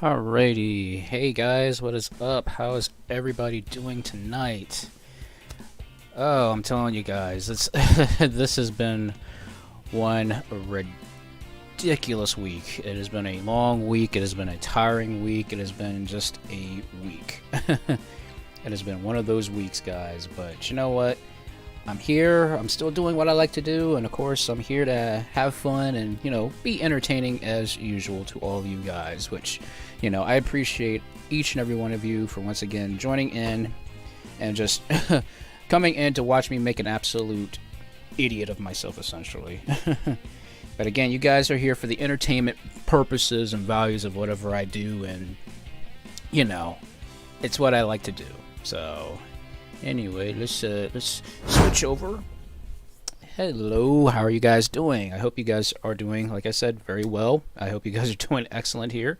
Alrighty, hey guys, what is up? How is everybody doing tonight? Oh, I'm telling you guys, it's this has been one ridiculous week. It has been a long week, it has been a tiring week, it has been just a week. It has been one of those weeks, guys, but you know what? I'm here, I'm still doing what I like to do, and of course I'm here to have fun and, be entertaining as usual to all of you guys, which, I appreciate each and every one of you for once again joining in and just coming in to watch me make an absolute idiot of myself, essentially. But again, you guys are here for the entertainment purposes and values of whatever I do, and, it's what I like to do, so... Anyway, let's switch over. Hello, how are you guys doing? I hope you guys are doing, like I said, very well. I hope you guys are doing excellent here.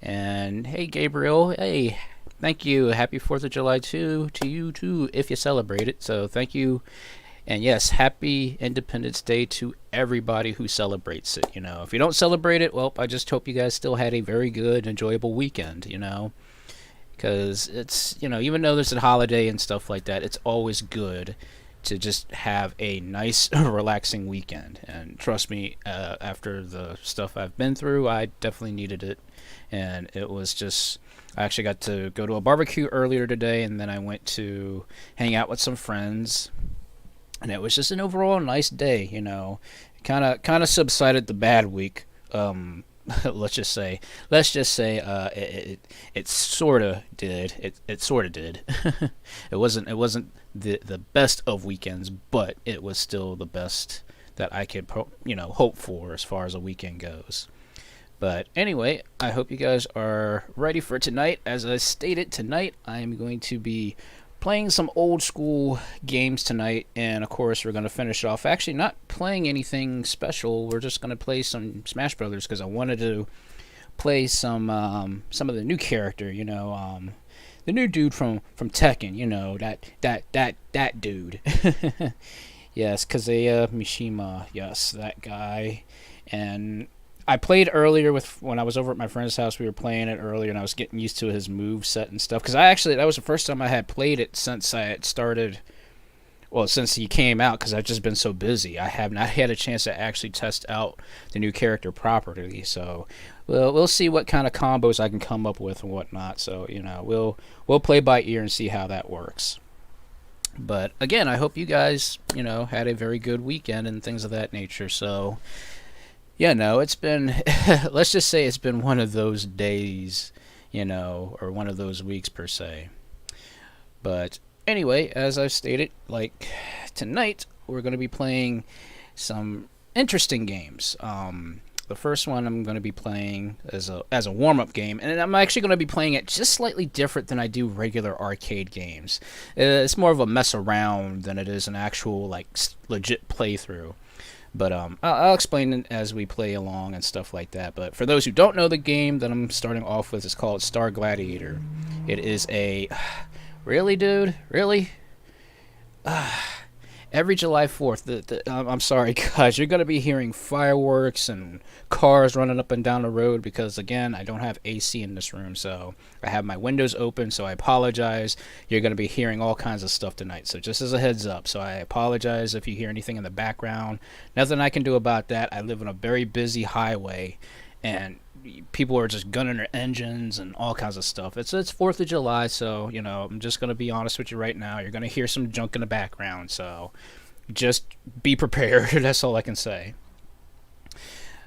And hey, Gabriel, hey, thank you. Happy 4th of July to you too, if you celebrate it. So thank you. And yes, happy Independence Day to everybody who celebrates it. If you don't celebrate it, well, I just hope you guys still had a very good, enjoyable weekend, because it's, even though there's a holiday and stuff like that, it's always good to just have a nice relaxing weekend. And trust me, after the stuff I've been through, I definitely needed it. And it was just, I actually got to go to a barbecue earlier today, and then I went to hang out with some friends, and it was just an overall nice day. Kind of subsided the bad week. let's just say it sort of did. It sort of did. It wasn't the best of weekends, but it was still the best that I could hope for as far as a weekend goes. But anyway, I hope you guys are ready for tonight. As I stated, tonight I'm going to be playing some old school games tonight, and of course we're going to finish off actually not playing anything special. We're just going to play some Smash Brothers because I wanted to play some of the new character, the new dude from Tekken, that dude. Yes, Kazuya Mishima, yes, that guy. And I played earlier when I was over at my friend's house. We were playing it earlier, and I was getting used to his move set and stuff. Because that was the first time I had played it since I had started. Well, since he came out, because I've just been so busy, I have not had a chance to actually test out the new character properly. So, we'll see what kind of combos I can come up with and whatnot. So, we'll play by ear and see how that works. But again, I hope you guys, had a very good weekend and things of that nature. So. Yeah, no, it's been, let's just say it's been one of those days, or one of those weeks per se. But anyway, as I've stated, like tonight, we're going to be playing some interesting games. The first one I'm going to be playing as a warm-up game, and I'm actually going to be playing it just slightly different than I do regular arcade games. It's more of a mess around than it is an actual, legit playthrough. But I'll explain it as we play along and stuff like that. But for those who don't know the game that I'm starting off with, it's called Star Gladiator. It is a... Really, dude? Really? Every July 4th, I'm sorry, guys, you're going to be hearing fireworks and cars running up and down the road because, again, I don't have AC in this room, so I have my windows open, so I apologize. You're going to be hearing all kinds of stuff tonight, so just as a heads up, so I apologize if you hear anything in the background. Nothing I can do about that. I live on a very busy highway, and people are just gunning their engines and all kinds of stuff. It's 4th of July, so, I'm just going to be honest with you right now. You're going to hear some junk in the background, so just be prepared. That's all I can say.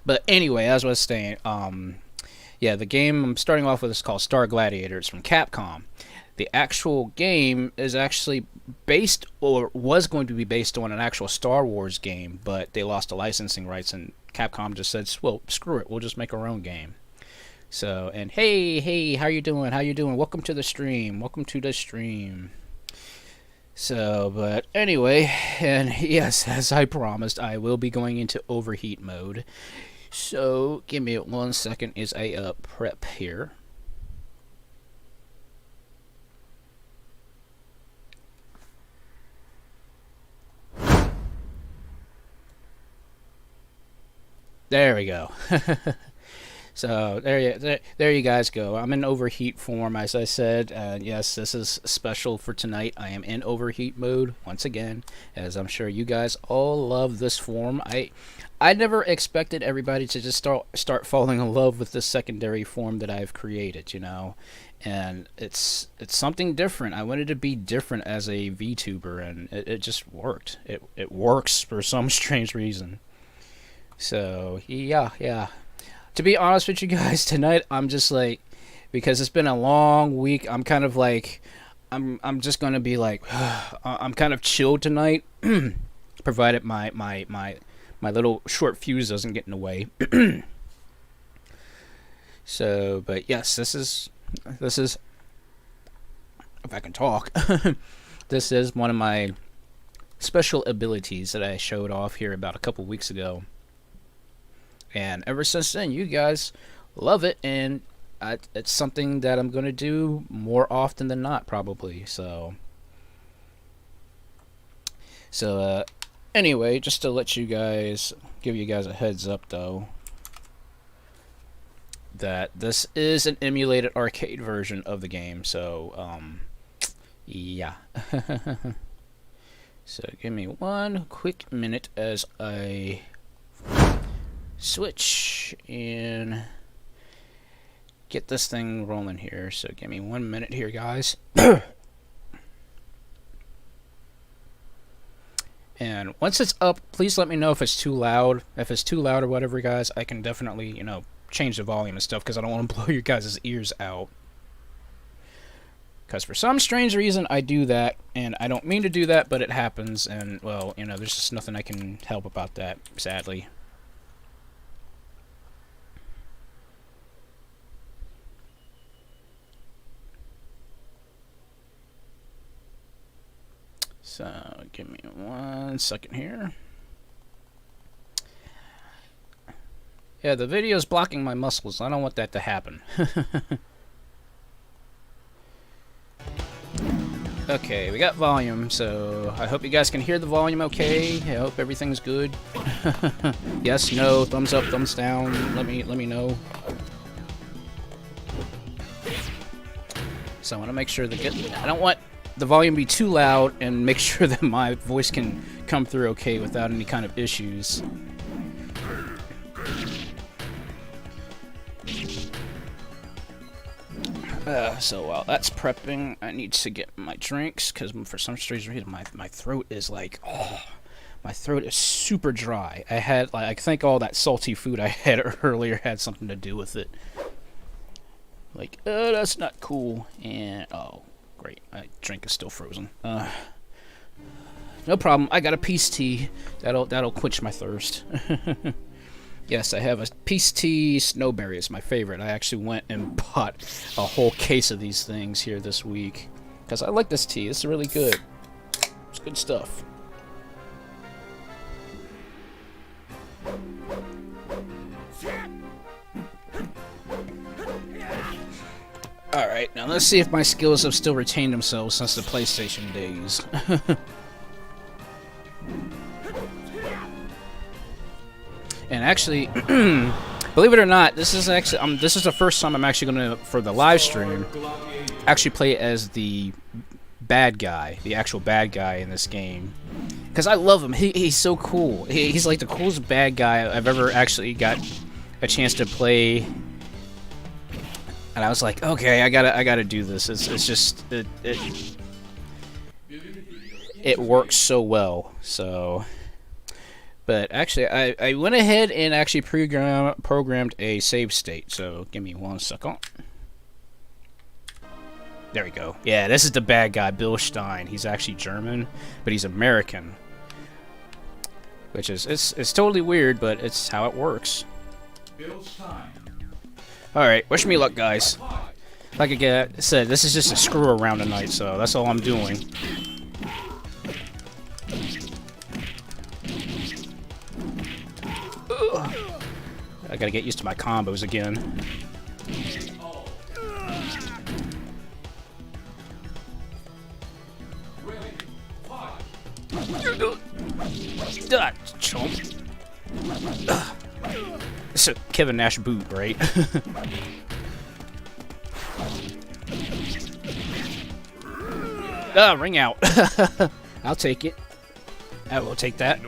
But anyway, as I was saying, the game I'm starting off with is called Star Gladiator. It's from Capcom. The actual game is actually based, or was going to be based on an actual Star Wars game, but they lost the licensing rights, and Capcom just said, well, screw it, we'll just make our own game. So, and hey, how you doing? Welcome to the stream. So, but anyway, and yes, as I promised, I will be going into Overheat mode. So, give me 1 second as I prep here. There we go. So there you guys go. I'm in overheat form, as I said. Yes, this is special for tonight. I am in overheat mode once again, as I'm sure you guys all love this form. I never expected everybody to just start falling in love with this secondary form that I've created, you know. And it's something different. I wanted to be different as a VTuber, and it just worked. It works for some strange reason. So yeah. To be honest with you guys, tonight I'm just like, because it's been a long week, I'm kind of like, I'm just gonna be like, I'm kind of chill tonight, provided my little short fuse doesn't get in the way. So, but yes, this is, if I can talk, this is one of my special abilities that I showed off here about a couple weeks ago. And ever since then, you guys love it, and it's something that I'm going to do more often than not, probably. So anyway, just to let you guys, give you guys a heads up, though, that this is an emulated arcade version of the game. So, yeah. So, give me one quick minute as I switch and get this thing rolling here. So give me 1 minute here, guys. And once it's up, please let me know if it's too loud. If it's too loud or whatever, guys, I can definitely, you know, change the volume and stuff, because I don't want to blow your guys' ears out. Because for some strange reason, I do that, and I don't mean to do that, but it happens, and, well, you know, there's just nothing I can help about that, sadly. So, give me 1 second here. Yeah, the video is blocking my muscles. I don't want that to happen. Okay, we got volume, so I hope you guys can hear the volume okay. I hope everything's good. Yes, no, thumbs up, thumbs down. Let me know. So I want to make sure that I don't want the volume be too loud, and make sure that my voice can come through okay without any kind of issues. So while that's prepping, I need to get my drinks, because for some strange reason my throat is like, oh, my throat is super dry. I think all that salty food I had earlier had something to do with it. Like, that's not cool. And oh, great, my drink is still frozen. No problem. I got a peace tea. That'll quench my thirst. Yes, I have a peace tea. Snowberry is my favorite. I actually went and bought a whole case of these things here this week, because I like this tea. It's really good. It's good stuff. Alright, now let's see if my skills have still retained themselves since the PlayStation days. And actually, believe it or not, this is the first time I'm actually gonna, for the live stream, actually play as the bad guy, the actual bad guy in this game. Because I love him. He's so cool. He's like the coolest bad guy I've ever actually got a chance to play. And I was like, okay, I gotta do this. It's just it works so well. So. But actually, I went ahead and actually programmed a save state. So give me 1 second. There we go. Yeah, this is the bad guy, Bill Stein. He's actually German, but he's American. Which is, it's totally weird, but it's how it works. Alright, wish me luck, guys. Like I said, this is just a screw around tonight, so that's all I'm doing. I gotta get used to my combos again. Chump. It's a Kevin Nash boot, right? Ring out. I'll take it. I will take that.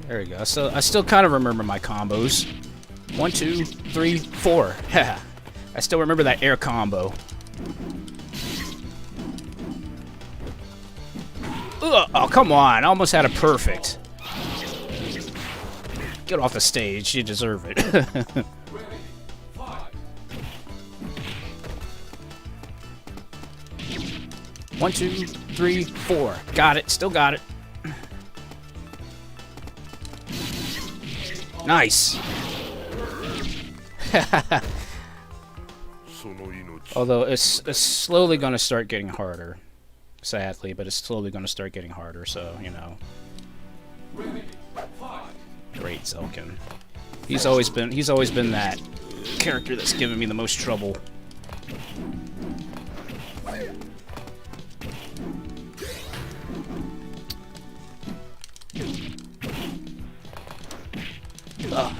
There we go. So I still kind of remember my combos. 1, 2, 3, 4. I still remember that air combo. Ugh, oh, come on. I almost had a perfect. Get off the stage. You deserve it. 1, 2, 3, 4. Got it. Still got it. Nice. Although it's slowly going to start getting harder. Sadly, but it's slowly going to start getting harder, so, you know. Great Zelkin. He's always been that character that's given me the most trouble. Ugh.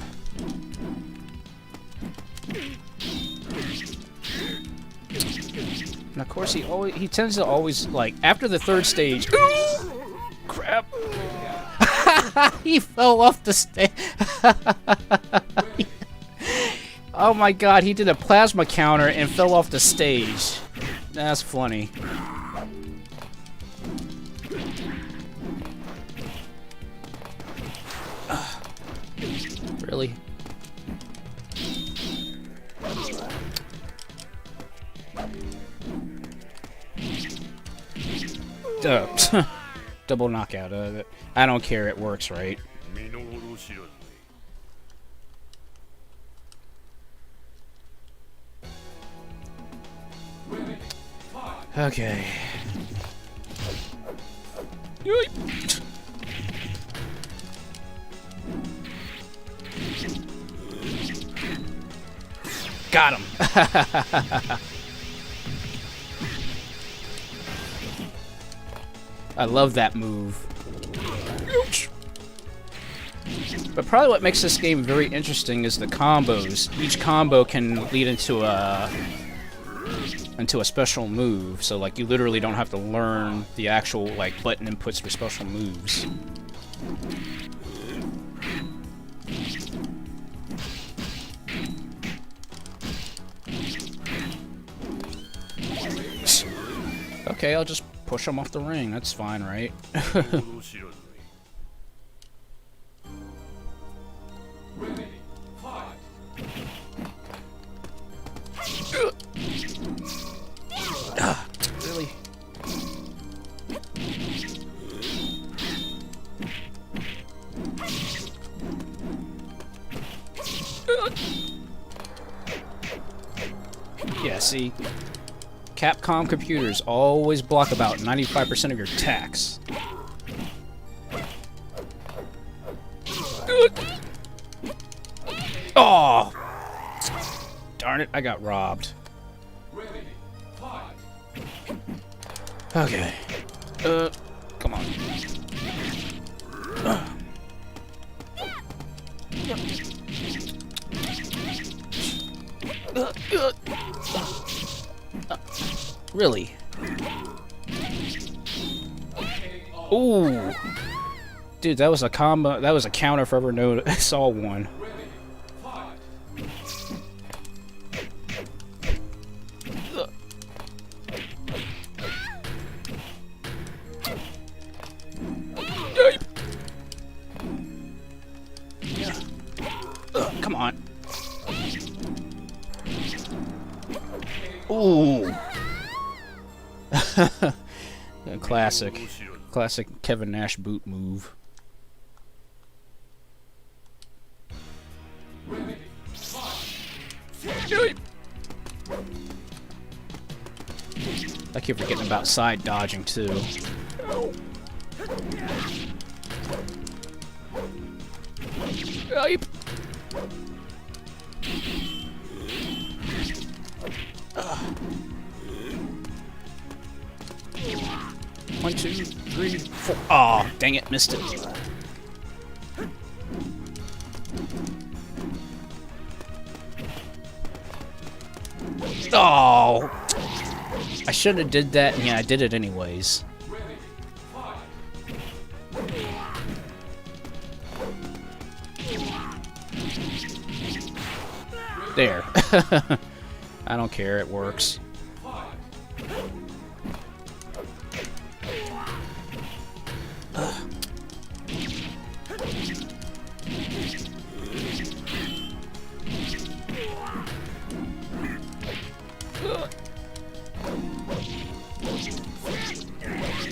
And of course he tends to always, like, after the third stage. Crap. He fell off the stage. Oh my god, he did a plasma counter and fell off the stage. That's funny. Really? Double knockout. I don't care, it works, right? Okay. Got him. I love that move. But probably what makes this game very interesting is the combos. Each combo can lead into a special move. So like you literally don't have to learn the actual like button inputs for special moves. Okay, I'll just push him off the ring. That's fine, right? Really? Yeah, see? Capcom computers always block about 95% of your attacks. Oh! Darn it, I got robbed. Okay. Come on. Really? Ooh. Dude, that was a combo. That was a counter if I ever saw one. Come on. Ooh. Classic Kevin Nash boot move. I keep forgetting about side dodging too. 1, 2, 3, 4. Oh, dang it, missed it. Oh, I shouldn't have did that. Yeah, I did it anyways. There. I don't care, it works.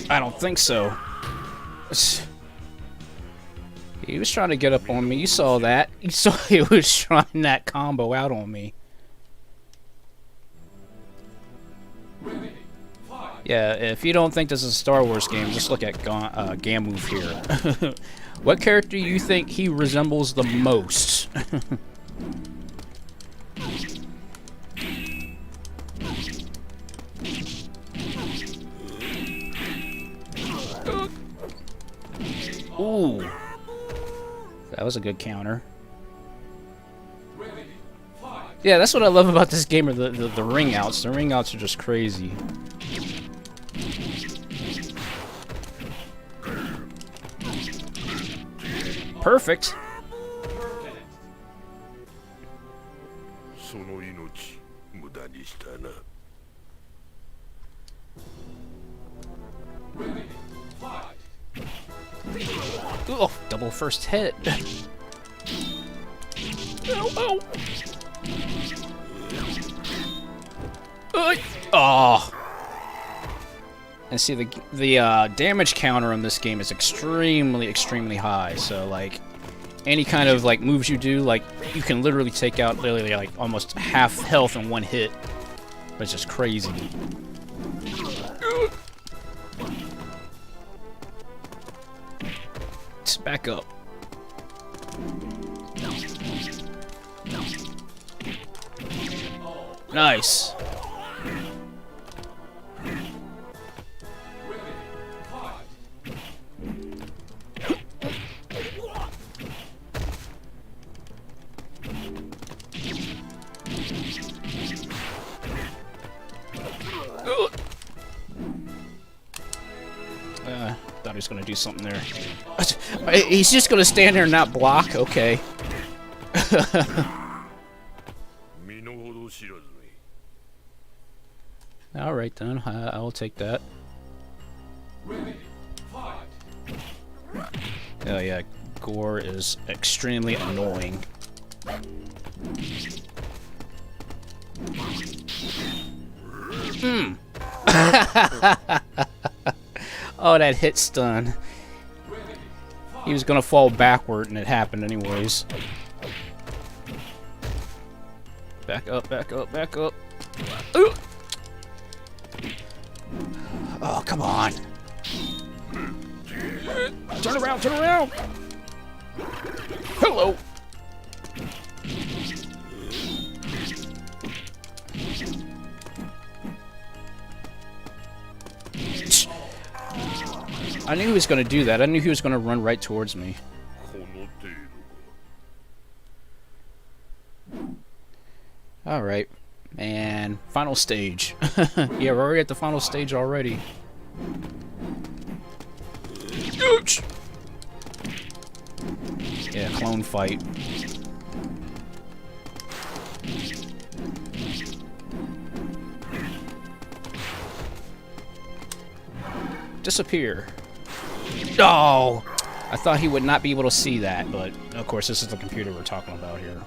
I don't think so. He was trying to get up on me. You saw that. You saw he was trying that combo out on me. Yeah, if you don't think this is a Star Wars game, just look at Gamoof here. What character do you think he resembles the most? Ooh. That was a good counter. Yeah, that's what I love about this game, are the ring outs. The ring outs are just crazy. Perfect. Oh, double first hit. Oh, oh. Oh. And see, the damage counter on this game is extremely high. So like any kind of like moves you do, like you can literally take out literally like almost half health in one hit, which is crazy. Let's back up. Nice. Thought he was gonna do something there. He's just gonna stand there and not block? Okay. Alright then, I'll take that. Oh yeah, Gore is extremely annoying. Oh, that hit stun. He was gonna fall backward and it happened anyways. Back up, back up, back up. Ooh. Oh, come on. Turn around, turn around. Hello. I knew he was going to do that. I knew he was going to run right towards me. Alright. And final stage. Yeah, we're already at the final stage already. Ouch! Yeah, clone fight. Disappear. Oh! I thought he would not be able to see that, but of course this is the computer we're talking about here.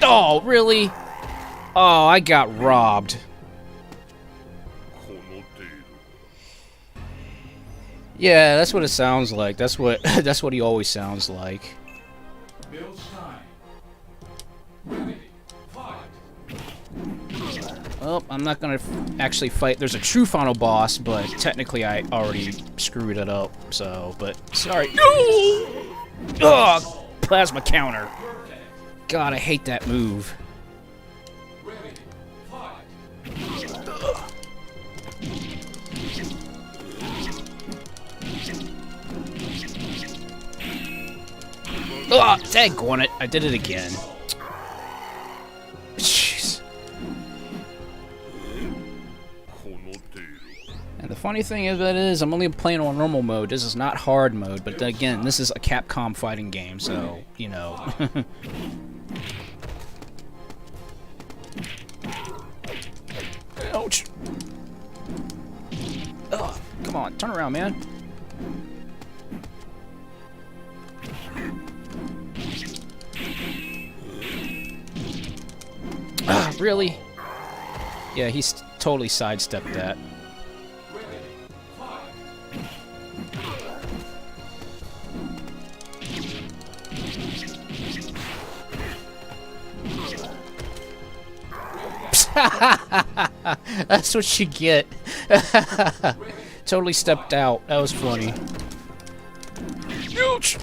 Oh, really? Oh, I got robbed. Yeah, that's what it sounds like. That's what he always sounds like. Well, I'm not gonna actually fight. There's a true final boss, but technically I already screwed it up, so, but, sorry. Oh, plasma counter. God, I hate that move. Oh, daggone it. I did it again. Jeez. And the funny thing is I'm only playing on normal mode. This is not hard mode, but again, this is a Capcom fighting game, so, you know. Ouch. Ugh, come on, turn around, man. Really? Yeah, he's totally sidestepped that. That's what you get. Totally stepped out. That was funny. Ouch!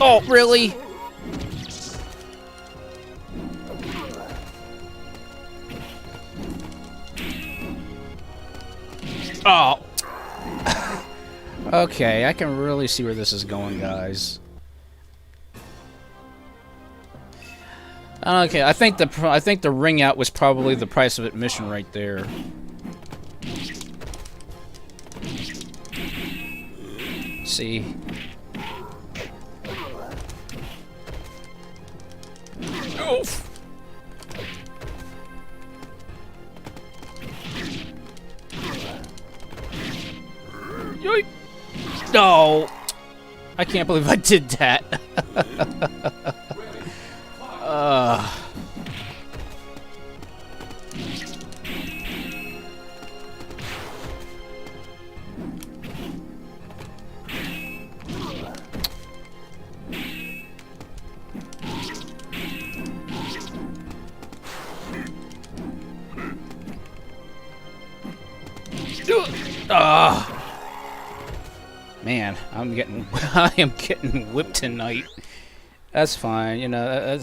Oh, really? Oh. Okay, I can really see where this is going, guys. Okay, I think the ring out was probably the price of admission right there. See. Oof. Yoink. No. I can't believe I did that. Man, I am getting whipped tonight. That's fine, you know.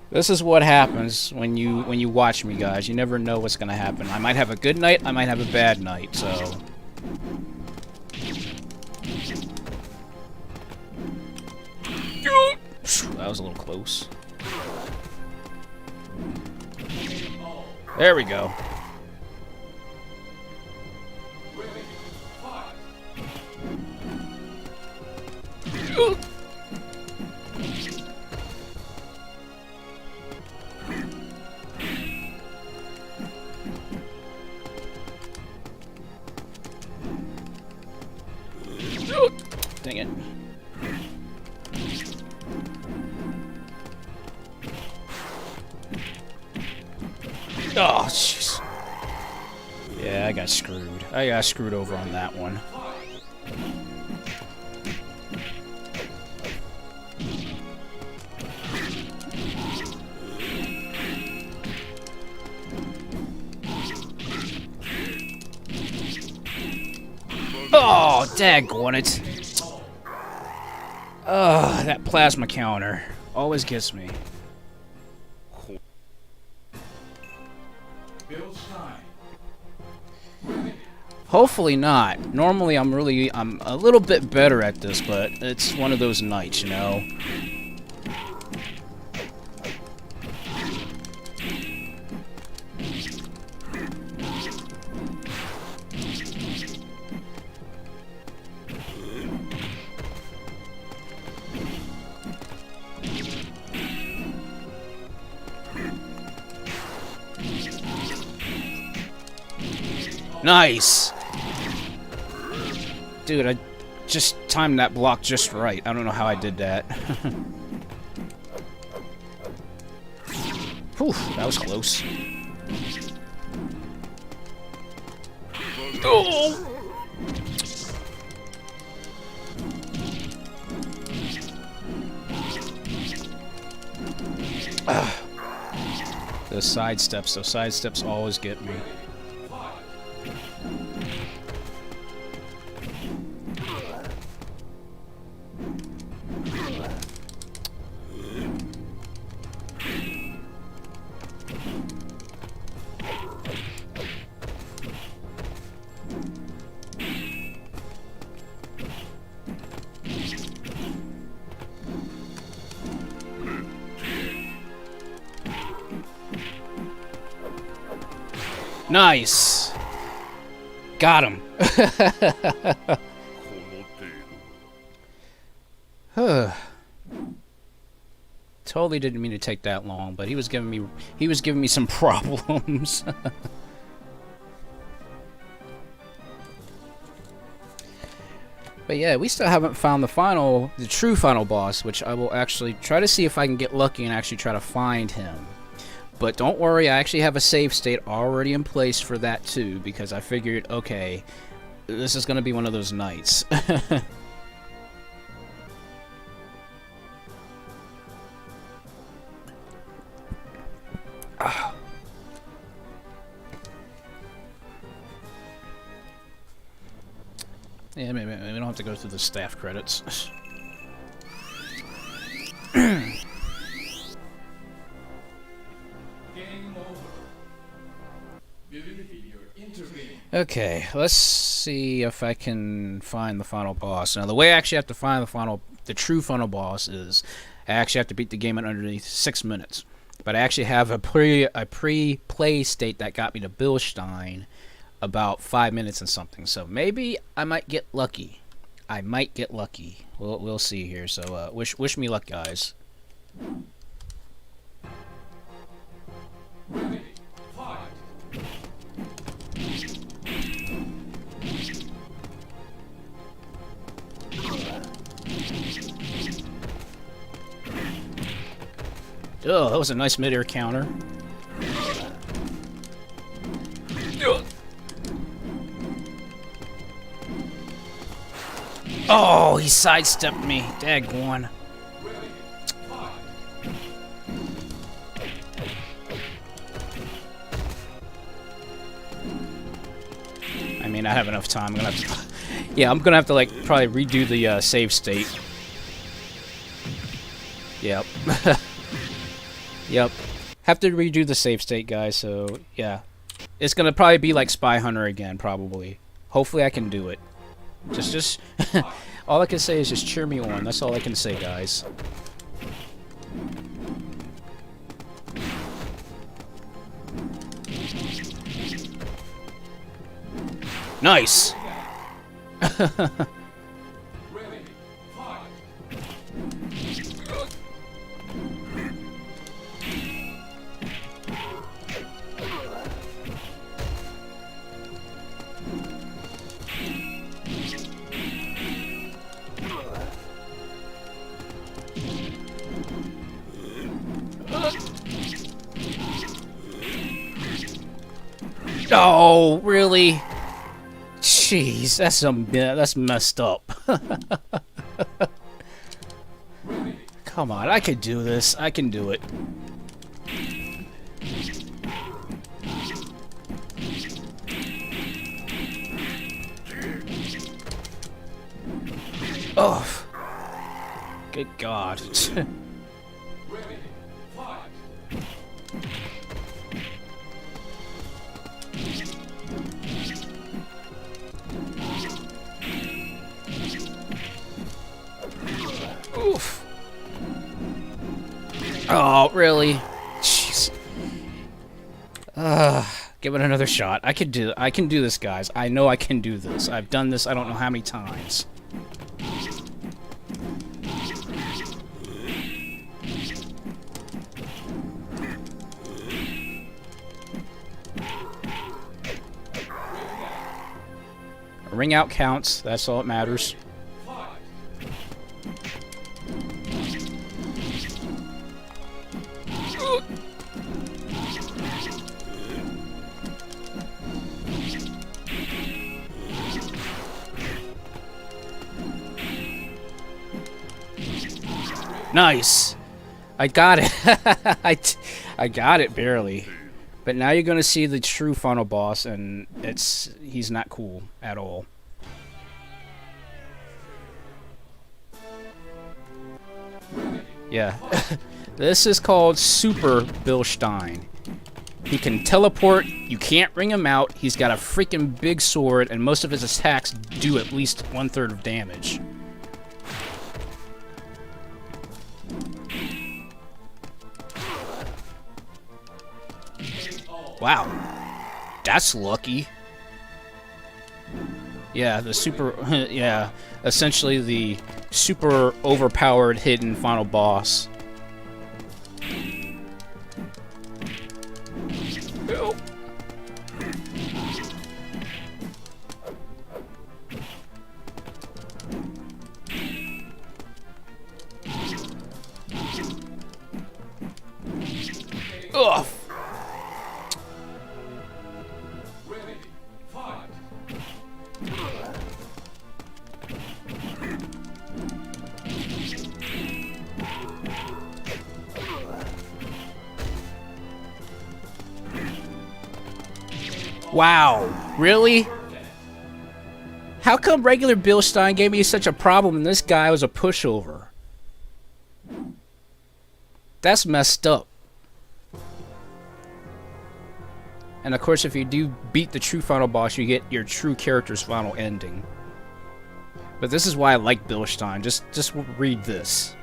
This is what happens when you watch me, guys. You never know what's gonna happen. I might have a good night, I might have a bad night. So. That was a little close. There we go. Dang it. Oh, jeez. Yeah, I got screwed. I got screwed over on that one. Oh, daggone it. Ugh, that plasma counter always gets me. Hopefully not. Normally I'm a little bit better at this, but it's one of those nights, you know. Nice! Dude, I just timed that block just right. I don't know how I did that. Whew, that was close. Oh! Those sidesteps. Those sidesteps always get me. Nice! Got him! Totally didn't mean to take that long, but he was giving me some problems. But yeah, we still haven't found the true final boss, which I will actually try to see if I can get lucky and actually try to find him. But don't worry, I actually have a save state already in place for that too, because I figured, okay, this is going to be one of those nights. Yeah, maybe we don't have to go through the staff credits. Okay, let's see if I can find the final boss. Now, the way I actually have to find the true final boss is I actually have to beat the game in underneath 6 minutes. But I actually have a pre-play state that got me to Bilstein about 5 minutes and something. So maybe I might get lucky. I might get lucky. We'll see here. So wish me luck, guys. Ready, fight. Oh, that was a nice mid-air counter. Oh, he sidestepped me. Daggone. I mean, I have enough time. I'm gonna have to, yeah, I'm gonna have to like probably redo the save state. Yep. Yep. Have to redo the save state, guys. So yeah, it's gonna probably be like Spy Hunter again, probably. Hopefully, I can do it. Just all I can say is just cheer me on. That's all I can say, guys. Nice. Oh, really? Jeez, that's messed up. Come on, I could do this. I can do it. Oh, good God. Oof. Oh, really? Jeez. Give it another shot. I can do this, guys. I know I can do this. I've done this I don't know how many times. A ring out counts. That's all that matters. Nice. I got it. I got it barely. But now you're gonna see the true final boss, and he's not cool at all. Yeah. This is called Super Bill Stein. He can teleport, you can't ring him out, he's got a freaking big sword, and most of his attacks do at least 1/3 of damage. Wow. That's lucky. Yeah, the super... yeah, essentially the super overpowered hidden final boss. Ugh. Wow, really? How come regular Bill Stein gave me such a problem and this guy was a pushover? That's messed up. And of course, if you do beat the true final boss, you get your true character's final ending. But this is why I like Bill Stein. Just read this.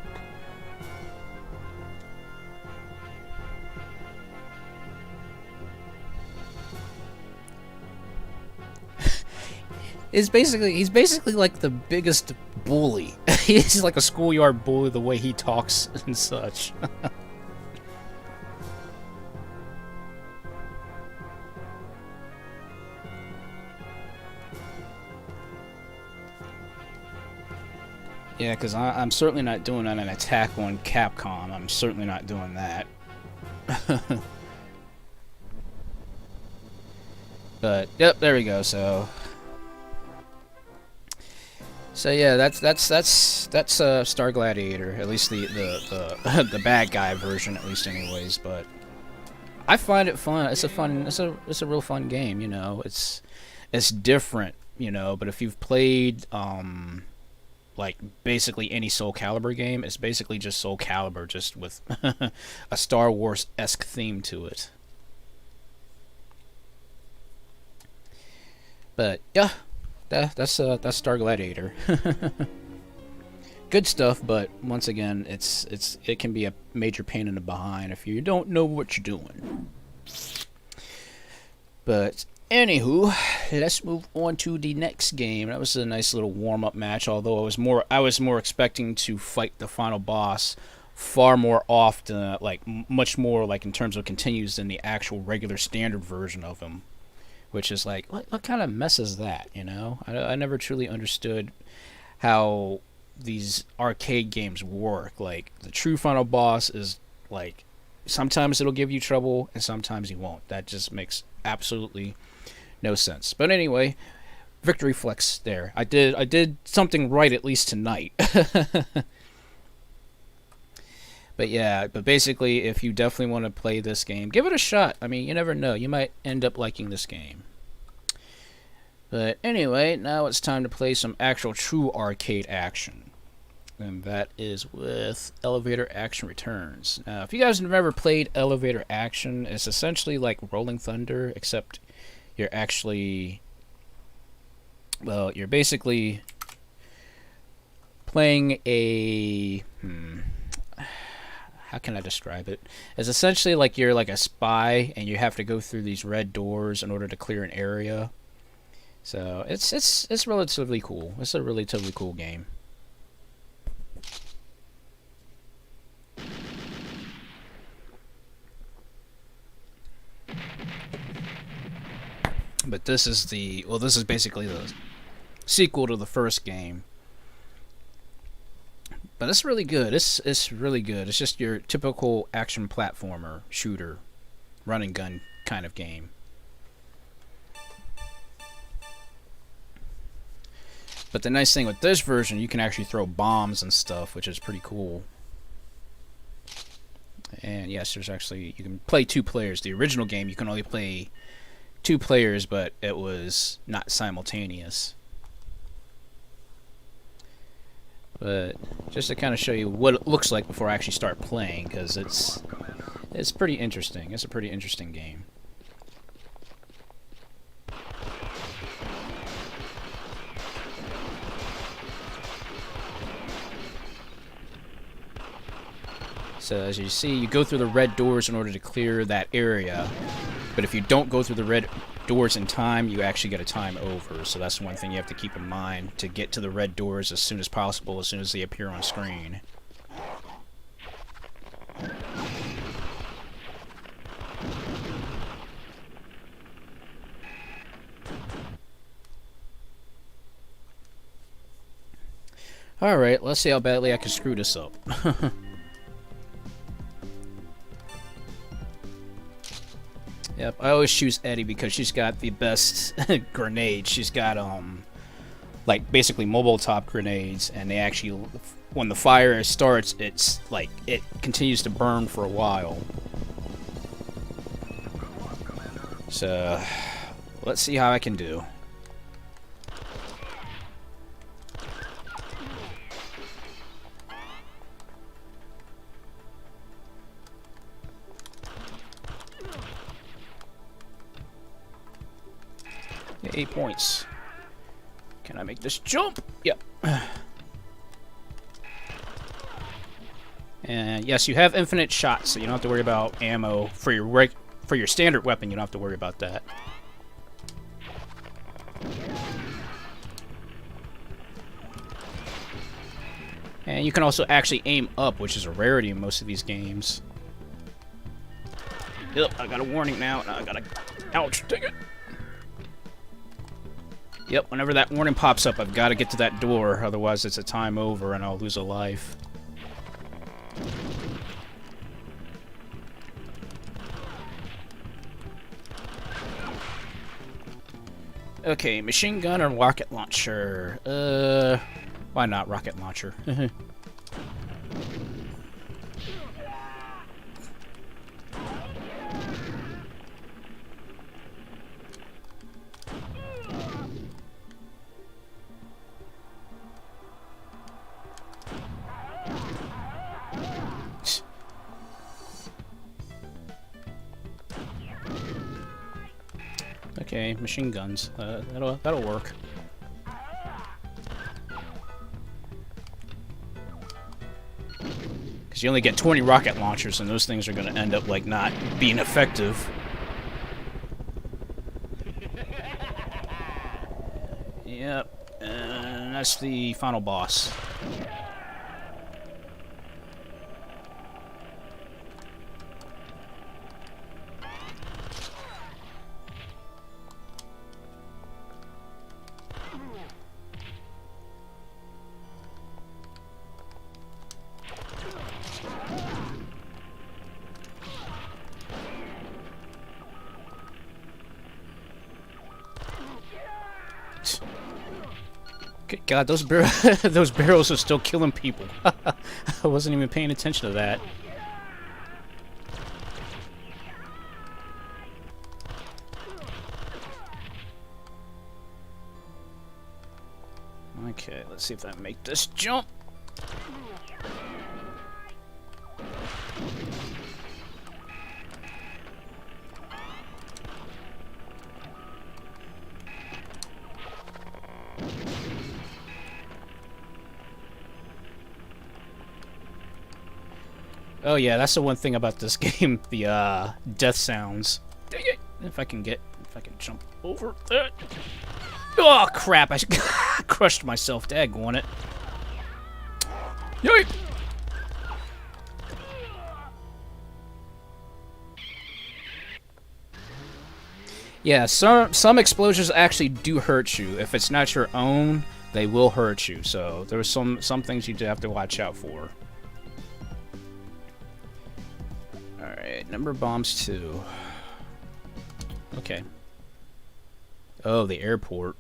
He's basically like the biggest bully. He's like a schoolyard bully the way he talks and such. Yeah, because I'm certainly not doing an attack on Capcom. I'm certainly not doing that. But yep, there we go. So yeah, that's Star Gladiator. At least the the bad guy version, at least, anyways. But I find it fun. It's a real fun game. You know, it's different. You know, but if you've played like basically any Soul Calibur game, it's basically just Soul Calibur, just with a Star Wars-esque theme to it. But yeah, that's Star Gladiator. Good stuff, but once again, it can be a major pain in the behind if you don't know what you're doing. But anywho, let's move on to the next game. That was a nice little warm-up match, although I was more expecting to fight the final boss far more often, like much more like in terms of continues than the actual regular standard version of him, which is like what kind of mess is that, you know? I never truly understood how these arcade games work. Like the true final boss is like sometimes it'll give you trouble and sometimes he won't. That just makes absolutely no sense. But anyway, victory flex there. I did something right at least tonight. But yeah, but basically, if you definitely want to play this game, give it a shot. I mean, you never know. You might end up liking this game. But anyway, now it's time to play some actual true arcade action. And that is with Elevator Action Returns. Now, if you guys have never played Elevator Action, it's essentially like Rolling Thunder, except you're actually, well, you're basically playing a, how can I describe it? It's essentially like you're like a spy and you have to go through these red doors in order to clear an area. So it's relatively cool. It's a relatively cool game. But this is this is basically the sequel to the first game. But it's really good. It's really good. It's just your typical action platformer, shooter, run and gun kind of game. But the nice thing with this version, you can actually throw bombs and stuff, which is pretty cool. And yes, there's actually, you can play 2 players. The original game, you can only play 2 players, but it was not simultaneous. But just to kind of show you what it looks like before I actually start playing, because it's pretty interesting. It's a pretty interesting game. So as you see, you go through the red doors in order to clear that area. But if you don't go through the red doors in time, you actually get a time over. So that's one thing you have to keep in mind, to get to the red doors as soon as possible, as soon as they appear on screen. Alright, let's see how badly I can screw this up. Yep, I always choose Eddie because she's got the best grenades. She's got, like, basically mobile top grenades, and they actually, when the fire starts, it's, like, it continues to burn for a while. So, let's see how I can do. Yeah, 8 points. Can I make this jump? Yep. And yes, you have infinite shots, so you don't have to worry about ammo for your standard weapon. You don't have to worry about that. And you can also actually aim up, which is a rarity in most of these games. Yep, I got a warning now. I got a... Ouch, take it. Yep, whenever that warning pops up, I've got to get to that door, otherwise it's a time over and I'll lose a life. Okay, machine gun or rocket launcher? Why not rocket launcher? Okay, machine guns. That'll work. Because you only get 20 rocket launchers, and those things are going to end up like not being effective. Yep, and that's the final boss. God, those those barrels are still killing people. I wasn't even paying attention to that. Okay, let's see if I can make this jump. Oh yeah, that's the one thing about this game, the death sounds. Dang it! If I can jump over that. Oh crap! I crushed myself. Daggone it. Yay! Yeah, some explosions actually do hurt you. If it's not your own, they will hurt you. So there's some things you do have to watch out for. Alright, number bombs 2. Okay. Oh, the airport.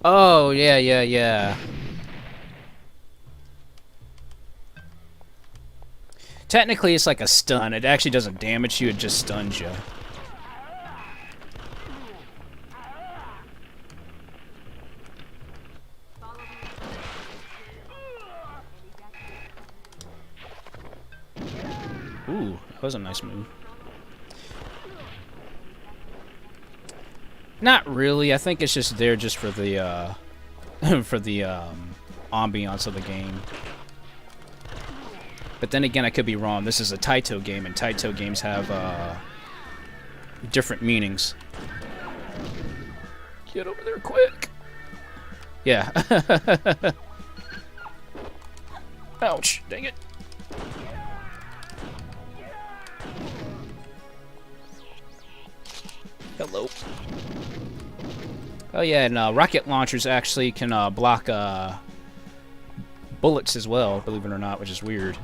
Oh, yeah. Technically, it's like a stun. It actually doesn't damage you, it just stuns you. Ooh, that was a nice move. Not really. I think it's just there just for the for the ambiance of the game. But then again, I could be wrong. This is a Taito game, and Taito games have different meanings. Get over there quick. Yeah. Ouch. Dang it. Hello. Oh yeah, and rocket launchers actually can block bullets as well, believe it or not, which is weird.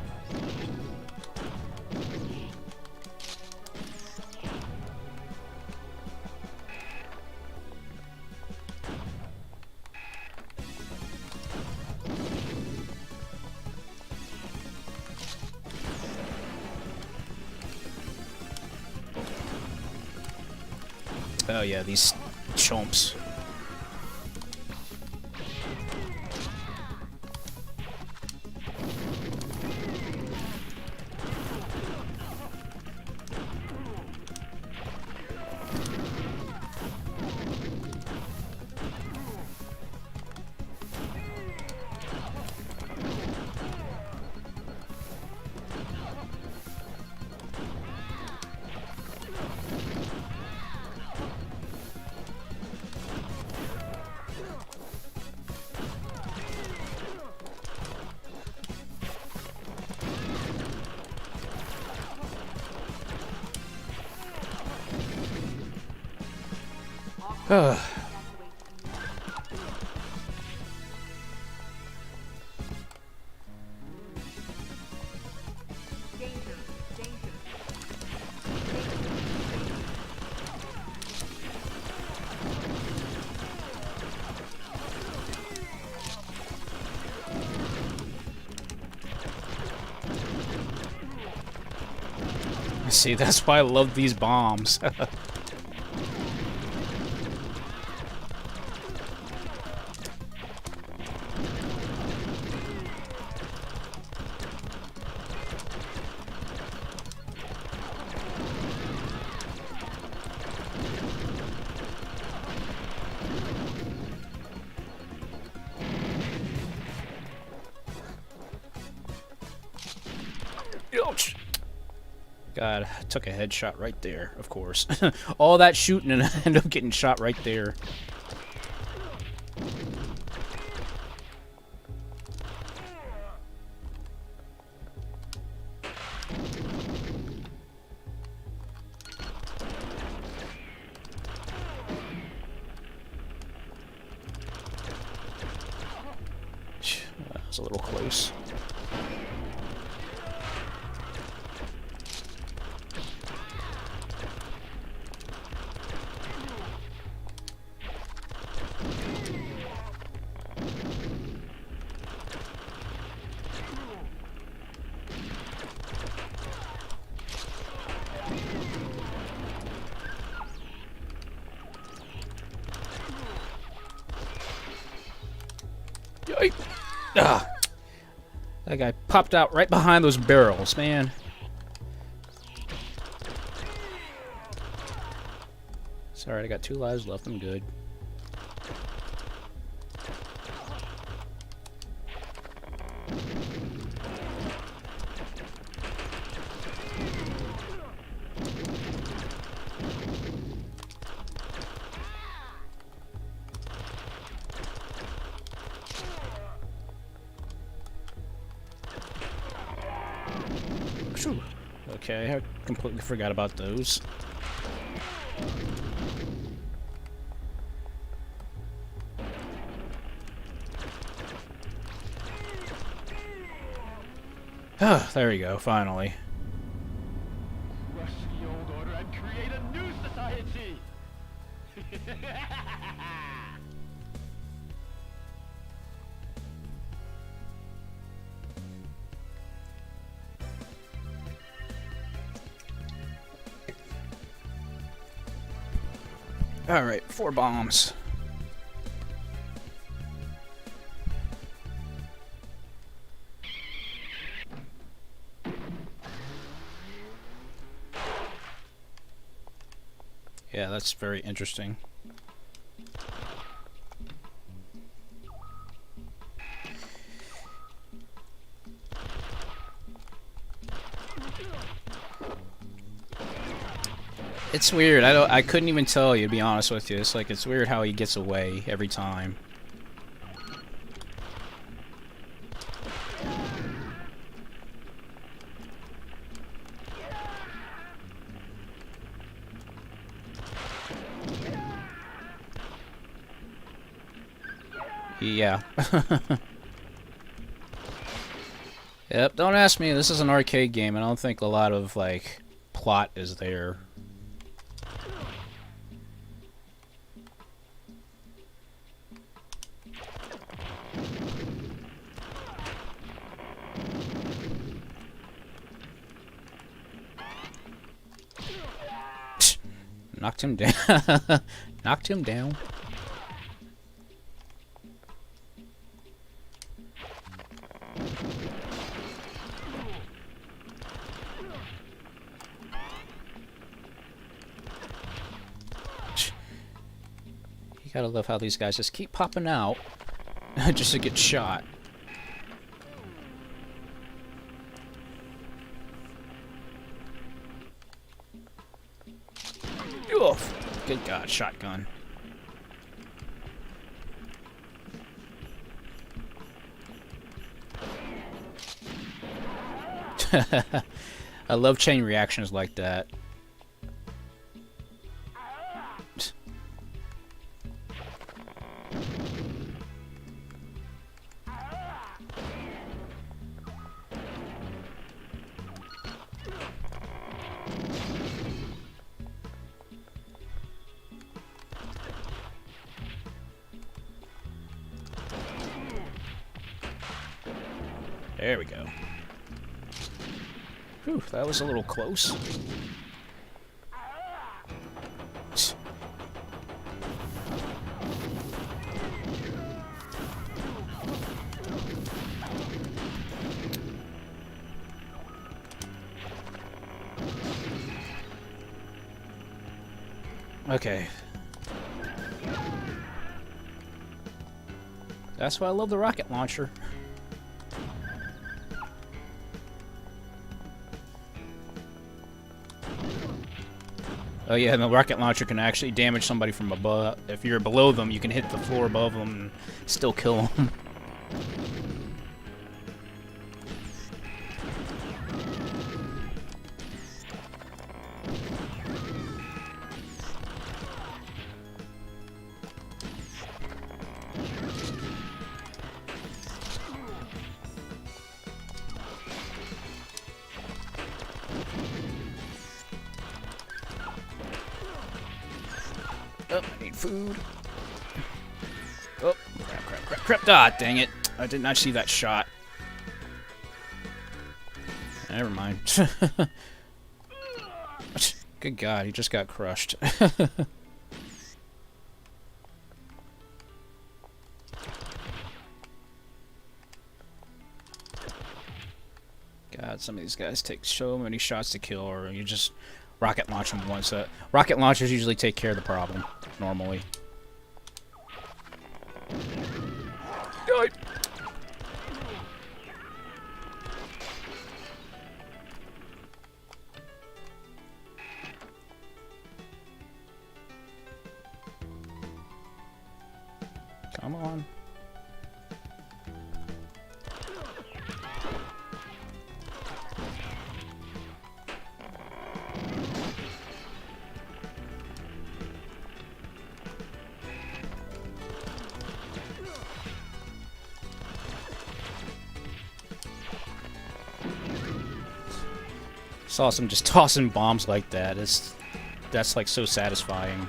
Oh yeah, these chomps. See, that's why I love these bombs. Ouch. God, I took a headshot right there, of course. All that shooting and I ended up getting shot right there. That was a little close. Ah, that guy popped out right behind those barrels, man. Sorry, I got 2 lives left. I'm good. Okay, I completely forgot about those. Ah, there we go, finally. Crush the old order and create a new society! Alright, 4 bombs. Yeah, that's very interesting. It's weird. I couldn't even tell you, to be honest with you. It's like, it's weird how he gets away every time. Yeah. Yep, don't ask me. This is an arcade game. I don't think a lot of, like, plot is there. Knocked him down. Knocked him down. You gotta love how these guys just keep popping out just to get shot. Oof. Good God, shotgun. I love chain reactions like that. There we go. Whew, that was a little close. Okay. That's why I love the rocket launcher. Oh yeah, and the rocket launcher can actually damage somebody from above. If you're below them, you can hit the floor above them and still kill them. Oh, I need food. Oh, crap. Ah, dang it. I did not see that shot. Never mind. Good God, he just got crushed. God, some of these guys take so many shots to kill, or you just rocket launch them once. Rocket launchers usually take care of the problem, normally. Die! Come on. It's awesome just tossing bombs like that. That's like so satisfying.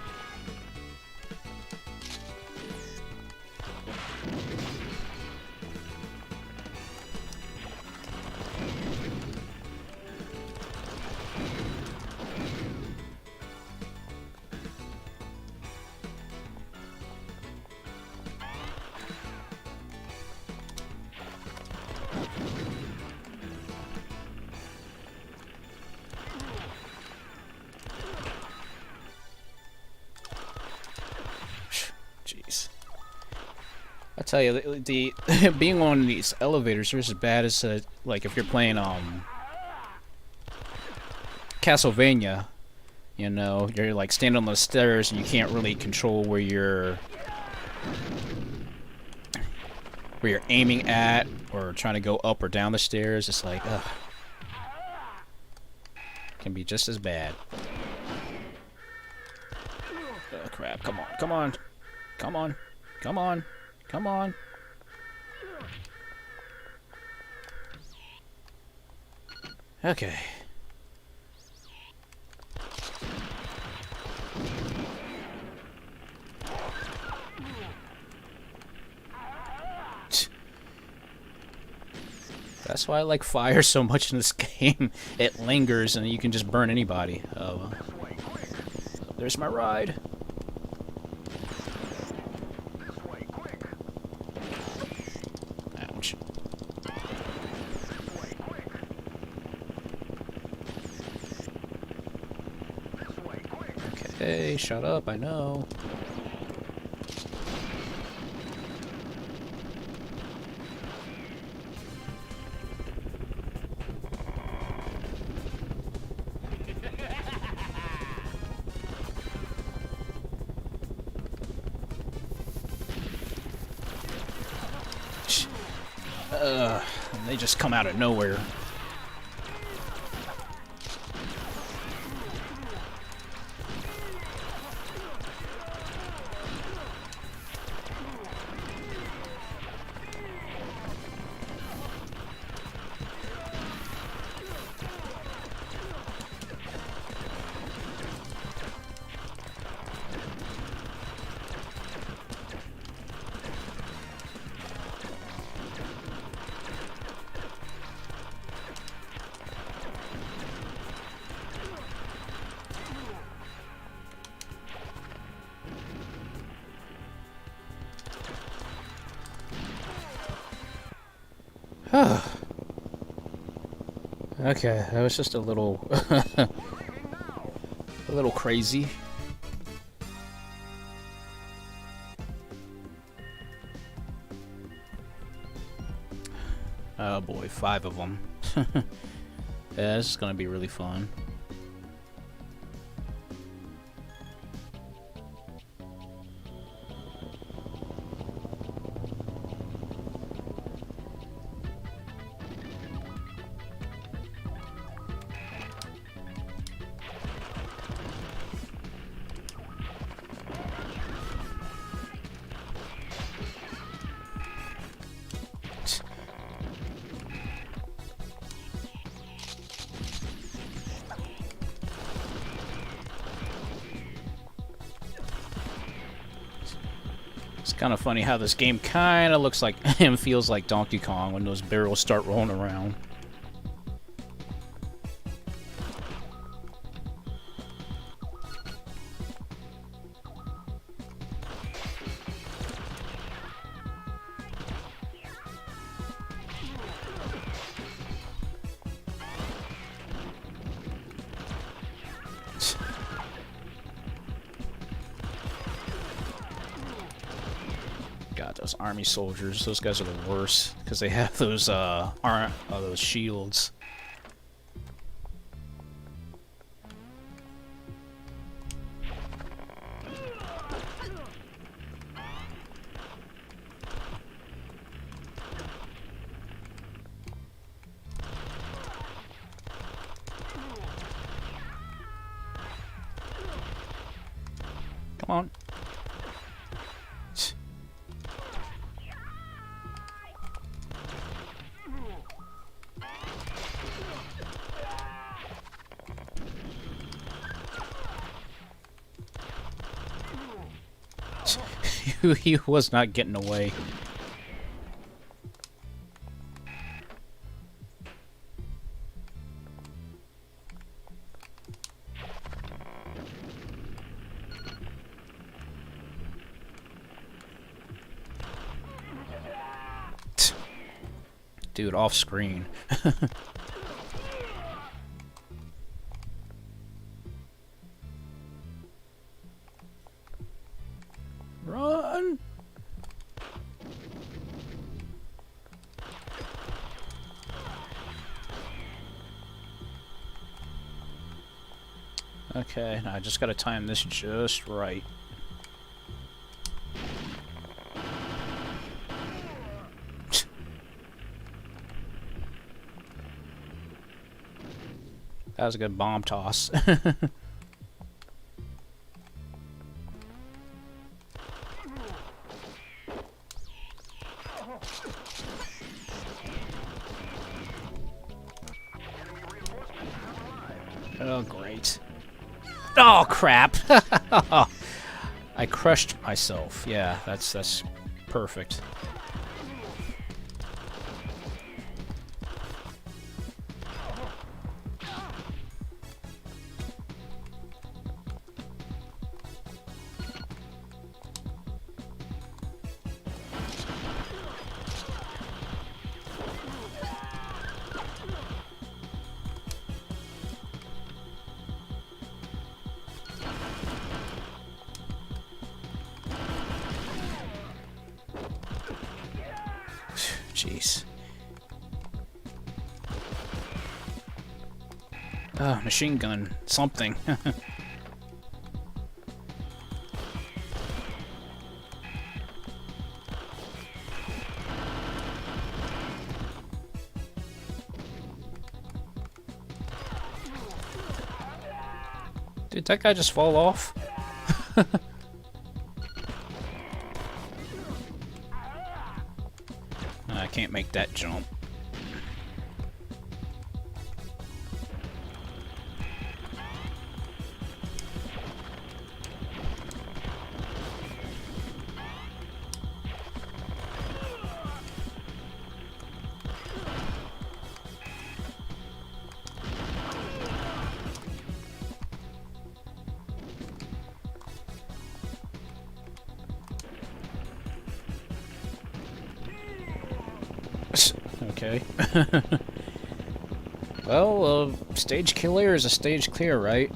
I tell you, the being on these elevators is as bad as like if you're playing Castlevania. You know, you're like standing on the stairs and you can't really control where you're aiming at or trying to go up or down the stairs. It's like, ugh, can be just as bad. Oh crap! Come on! Come on! Come on! Come on! Come on! Okay. That's why I like fire so much in this game. It lingers and you can just burn anybody. Oh, there's my ride. Ouch. Okay, shut up, I know. And they just come out of nowhere. Okay, that was just a little a little crazy. Oh boy, 5 of them. Yeah, this is gonna be really fun. It's kind of funny how this game kind of looks like and feels like Donkey Kong when those barrels start rolling around. God, those army soldiers, those guys are the worst because they have those those shields. Come on. He was not getting away. Dude, off screen. Run! Okay, now I just gotta time this just right. That was a good bomb toss. Oh, great. Oh, crap. I crushed myself. Yeah, that's perfect. Jeez. Machine gun. Something. Did that guy just fall off? I can't make that jump. Okay. Well, stage clear is a stage clear, right?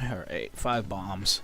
Alright, 5 bombs.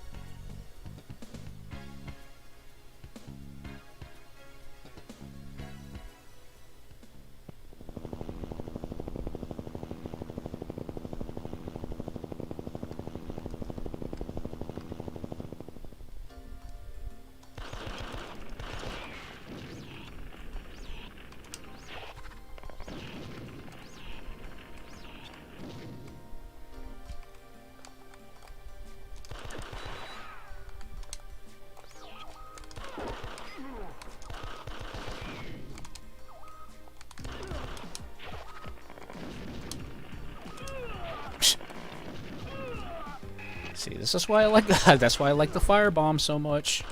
See, this is why I like that. That's why I like the firebomb so much.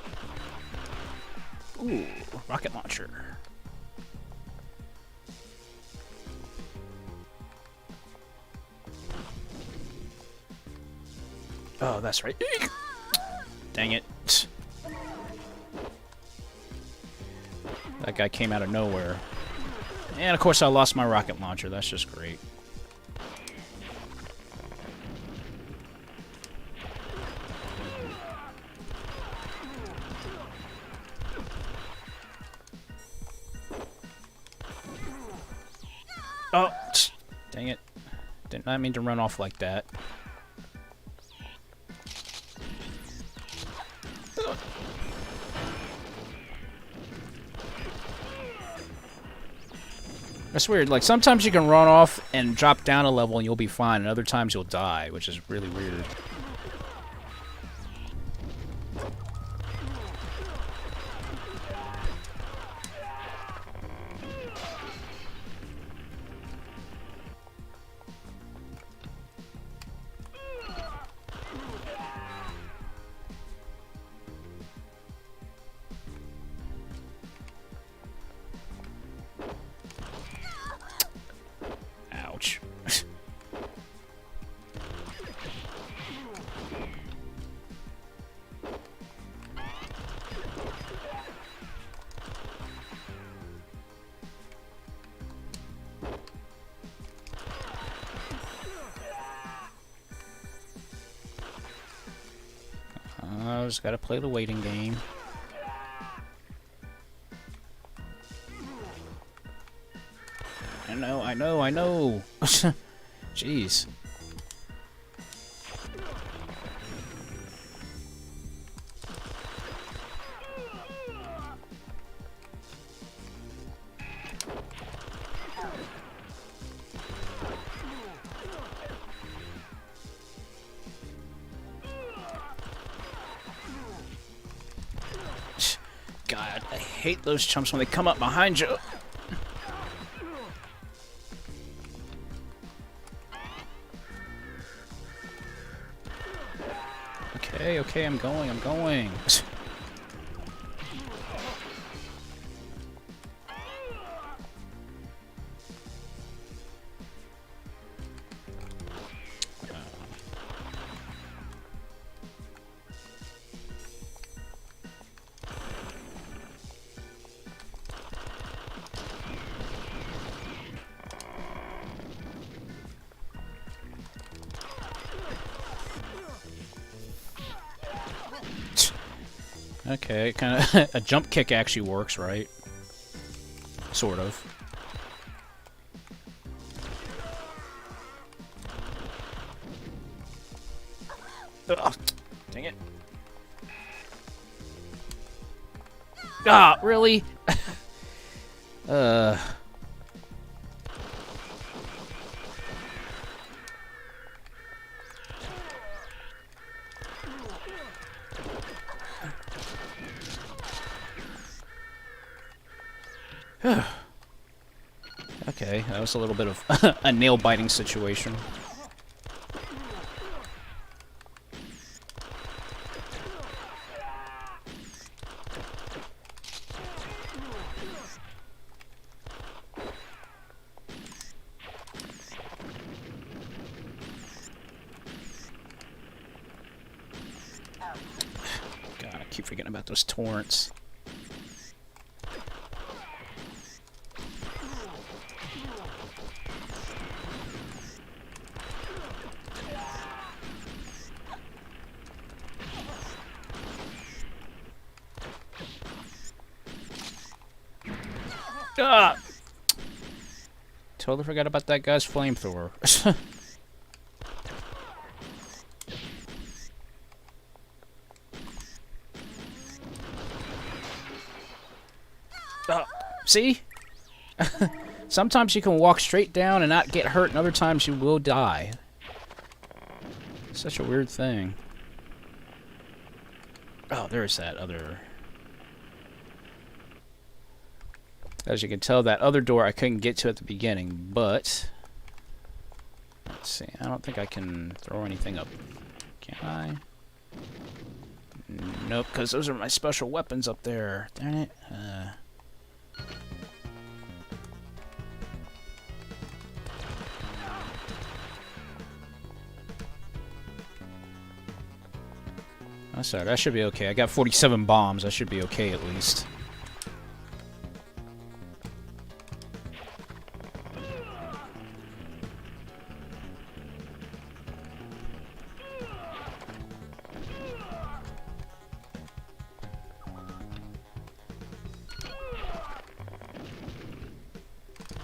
Ooh, rocket launcher. Oh, that's right. Dang it. That guy came out of nowhere. And of course I lost my rocket launcher. That's just great. Oh, dang it. Did not mean to run off like that. That's weird. Like, sometimes you can run off and drop down a level and you'll be fine, and other times you'll die, which is really weird. Ouch. I just gotta play the waiting game. I know. Jeez. God, I hate those chumps when they come up behind you. Okay, I'm going. Okay, kind of a jump kick actually works, right? Sort of. Ugh, dang it. Ah, really? Okay, that was a little bit of a nail-biting situation. God, I keep forgetting about those torrents. Ah! Totally forgot about that guy's flamethrower. See? Sometimes you can walk straight down and not get hurt, and other times you will die. Such a weird thing. Oh, there's that other... As you can tell, that other door I couldn't get to at the beginning, but... Let's see, I don't think I can throw anything up. Can I? Nope, because those are my special weapons up there. Darn it. Oh, sorry, that should be okay. I got 47 bombs. I should be okay at least.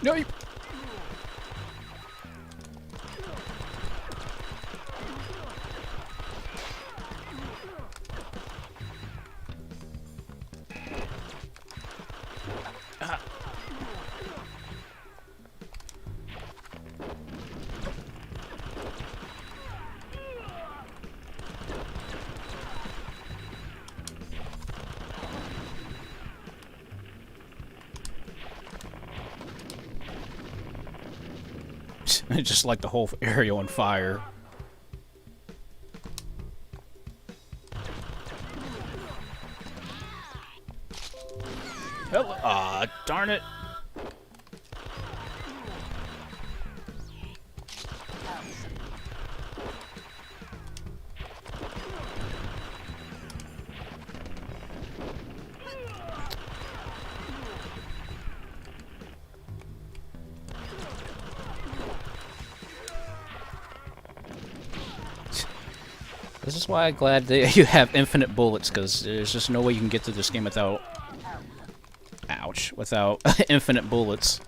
No, you... Just like the whole area on fire. Oh, ah, darn it. This is why I'm glad that you have infinite bullets, because there's just no way you can get through this game without... Ouch. Without infinite bullets.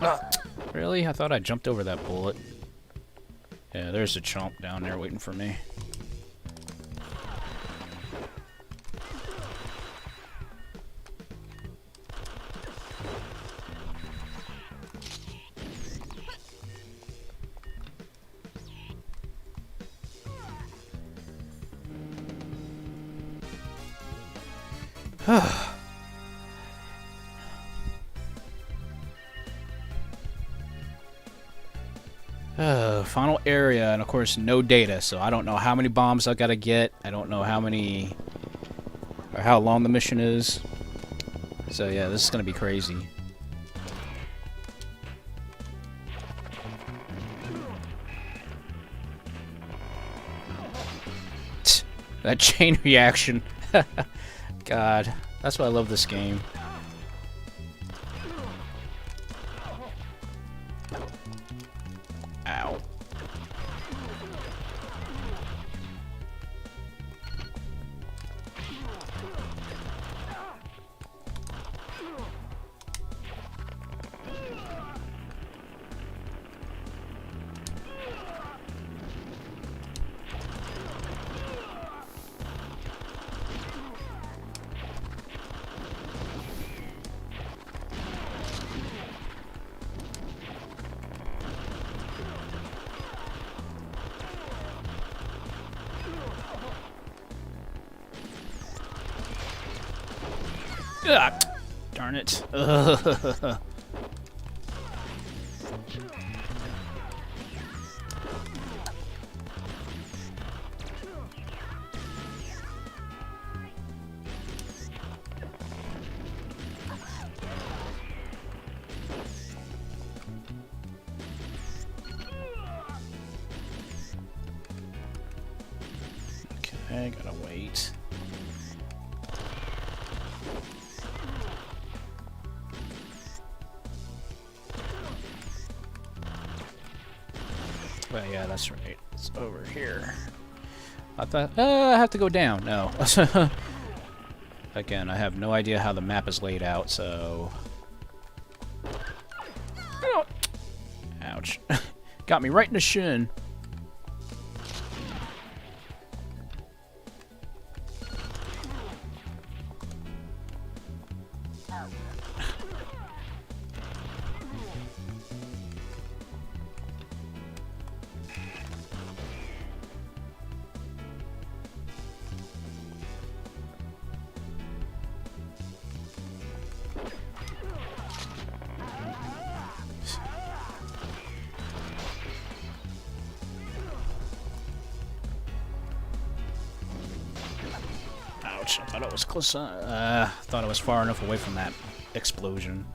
Ah, really? I thought I jumped over that bullet. Yeah, there's a chomp down there waiting for me. Final area, and of course no data, so I don't know how many bombs I gotta get. I don't know how many or how long the mission is. So yeah, this is gonna be crazy. That chain reaction. God, that's why I love this game. Ow. Ah, darn it. Okay, gotta wait. Well, yeah, that's right. It's over here. I thought, I have to go down. No. Again, I have no idea how the map is laid out, so... Oh. Ouch. Got me right in the shin. Ouch, I thought it was close. Thought I was far enough away from that explosion.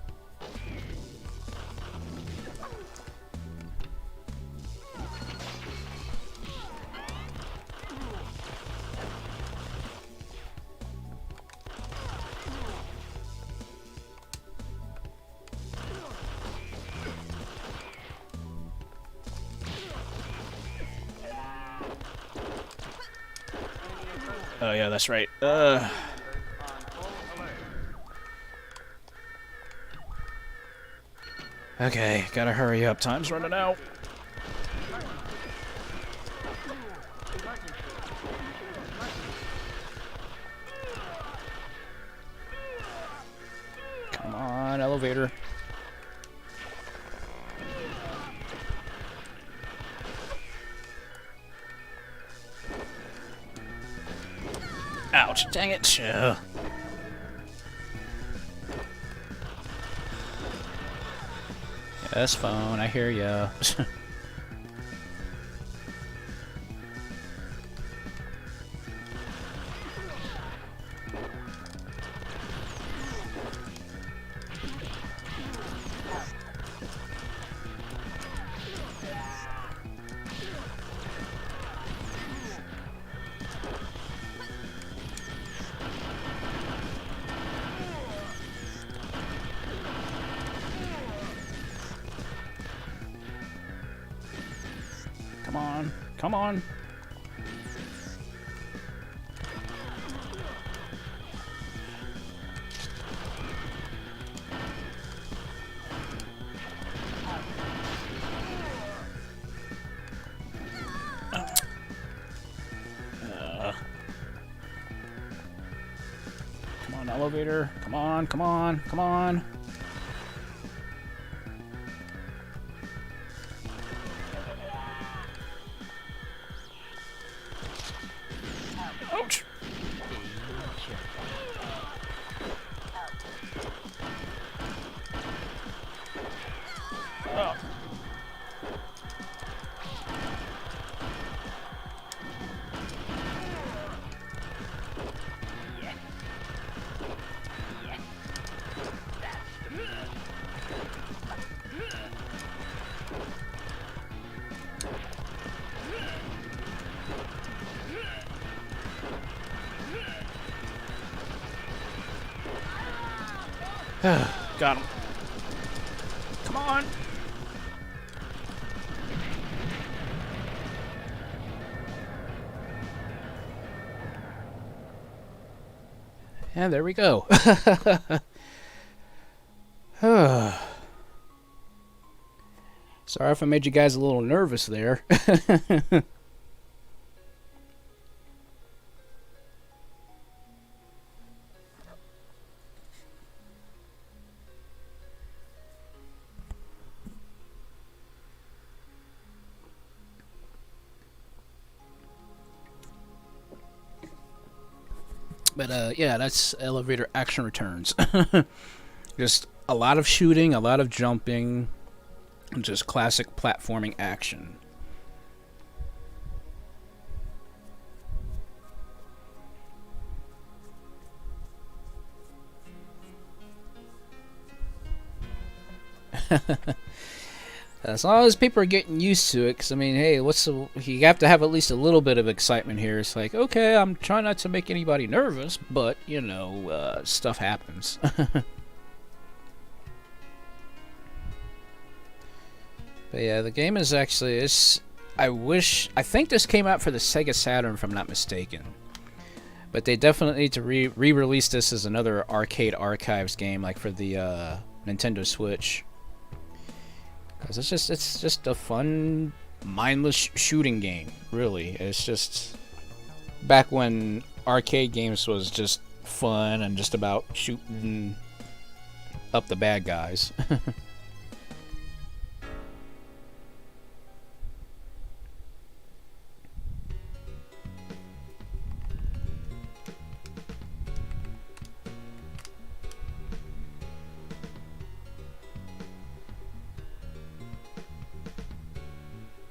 Oh yeah, that's right. Okay, gotta hurry up. Time's running out. Come on, elevator. Ouch, dang it. Yes, phone, I hear ya. Come on, come on. elevator. Come on, come on, come on. Ouch! Oh. Got him. Come on. And there we go. Sorry if I made you guys a little nervous there. But yeah, that's Elevator Action Returns. Just a lot of shooting, a lot of jumping, just classic platforming action. As long as people are getting used to it, because I mean, hey, you have to have at least a little bit of excitement here. It's like, okay, I'm trying not to make anybody nervous, but you know, stuff happens. But yeah, the game is actually, I think this came out for the Sega Saturn, if I'm not mistaken. But they definitely need to re-release this as another Arcade Archives game, like for the Nintendo Switch. Because it's just a fun, mindless shooting game, really. It's just back when arcade games was just fun and just about shooting up the bad guys.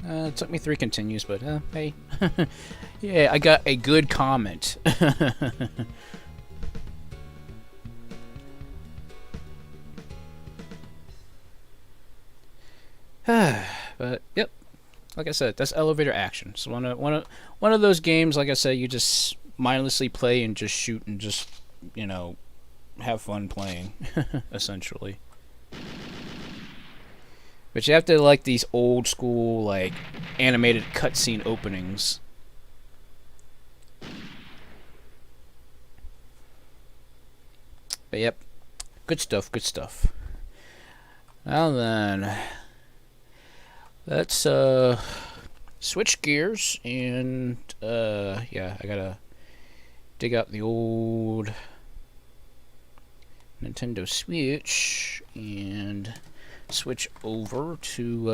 It took me 3 continues, but hey. Yeah, I got a good comment. But yep, like I said, that's Elevator Action. So one of those games, like I said, you just mindlessly play and just shoot and just, you know, have fun playing, essentially. But you have to like these old school, like, animated cutscene openings. But yep, good stuff, good stuff. Now then, let's switch gears and yeah, I gotta dig out the old Nintendo Switch and switch over to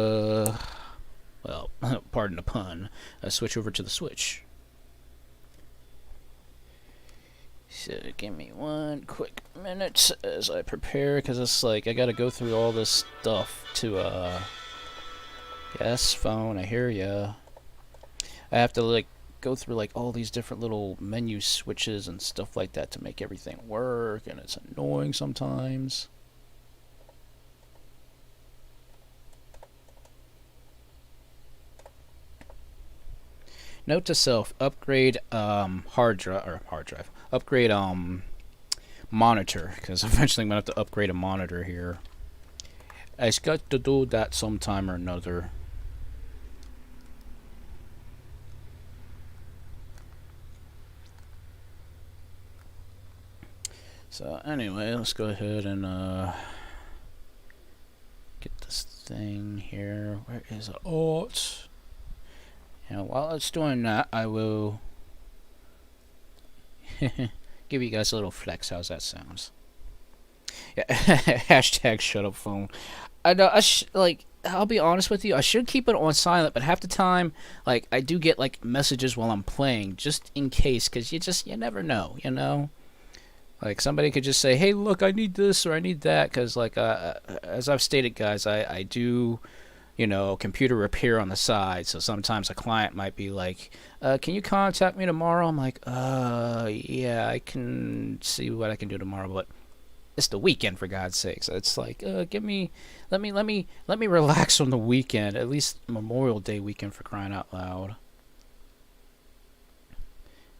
well, pardon the pun, switch over to the Switch. So give me one quick minute as I prepare, because it's like I gotta go through all this stuff to yes, phone, I hear ya. I have to like go through like all these different little menu switches and stuff like that to make everything work, and it's annoying sometimes. Note to self: upgrade hard drive. Upgrade monitor, because eventually I'm gonna have to upgrade a monitor here. I got to do that sometime or another. So anyway, let's go ahead and get this thing here. Where is it? Oh, it's... Now, while it's doing that, I will give you guys a little flex. How's that sounds? Yeah. Hashtag shut up phone. I know. Like. I'll be honest with you. I should keep it on silent, but half the time, like I do get like messages while I'm playing, just in case, because you never know, you know. Like somebody could just say, "Hey, look, I need this or I need that," because like as I've stated, guys, I do, you know, computer repair on the side. So sometimes a client might be like, "Can you contact me tomorrow?" I'm like, yeah, I can see what I can do tomorrow, but it's the weekend, for God's sakes. It's like, let me relax on the weekend, at least Memorial Day weekend, for crying out loud.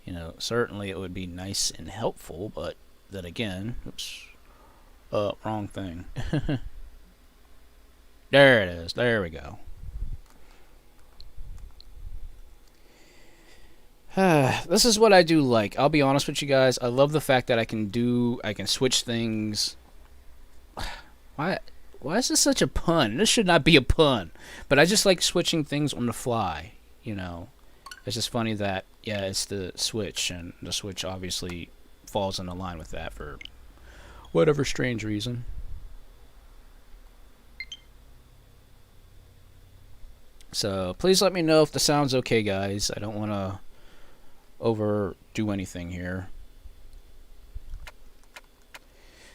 You know, certainly it would be nice and helpful, but then again, oops, wrong thing. There it is. There we go. This is what I do like. I'll be honest with you guys. I love the fact that I can switch things. Why is this such a pun? This should not be a pun. But I just like switching things on the fly, you know. It's just funny that, yeah, it's the Switch, and the Switch obviously falls in line with that for whatever strange reason. So, please let me know if the sound's okay, guys. I don't want to overdo anything here.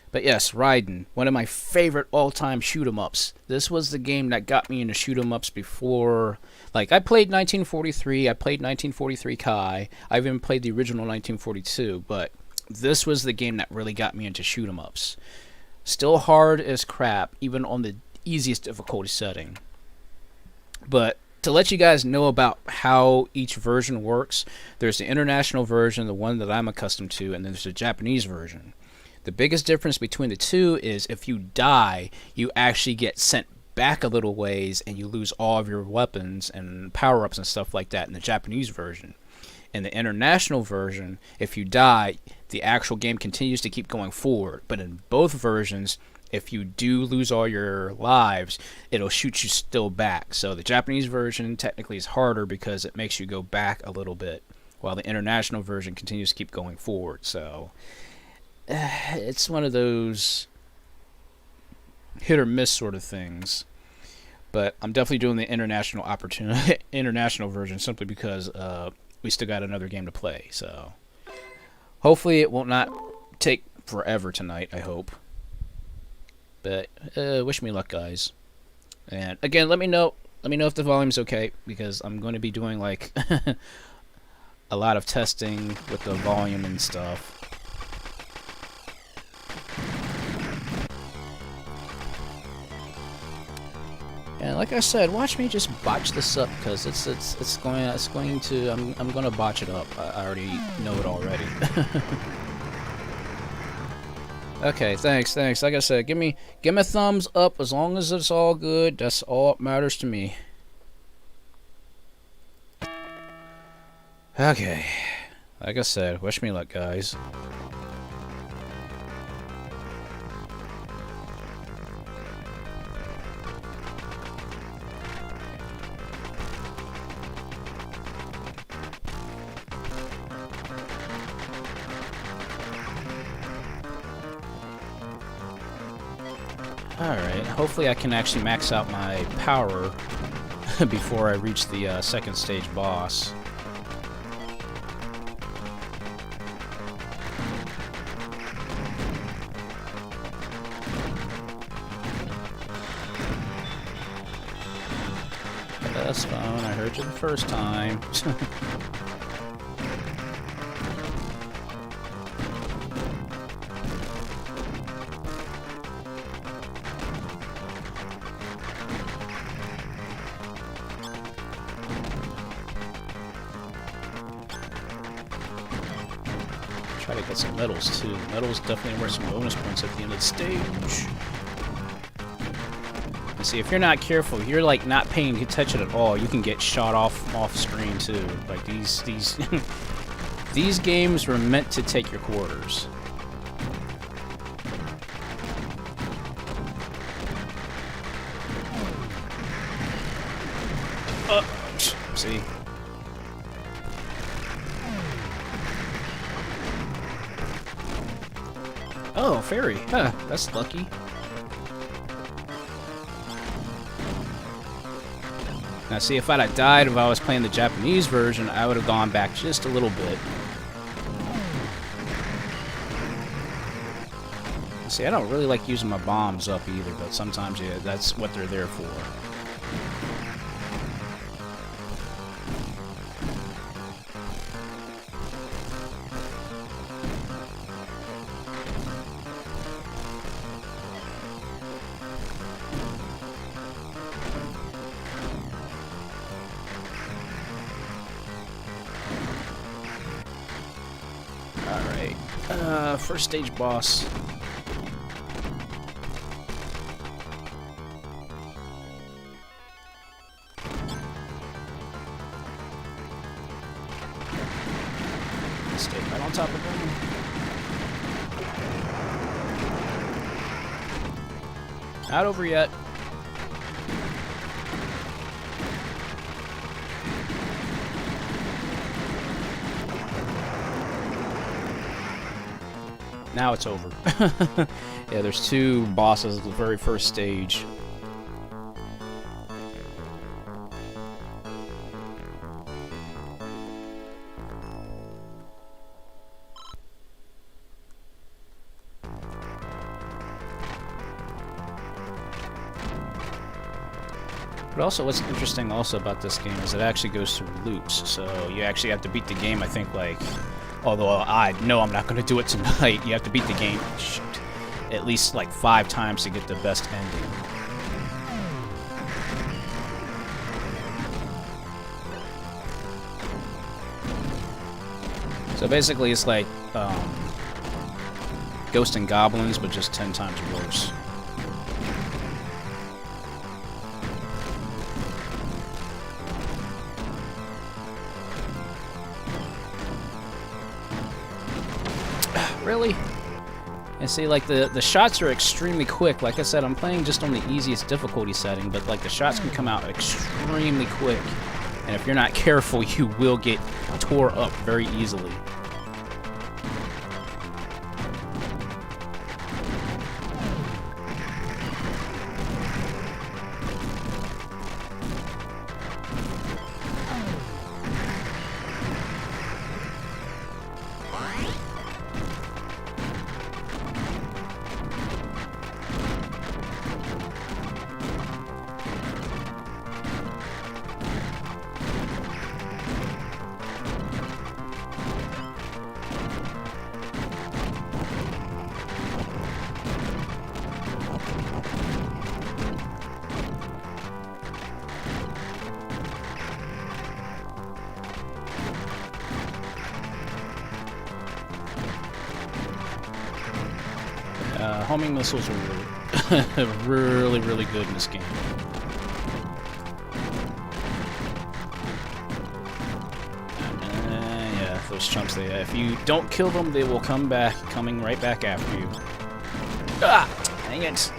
But yes, Raiden, one of my favorite all-time shoot-'em-ups. This was the game that got me into shoot-'em-ups before. Like, I played 1943, I played 1943 Kai, I even played the original 1942, but this was the game that really got me into shoot-'em-ups. Still hard as crap, even on the easiest difficulty setting. But to let you guys know about how each version works, there's the international version, the one that I'm accustomed to, and then there's the Japanese version. The biggest difference between the two is if you die, you actually get sent back a little ways and you lose all of your weapons and power-ups and stuff like that in the Japanese version. In the international version, if you die, the actual game continues to keep going forward. But in both versions, if you do lose all your lives, it'll shoot you still back. So the Japanese version technically is harder because it makes you go back a little bit, while the international version continues to keep going forward. So it's one of those hit or miss sort of things. But I'm definitely doing the international version simply because we still got another game to play. So hopefully it will not take forever tonight, I hope. But wish me luck, guys. And again, let me know if the volume's okay, because I'm going to be doing like a lot of testing with the volume and stuff. And like I said, watch me just botch this up, because it's going to I'm going to botch it up. I already know it already. Okay, thanks. Like I said, give me a thumbs up as long as it's all good. That's all that matters to me. Okay. Like I said, wish me luck, guys. Alright, hopefully I can actually max out my power before I reach the second stage boss. That's fine, I heard you the first time. Try to get some medals too. Medals definitely worth some bonus points at the end of the stage. And see, if you're not careful, you're like not paying attention at all, you can get shot off screen too. Like these these games were meant to take your quarters. See? Oh, fairy. Huh, that's lucky. Now see, if I'd have died if I was playing the Japanese version, I would have gone back just a little bit. See, I don't really like using my bombs up either, but sometimes, yeah, that's what they're there for. Alright, first stage boss. Stay right on top of him. Not over yet. Now it's over. Yeah, there's 2 bosses at the very first stage. But also, what's interesting also about this game is it actually goes through loops, so you actually have to beat the game, I think, like... Although I know I'm not going to do it tonight, you have to beat the game, shoot, at least like 5 times to get the best ending. So basically it's like Ghosts and Goblins, but just 10 times worse. Really? And see, like, the shots are extremely quick. Like I said, I'm playing just on the easiest difficulty setting, but, like, the shots can come out extremely quick. And if you're not careful, you will get tore up very easily. Homing missiles are really, really good in this game. Yeah, those chumps, if you don't kill them, they will come back, coming right back after you. Ah! Dang it!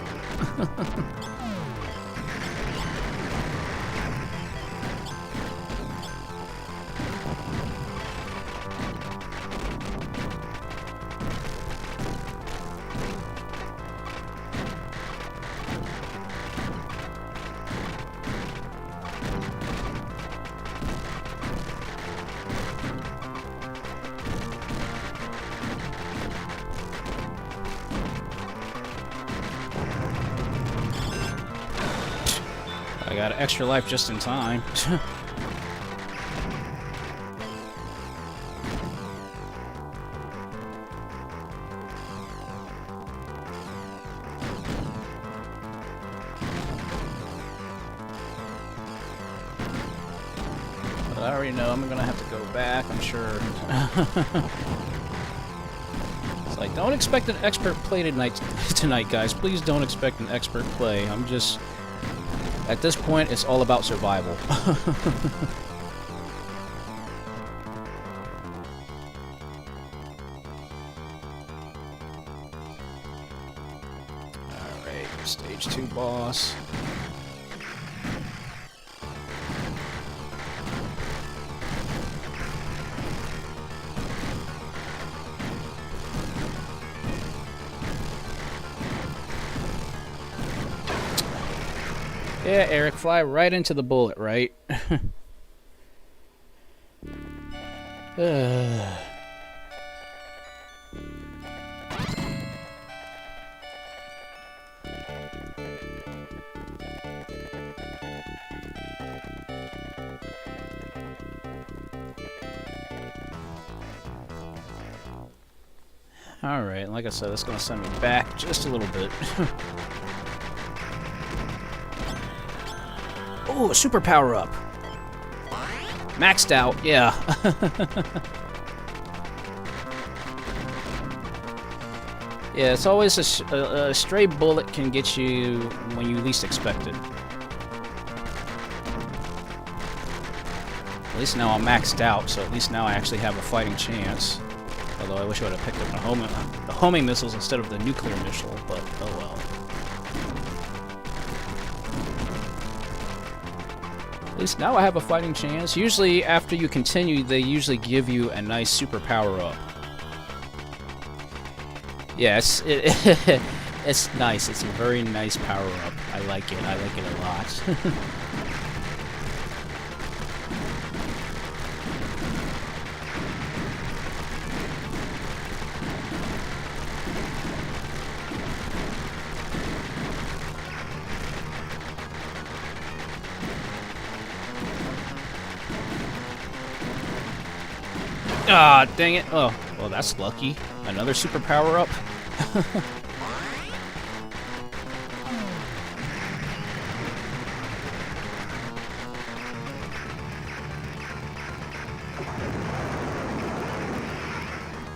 I got an extra life just in time. But I already know I'm gonna have to go back, I'm sure. It's like, don't expect an expert play tonight, guys. Please don't expect an expert play. I'm just... At this point, it's all about survival. Alright, stage 2 boss. Yeah, Eric, fly right into the bullet, right? Alright, like I said, that's gonna send me back just a little bit. Oh, a super power up. Maxed out, yeah. Yeah, it's always a stray bullet can get you when you least expect it. At least now I'm maxed out, so at least now I actually have a fighting chance. Although I wish I would have picked up the homing missiles instead of the nuclear missile, but oh well. At least now I have a fighting chance. Usually after you continue, they usually give you a nice super power up. Yes, it's nice. It's a very nice power up. I like it. I like it a lot. Ah, dang it. Oh, well, that's lucky. Another super power up.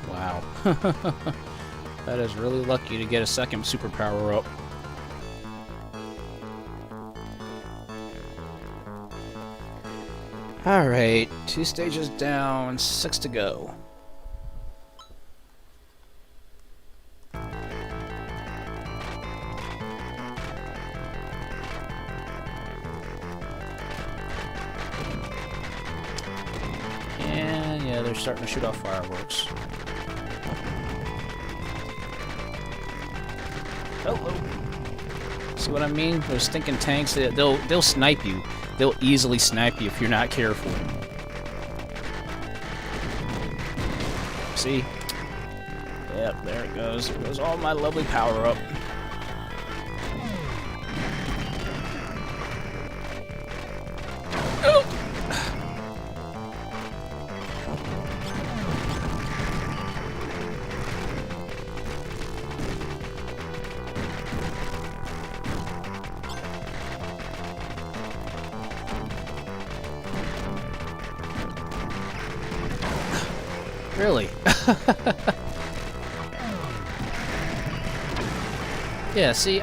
Wow. That is really lucky to get a second super power up. Alright, 2 stages down, 6 to go. And yeah, they're starting to shoot off fireworks. Hello. See what I mean? Those stinking tanks, they'll snipe you. They'll easily snipe you if you're not careful. See? Yep, there it goes. There goes all my lovely power up. Oh! Really? Yeah, see,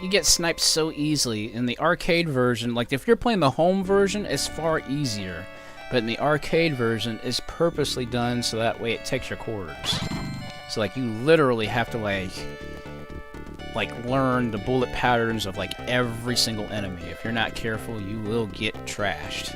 you get sniped so easily. In the arcade version, like if you're playing the home version, it's far easier. But in the arcade version, it's purposely done so that way it takes your quarters. So like you literally have to like learn the bullet patterns of like every single enemy. If you're not careful, you will get trashed.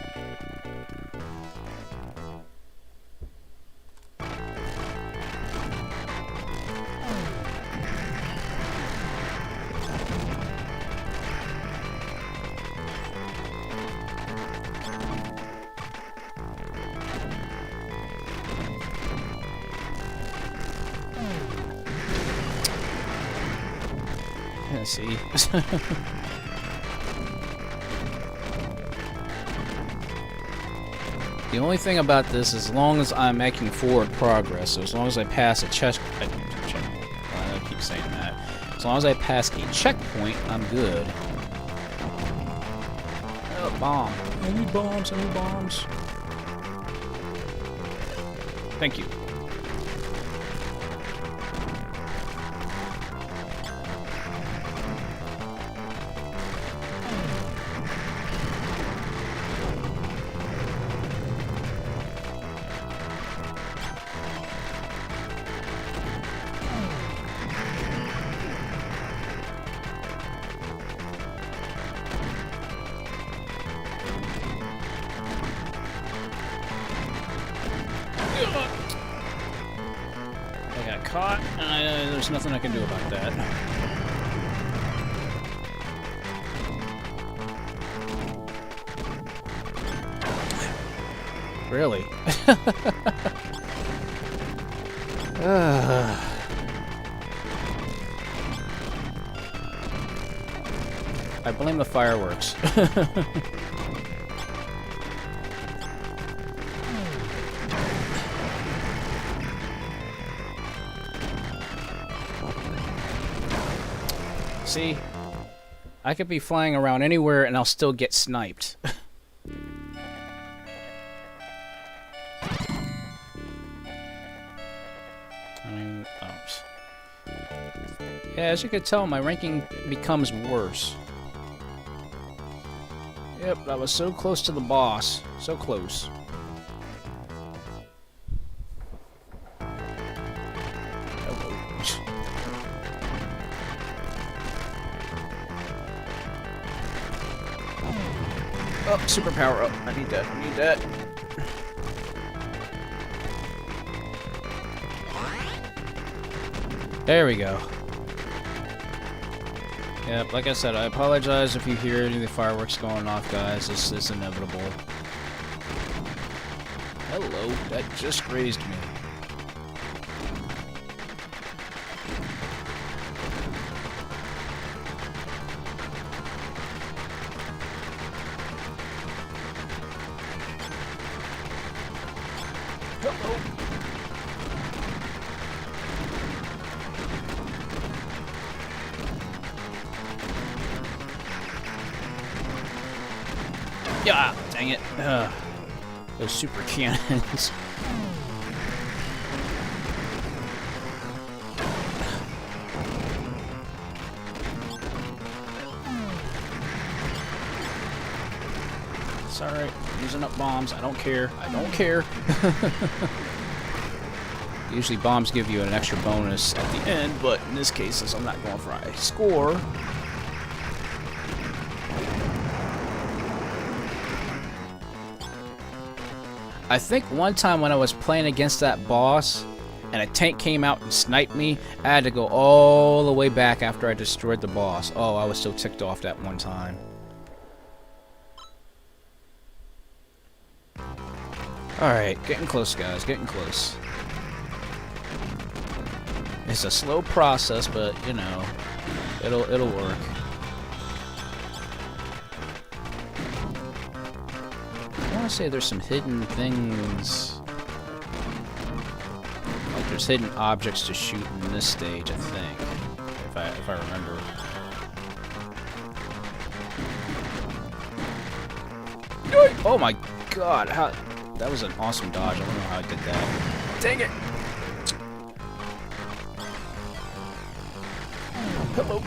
See. The only thing about this, as long as I'm making forward progress, so as long as I pass a checkpoint, I keep saying that. As long as I pass a checkpoint, I'm good. Oh, bomb. I need bombs, I need bombs. Thank you. I got caught, and there's nothing I can do about that. Really? I blame the fireworks. See? I could be flying around anywhere and I'll still get sniped. I mean, yeah, as you can tell, my ranking becomes worse. Yep, I was so close to the boss. So close. Oh, super power up. I need that. I need that. There we go. Yep, like I said, I apologize if you hear any of the fireworks going off, guys. This is inevitable. Hello, that just grazed me. Hello. Yeah, dang it. Those super cannons. It's alright. Using up bombs. I don't care. I don't care. Usually bombs give you an extra bonus at the end, but in this case, since I'm not going for a score, I think one time when I was playing against that boss and a tank came out and sniped me, I had to go all the way back after I destroyed the boss. Oh, I was so ticked off that one time. Alright, getting close, guys, getting close. It's a slow process, but, you know, it'll work. I want to say there's some hidden things. Like there's hidden objects to shoot in this stage, I think. If I remember. Oh my god, how that was an awesome dodge. I don't know how I did that. Dang it! Hello.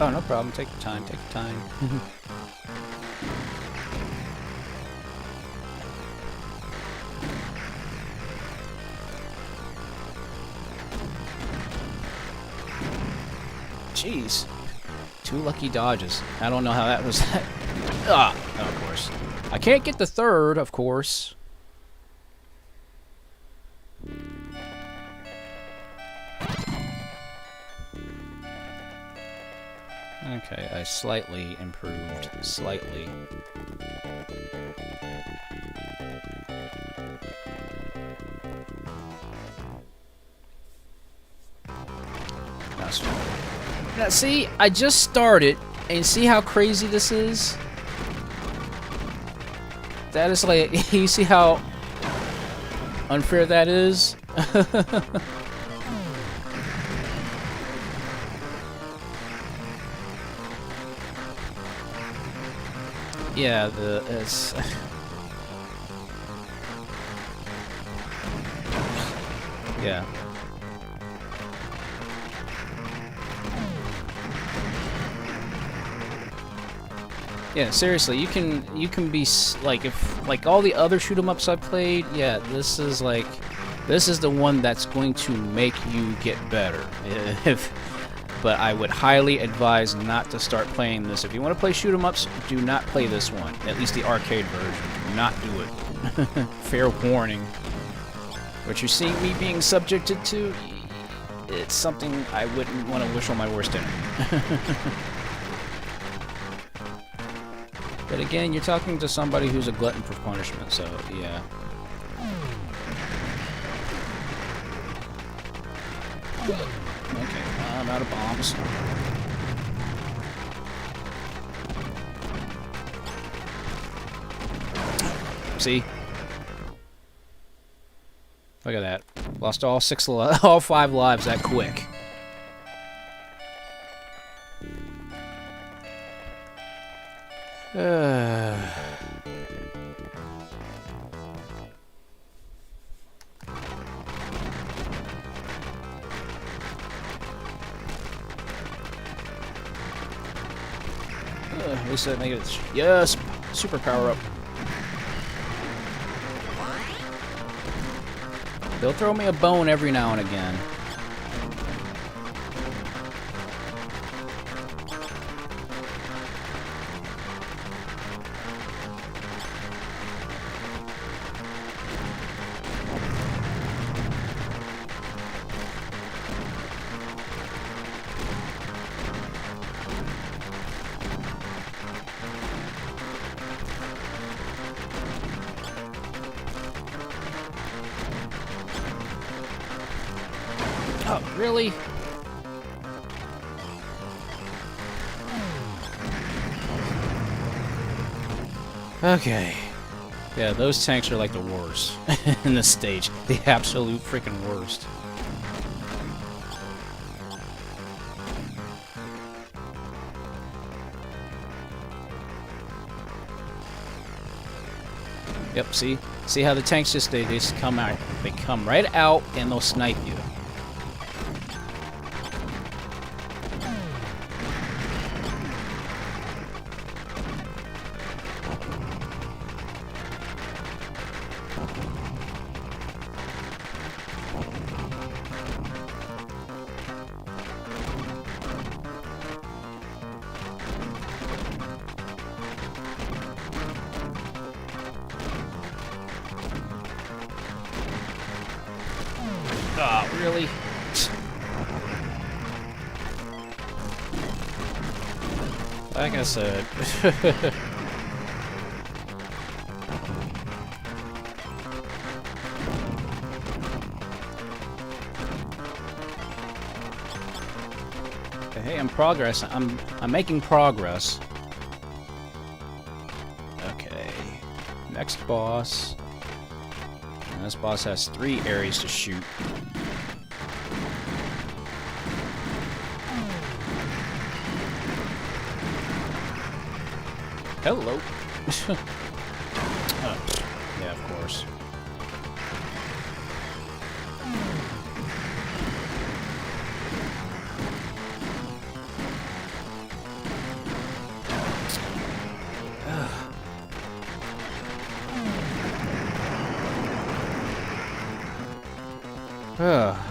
Oh, no problem. Take your time. Take your time. Jeez. 2 lucky dodges. I don't know how that was. Ah, oh, of course. I can't get the 3rd, of course. Okay, I slightly improved. Slightly. Now, see, I just started, and see how crazy this is? That is like, you see how unfair that is? Yeah, it's yeah. Yeah, seriously, you can be like, if like all the other shoot 'em ups I played, yeah, this is like This is the one that's going to make you get better. But I would highly advise not to start playing this. If you want to play shoot 'em ups, do not play this one. At least the arcade version. Do not do it. Fair warning. What you're seeing me being subjected to, it's something I wouldn't want to wish on my worst enemy. But again, you're talking to somebody who's a glutton for punishment, so yeah. Okay, I'm out of bombs. See? Look at that. Lost all 5 lives that quick. At least I make it. Yes! Super power up. They'll throw me a bone every now and again. Oh, really? Okay. Yeah, those tanks are like the worst in this stage. The absolute freaking worst. Yep, see? See how the tanks just, they just come out. They come right out and they'll snipe you. Oh, really? Like I said. Hey, I'm progress. I'm making progress. Okay. Next boss. And this boss has 3 areas to shoot. Hello. Oh, yeah, of course.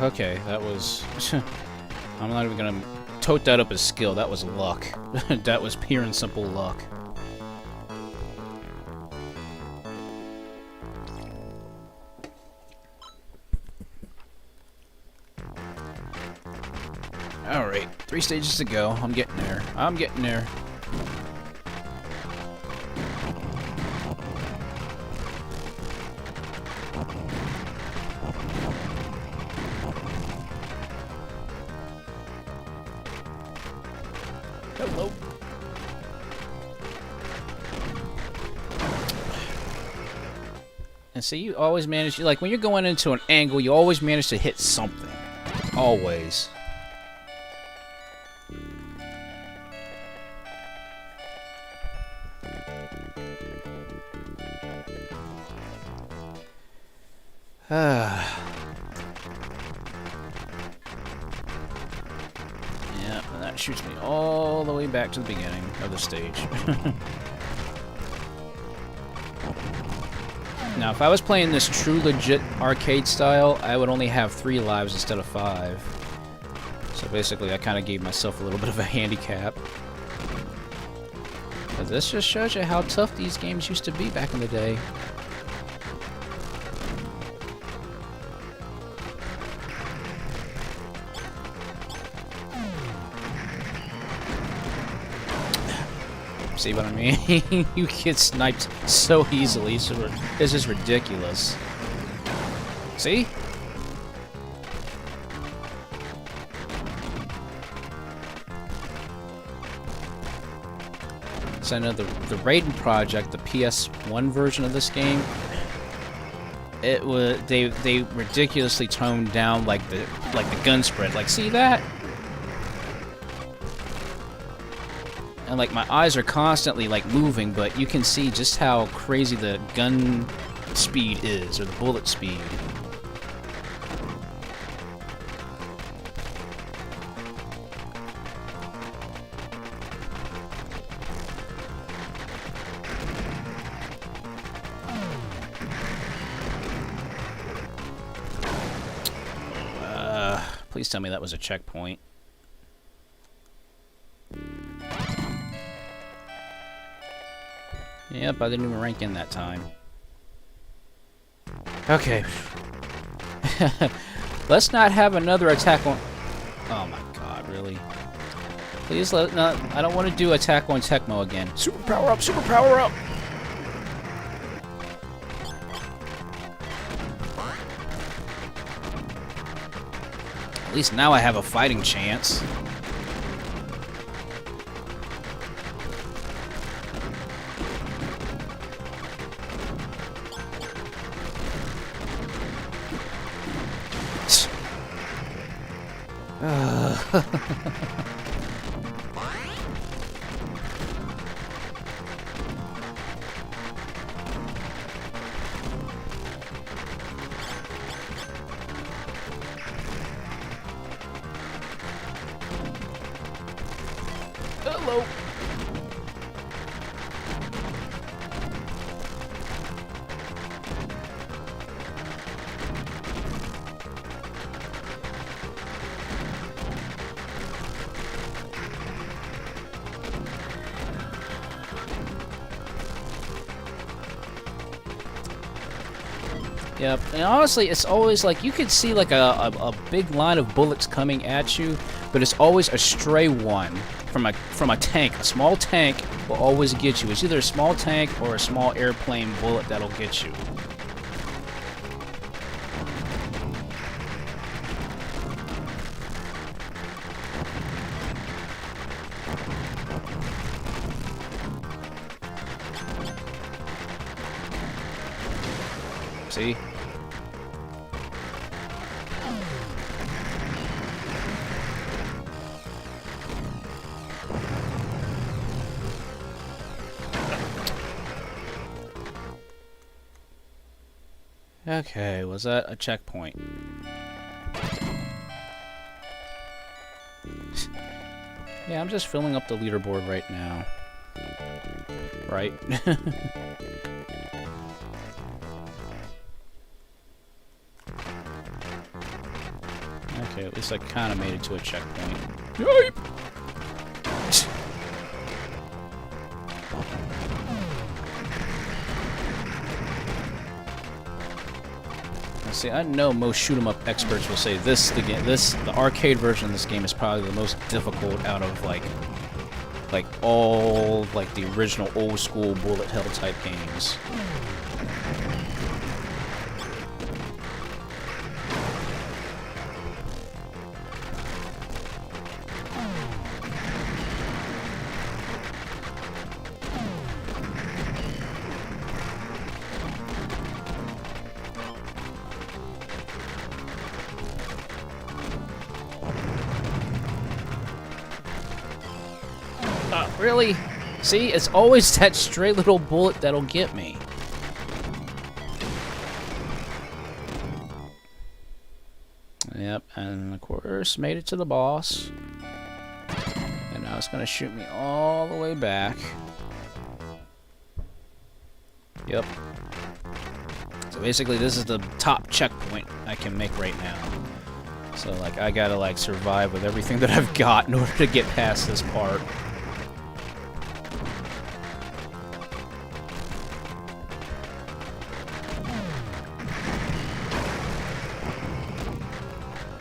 Okay, that was... I'm not even gonna tote that up as skill. That was luck. That was pure and simple luck. Alright, 3 stages to go. I'm getting there. I'm getting there. Hello. And see, you always manage, like, when you're going into an angle, you always manage to hit something. Always. Yeah, and that shoots me all the way back to the beginning of the stage. Now, if I was playing this true legit arcade style, I would only have 3 lives instead of 5. So basically, I kind of gave myself a little bit of a handicap. But this just shows you how tough these games used to be back in the day. See what I mean? You get sniped so easily, so this is ridiculous. See? So I know the Raiden project, the PS1 version of this game, it was they ridiculously toned down like the gun spread. Like, see that? And like my eyes are constantly like moving, but you can see just how crazy the gun speed is, or the bullet speed. Please tell me that was a checkpoint. Yep, I didn't even rank in that time. Okay. Let's not have another attack on... Oh my god, really? Please let... No, I don't want to do attack on Tecmo again. Super power up! Super power up! At least now I have a fighting chance. Hello. Yep, and honestly, it's always like you could see like a big line of bullets coming at you, but it's always a stray one from a tank. A small tank will always get you. It's either a small tank or a small airplane bullet that'll get you. See? Okay, was that a checkpoint? Yeah, I'm just filling up the leaderboard right now. Right? Okay, at least I kind of made it to a checkpoint. Yipe! See, I know most shoot-'em-up experts will say the arcade version of this game is probably the most difficult out of like all like the original old school bullet hell type games. Really? See, it's always that stray little bullet that'll get me. Yep, and of course, made it to the boss. And now it's gonna shoot me all the way back. Yep. So basically, this is the top checkpoint I can make right now. So like, I gotta like survive with everything that I've got in order to get past this part.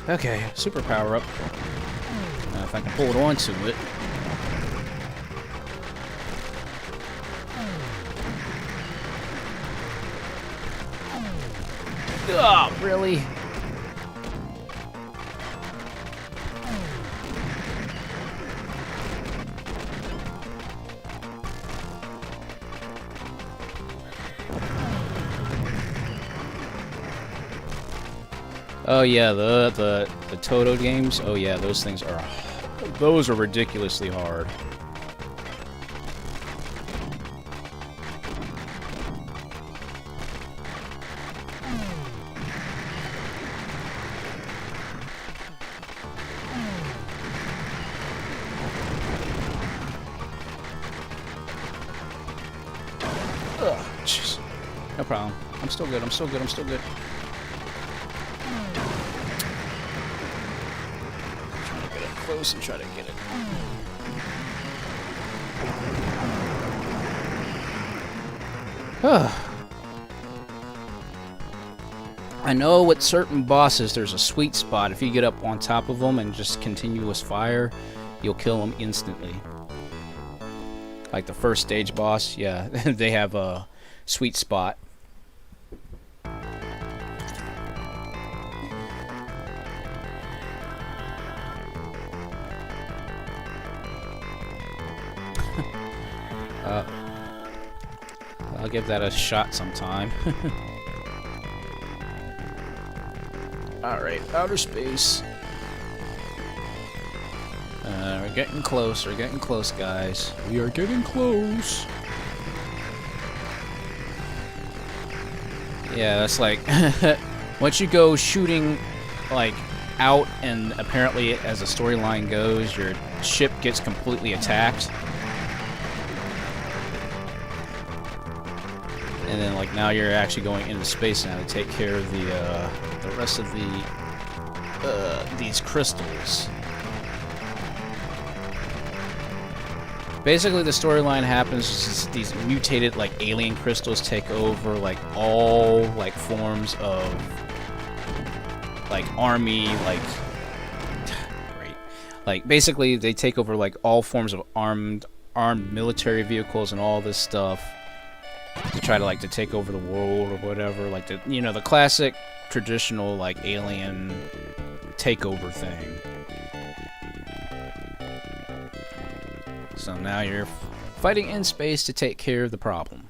Okay, super power up. Now if I can hold on to it. Oh, really? Oh yeah, the Toto games. Oh yeah, those things are ridiculously hard. Ugh, jeez. No problem. I'm still good. I'm still good. I'm still good. Close and try to get it. I know with certain bosses there's a sweet spot. If you get up on top of them and just continuous fire, you'll kill them instantly. Like the first stage boss, yeah, they have a sweet spot. I'll give that a shot sometime. Alright, outer space. We're getting close, guys. We are getting close. Yeah, that's like... once you go shooting, like, out, and apparently as the storyline goes, your ship gets completely attacked. And then, like, now you're actually going into space now to take care of the rest of these crystals. Basically, the storyline happens is these mutated, like, alien crystals take over, like, all, like, forms of, like, army, like, great. Like, basically, they take over, like, all forms of armed military vehicles and all this stuff. To try to like to take over the world or whatever, like the the classic traditional like alien takeover thing. So now you're fighting in space to take care of the problem.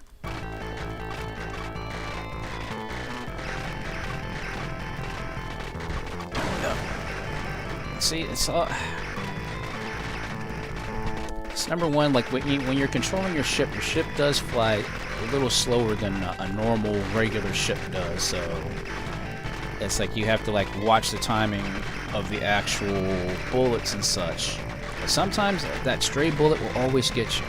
See, it's all. It's number one, like when you're controlling your ship does fly a little slower than a normal regular ship does, so it's like you have to like watch the timing of the actual bullets and such. But sometimes that stray bullet will always get you.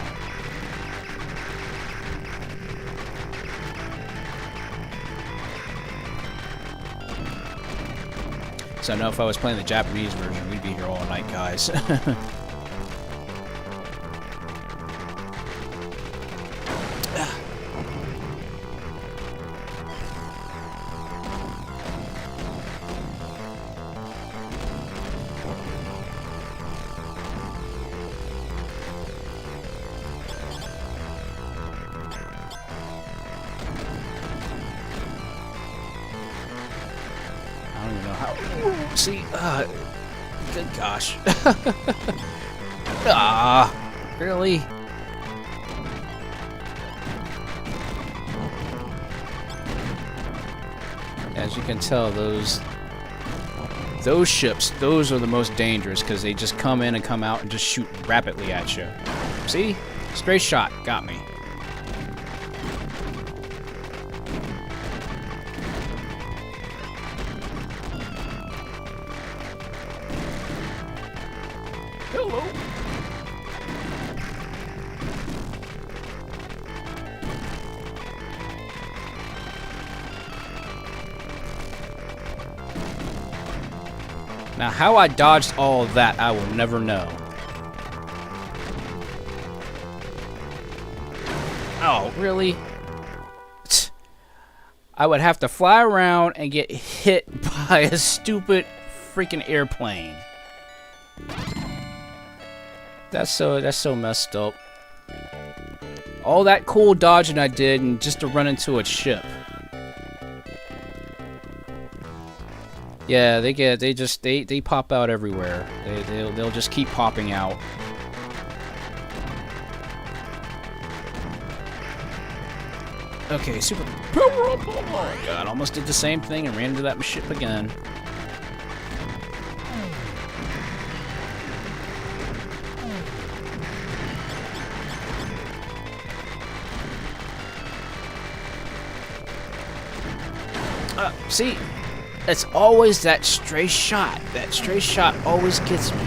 So I know if I was playing the Japanese version, we'd be here all night, guys. See, good gosh. Really? As you can tell, those ships, those are the most dangerous because they just come in and come out and just shoot rapidly at you. See? Straight shot. Got me. Hello. Now, how I dodged all of that, I will never know. Oh, really? I would have to fly around and get hit by a stupid freaking airplane. That's so messed up. All that cool dodging I did, and just to run into a ship. Yeah, they pop out everywhere. They'll just keep popping out. Okay, super power up! Oh my god, almost did the same thing and ran into that ship again. See, it's always that stray shot. That stray shot always gets me.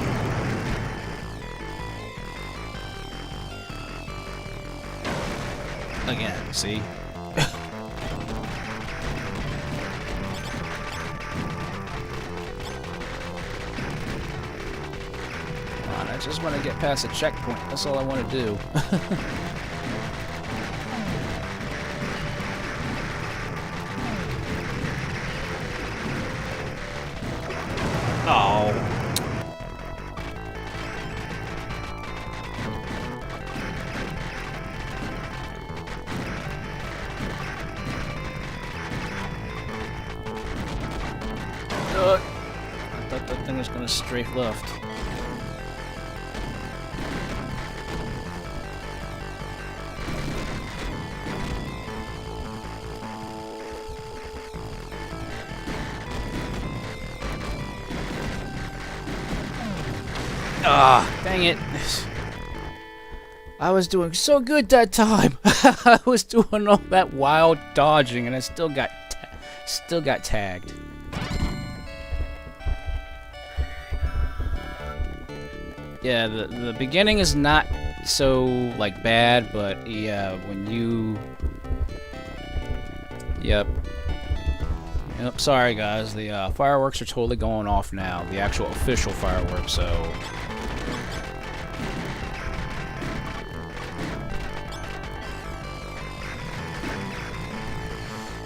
Again, see? I just want to get past a checkpoint. That's all I want to do. Oh. I thought that thing was going to strafe left. Ah, dang it. I was doing so good that time. I was doing all that wild dodging and I still got tagged. Yeah, the beginning is not so like bad, but yeah, when you Yep, sorry guys, the fireworks are totally going off now, the actual official fireworks, so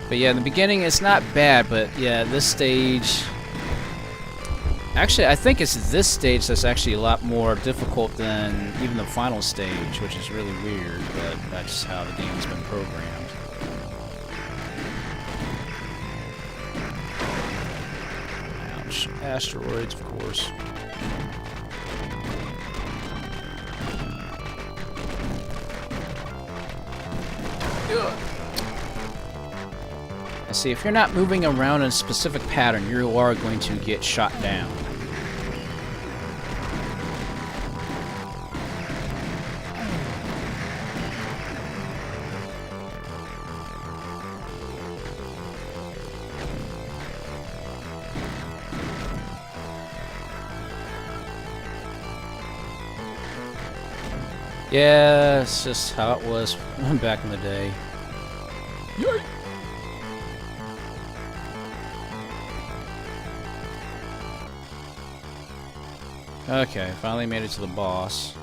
but yeah, in the beginning it's not bad, but yeah, this stage... Actually, I think it's this stage that's actually a lot more difficult than even the final stage, which is really weird, but that's how the game's been programmed. Ouch. Asteroids, of course. Ugh. And see, if you're not moving around in a specific pattern, you are going to get shot down. Yeah, it's just how it was back in the day. Yay! Okay, finally made it to the boss.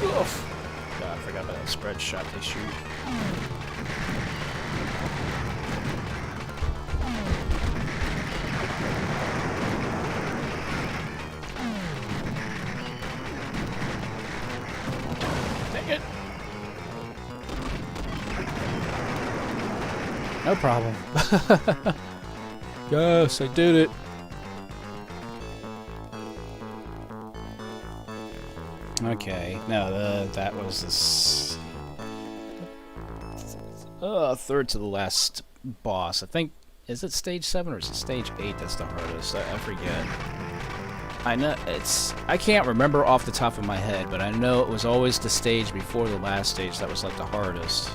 Oof. God, I forgot about that spread shot they shoot. Dang it. No problem. Yes, I did it. Okay, no, that was this third to the last boss. I think, is it stage 7 or is it stage 8 that's the hardest? I forget. I know I can't remember off the top of my head, but I know it was always the stage before the last stage that was like the hardest.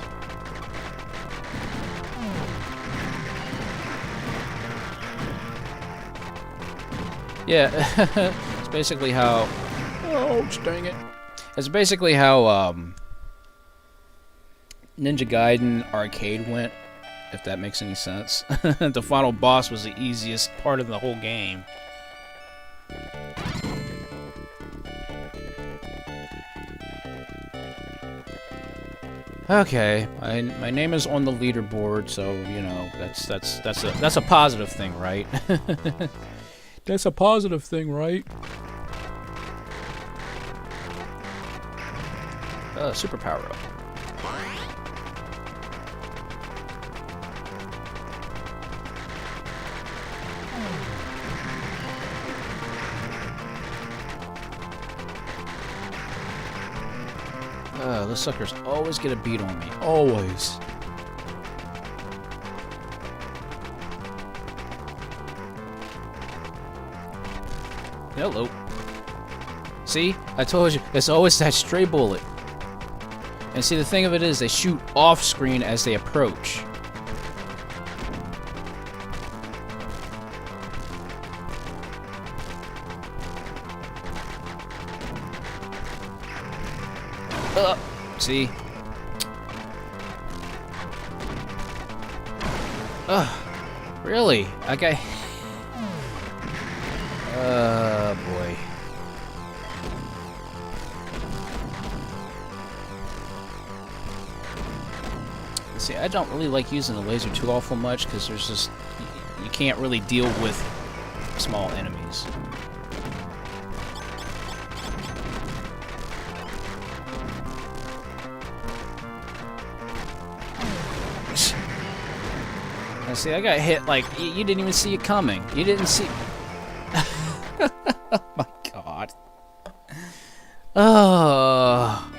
Yeah, it's basically how... Oh, dang it. That's basically how Ninja Gaiden Arcade went, if that makes any sense. The final boss was the easiest part of the whole game. Okay, my name is on the leaderboard, so you know that's a positive thing, right? That's a positive thing, right? Super power up. Those suckers always get a beat on me. Always. Hello. See? I told you, it's always that stray bullet. And see, the thing of it is, they shoot off screen as they approach. See? Really? Okay. Boy. See, I don't really like using the laser too awful much because there's just you can't really deal with small enemies. See, I got hit like you didn't even see it coming. You didn't see. Oh my god. Oh.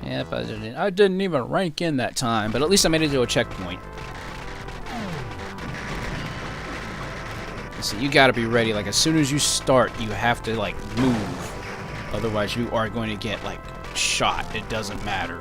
Yep, I didn't even rank in that time, but at least I made it to a checkpoint. So you gotta be ready. Like as soon as you start, you have to like move. Otherwise, you are going to get like shot. It doesn't matter.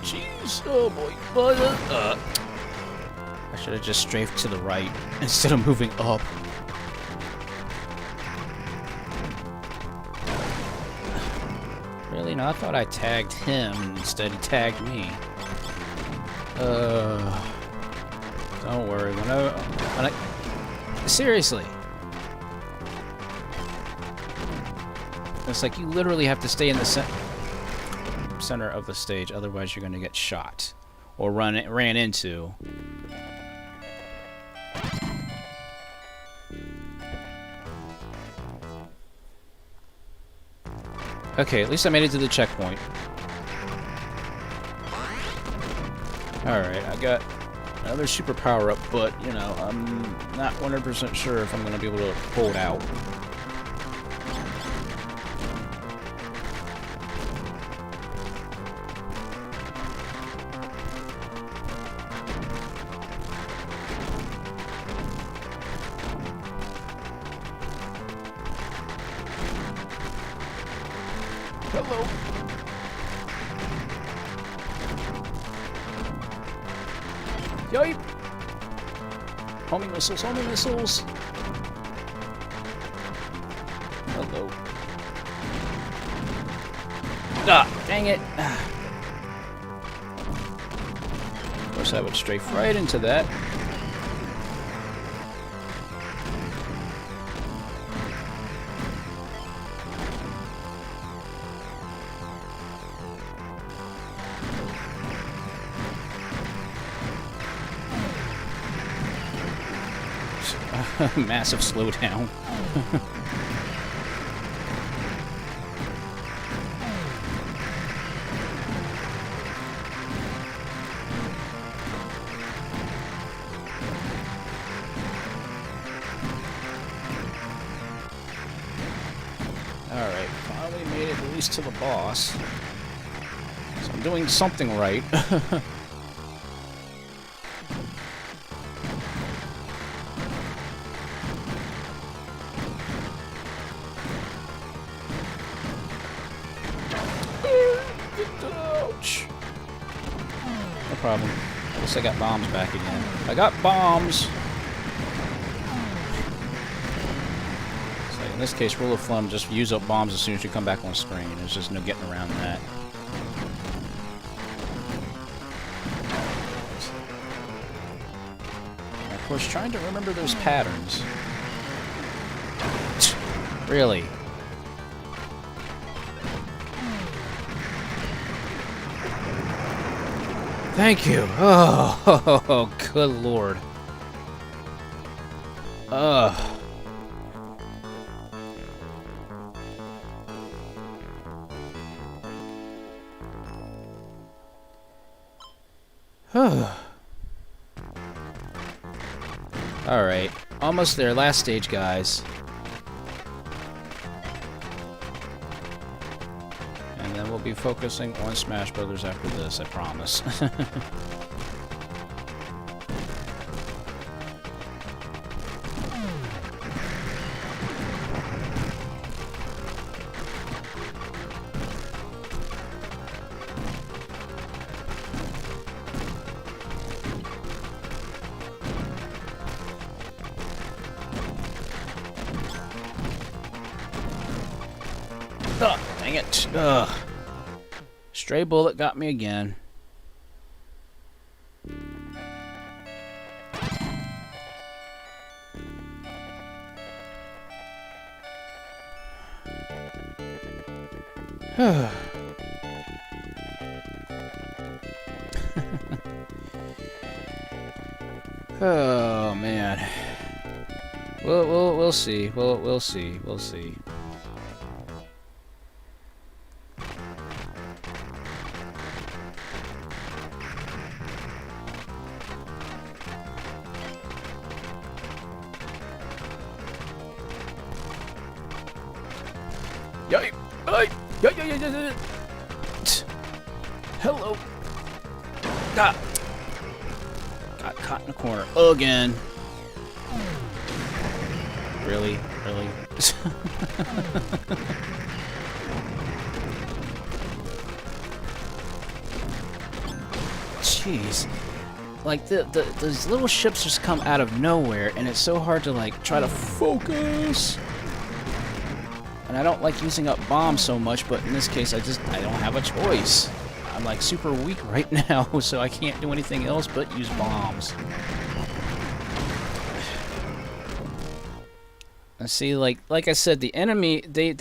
Jeez, oh boy, I should have just strafed to the right instead of moving up. Really? No, I thought I tagged him and instead he tagged me. Don't worry. When I seriously. It's like you literally have to stay in the center of the stage, otherwise you're going to get shot or ran into. Okay, at least I made it to the checkpoint. Alright, I got another super power up, but, you know, I'm not 100% sure if I'm going to be able to pull it out. Hello. Yipe! Homing missiles, homing missiles! Hello. Ah, dang it! Of course, I would strafe right into that. Massive slowdown. Alright, finally made it at least to the boss. So I'm doing something right. Ouch. No problem. I guess I got bombs back again. I got bombs! So in this case, rule of thumb, just use up bombs as soon as you come back on screen. There's just no getting around that. And of course, trying to remember those patterns. Really? Thank you. Oh, good lord. Ugh. Alright. Almost there. Last stage, guys. And then we'll be focusing on Smash Brothers after this, I promise. Ugh, dang it. Ugh. Stray bullet got me again. Oh man. We'll see. We'll see. We'll see. Yay! Yay! Hello. Ah. Got caught in the corner again. Really? Really? Jeez. Like, those little ships just come out of nowhere, and it's so hard to, like, try to focus. And I don't like using up bombs so much, but in this case, I don't have a choice. I'm, like, super weak right now, so I can't do anything else but use bombs. And see, like I said, the enemy, they're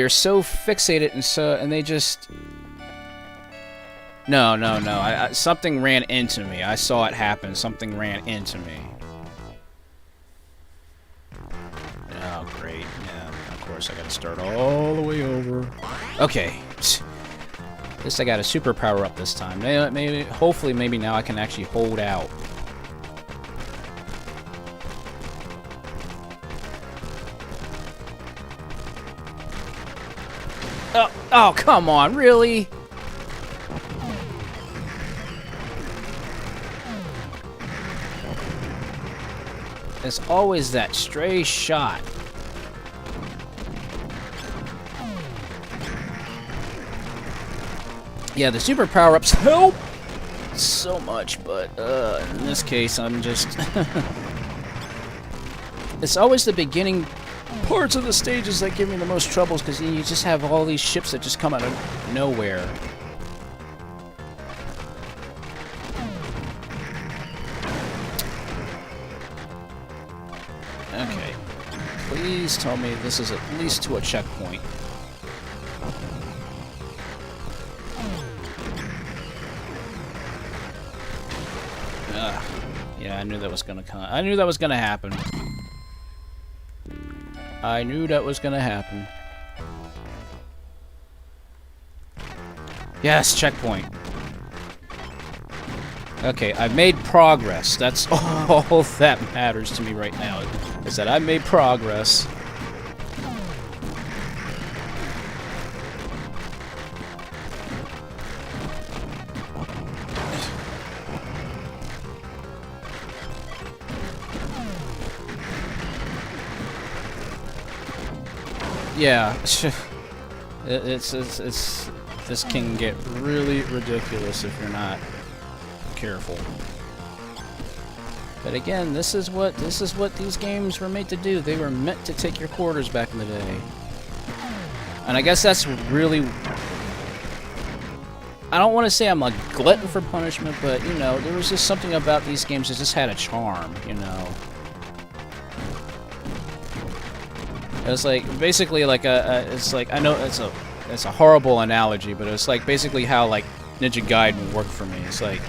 so fixated and they just... No. Something ran into me. I saw it happen. Something ran into me. Oh, great. Yeah, of course I gotta start all the way over. Okay. At least I got a super power up this time. Hopefully, maybe now I can actually hold out. Oh, come on, really? There's always that stray shot. Yeah, the super power-ups help so much, but in this case, I'm just... It's always the beginning parts of the stages that give me the most troubles, because you just have all these ships that just come out of nowhere. Okay. Please tell me this is at least to a checkpoint. Yeah, I knew that was gonna come. I knew that was gonna happen. I knew that was gonna happen. Yes, checkpoint. Okay, I've made progress. That's all that matters to me right now, is that I made progress. yeah, it's this can get really ridiculous if you're not careful. But again, this is what these games were made to do. They were meant to take your quarters back in the day. And I guess that's really, I don't want to say I'm a glutton for punishment, but you know, there was just something about these games that just had a charm, you know. It was like basically like it's like, I know it's a horrible analogy, but it's like basically how like Ninja Gaiden worked for me. It's like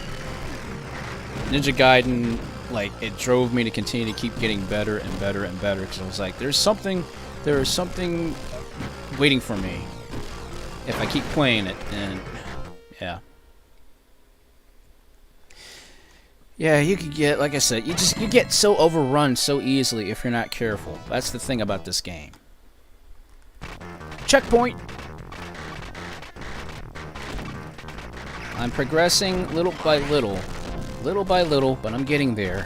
Ninja Gaiden, like it drove me to continue to keep getting better and better and better, because I was like, there is something waiting for me if I keep playing it. And yeah, you could get, like I said, you get so overrun so easily if you're not careful. That's the thing about this game. Checkpoint. I'm progressing little by little, but I'm getting there.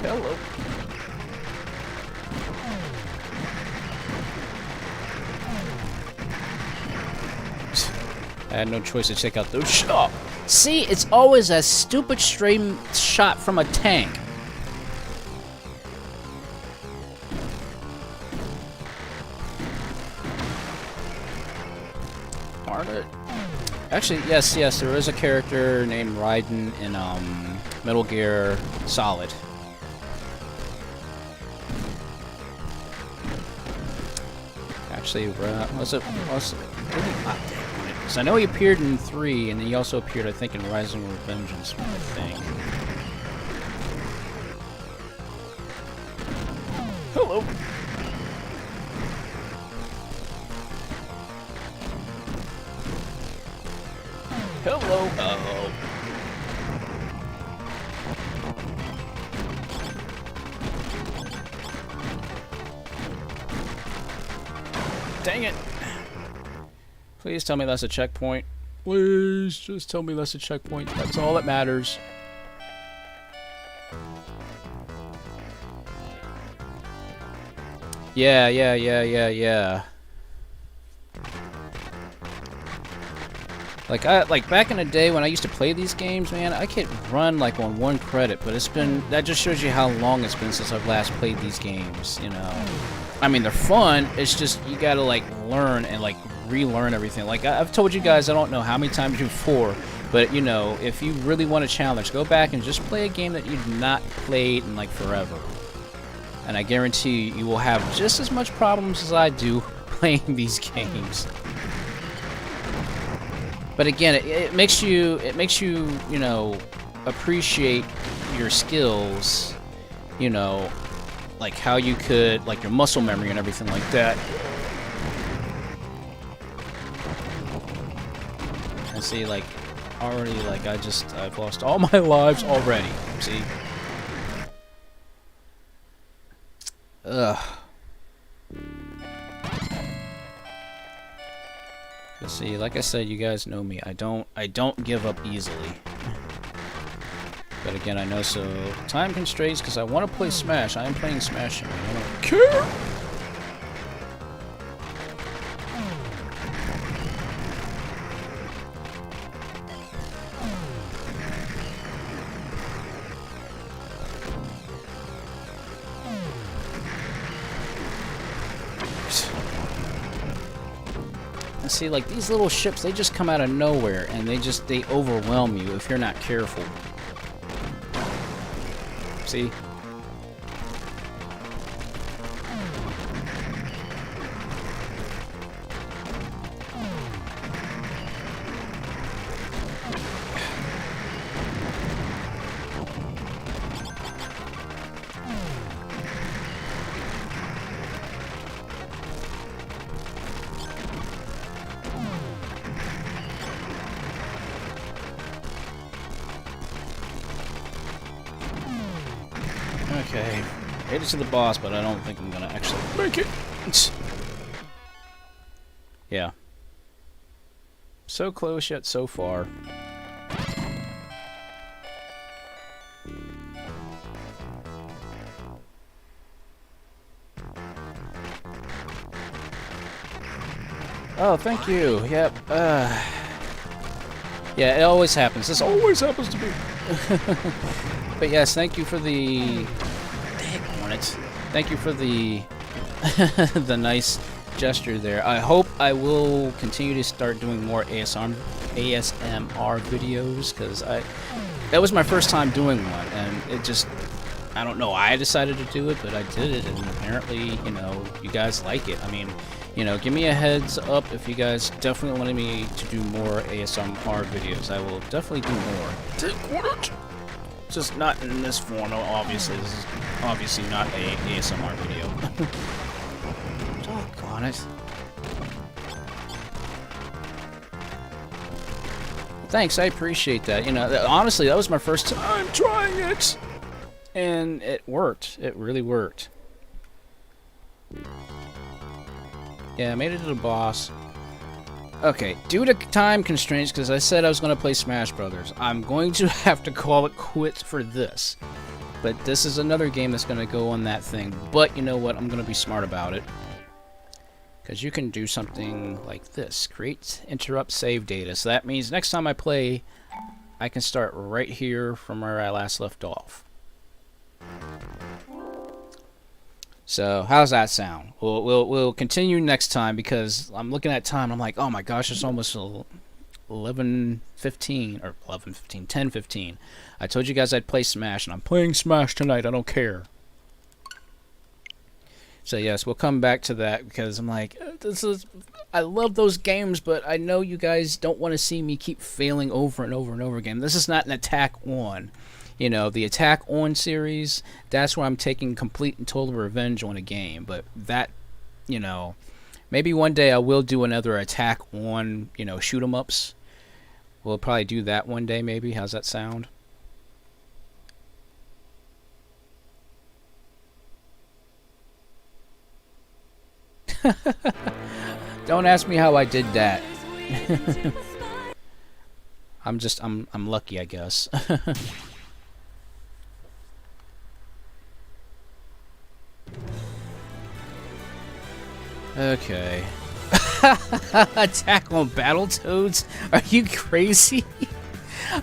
Hello. I had no choice to check out those shots. See, it's always a stupid stray shot from a tank. Darn it. Actually, yes, there is a character named Raiden in Metal Gear Solid. Actually, so I know he appeared in 3, and he also appeared, I think, in Rising Revengeance, I think. Hello. Hello. Uh-oh. Dang it. Please tell me that's a checkpoint. Please, just tell me that's a checkpoint. That's all that matters. Yeah. Like back in the day when I used to play these games, man, I could run like on 1 credit, but it's been, that just shows you how long it's been since I've last played these games, you know. I mean, they're fun, it's just you gotta like learn and like relearn everything. Like I've told you guys, I don't know how many times before, but you know, if you really want a challenge, go back and just play a game that you've not played in like forever. And I guarantee you will have just as much problems as I do playing these games. But again, it makes you, you know, appreciate your skills, you know, like how you could, like your muscle memory and everything like that. And see, like, already, like, I've lost all my lives already, see? Ugh. But see, like I said, you guys know me. I don't give up easily. But again, I know, so time constraints, because I want to play Smash. I am playing Smash. I don't care. And see, like, these little ships, they just come out of nowhere, and they overwhelm you if you're not careful. See? Okay. Made it to the boss, but I don't think I'm gonna actually make it. Yeah. So close yet so far. Oh, thank you. Yep. Yeah, it always happens. This always happens to me. But yes, thank you for the... Dang on it. Thank you for the... the nice gesture there. I hope I will continue to start doing more ASMR videos, because that was my first time doing one, and it just... I don't know why I decided to do it, but I did it, and apparently, you know, you guys like it. I mean, you know, give me a heads up if you guys definitely wanted me to do more ASMR videos. I will definitely do more. Just not in this form, obviously. This is obviously not a ASMR video. Doggone it. Thanks, I appreciate that. You know, honestly, that was my first time trying it. And it worked. It really worked. Yeah, I made it to the boss. Okay, due to time constraints, because I said I was going to play Smash Brothers, I'm going to have to call it quits for this. But this is another game that's going to go on that thing. But you know what? I'm going to be smart about it. Because you can do something like this. Create, interrupt, save data. So that means next time I play, I can start right here from where I last left off. So how's that sound? We'll continue next time, because I'm looking at time. I'm like, oh my gosh, it's almost 11:15 or 11:15, 10:15. I told you guys I'd play Smash, and I'm playing Smash tonight. I don't care. So yes, we'll come back to that, because I'm like, I love those games, but I know you guys don't want to see me keep failing over and over and over again. This is not an Attack On. You know, the Attack On series, that's where I'm taking complete and total revenge on a game. But that, you know, maybe one day I will do another Attack On, you know, shoot 'em ups. We'll probably do that one day, maybe. How's that sound? Don't ask me how I did that. I'm lucky, I guess. Okay. Attack on Battletoads? Are you crazy?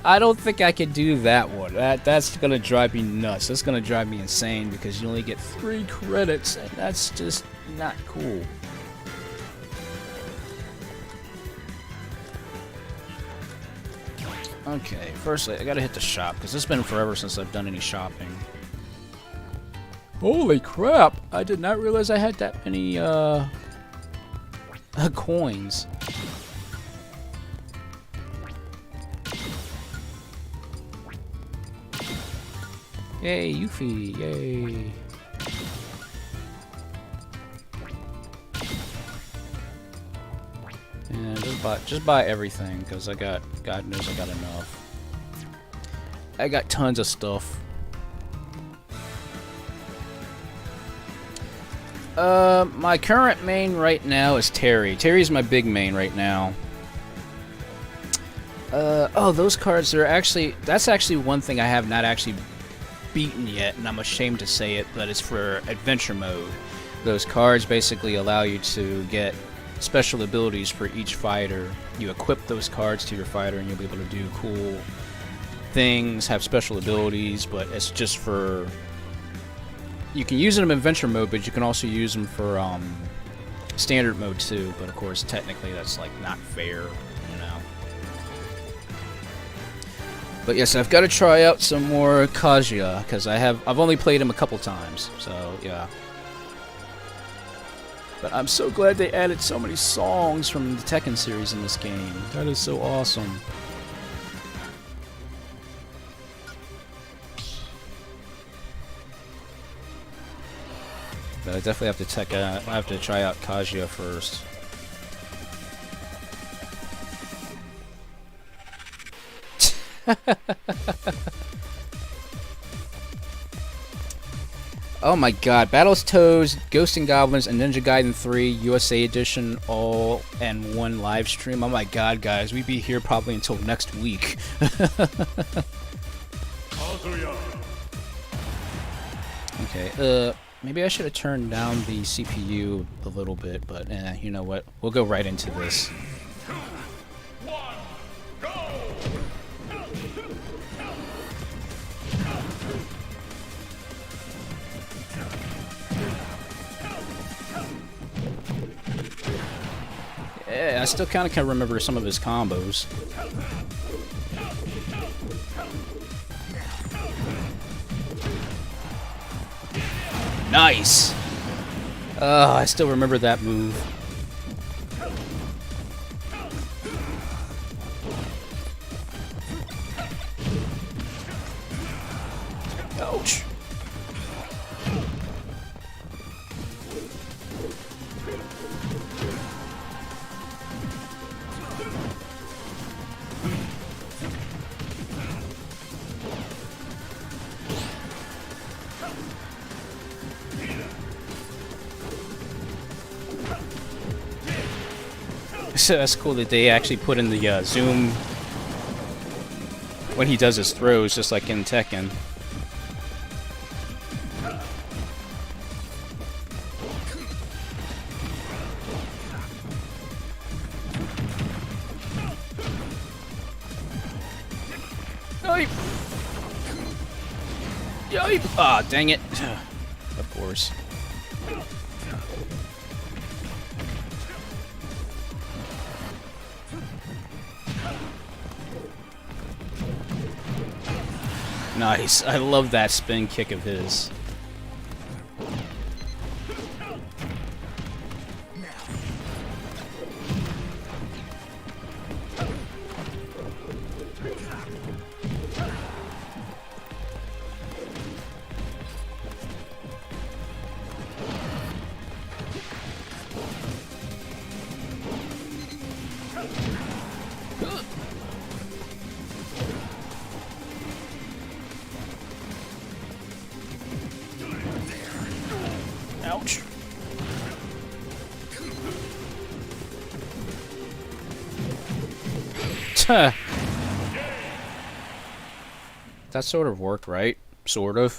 I don't think I can do that one. That's gonna drive me nuts. That's gonna drive me insane, because you only get 3 credits, and that's just not cool. Okay, firstly, I gotta hit the shop, because it's been forever since I've done any shopping. Holy crap! I did not realize I had that many, coins. Yay, Yuffie, yay. And just buy everything, because God knows I got enough. I got tons of stuff. My current main right now is Terry. Terry's my big main right now. Oh, those cards are actually... That's actually one thing I have not actually beaten yet, and I'm ashamed to say it, but it's for Adventure Mode. Those cards basically allow you to get special abilities for each fighter. You equip those cards to your fighter, and you'll be able to do cool things, have special abilities, but it's just for... You can use them in Adventure Mode, but you can also use them for Standard Mode too. But of course, technically, that's like not fair, you know. But yes, I've got to try out some more Kazuya, because I've only played him a couple times. So yeah. But I'm so glad they added so many songs from the Tekken series in this game. That is so awesome. But I definitely have to I have to try out Kazuya first. Oh my god, Battletoads, Ghosts and Goblins, and Ninja Gaiden 3 USA Edition all in one live stream. Oh my god, guys, we'd be here probably until next week. Okay, maybe I should have turned down the CPU a little bit, but you know what? We'll go right into this. Yeah, I still kind of can remember some of his combos. Nice! I still remember that move. Ouch! So that's cool that they actually put in the zoom when he does his throws, just like in Tekken. Yipe! Yipe! Ah, dang it. Of course. Nice. I love that spin kick of his. Ouch. That sort of worked, right? Sort of.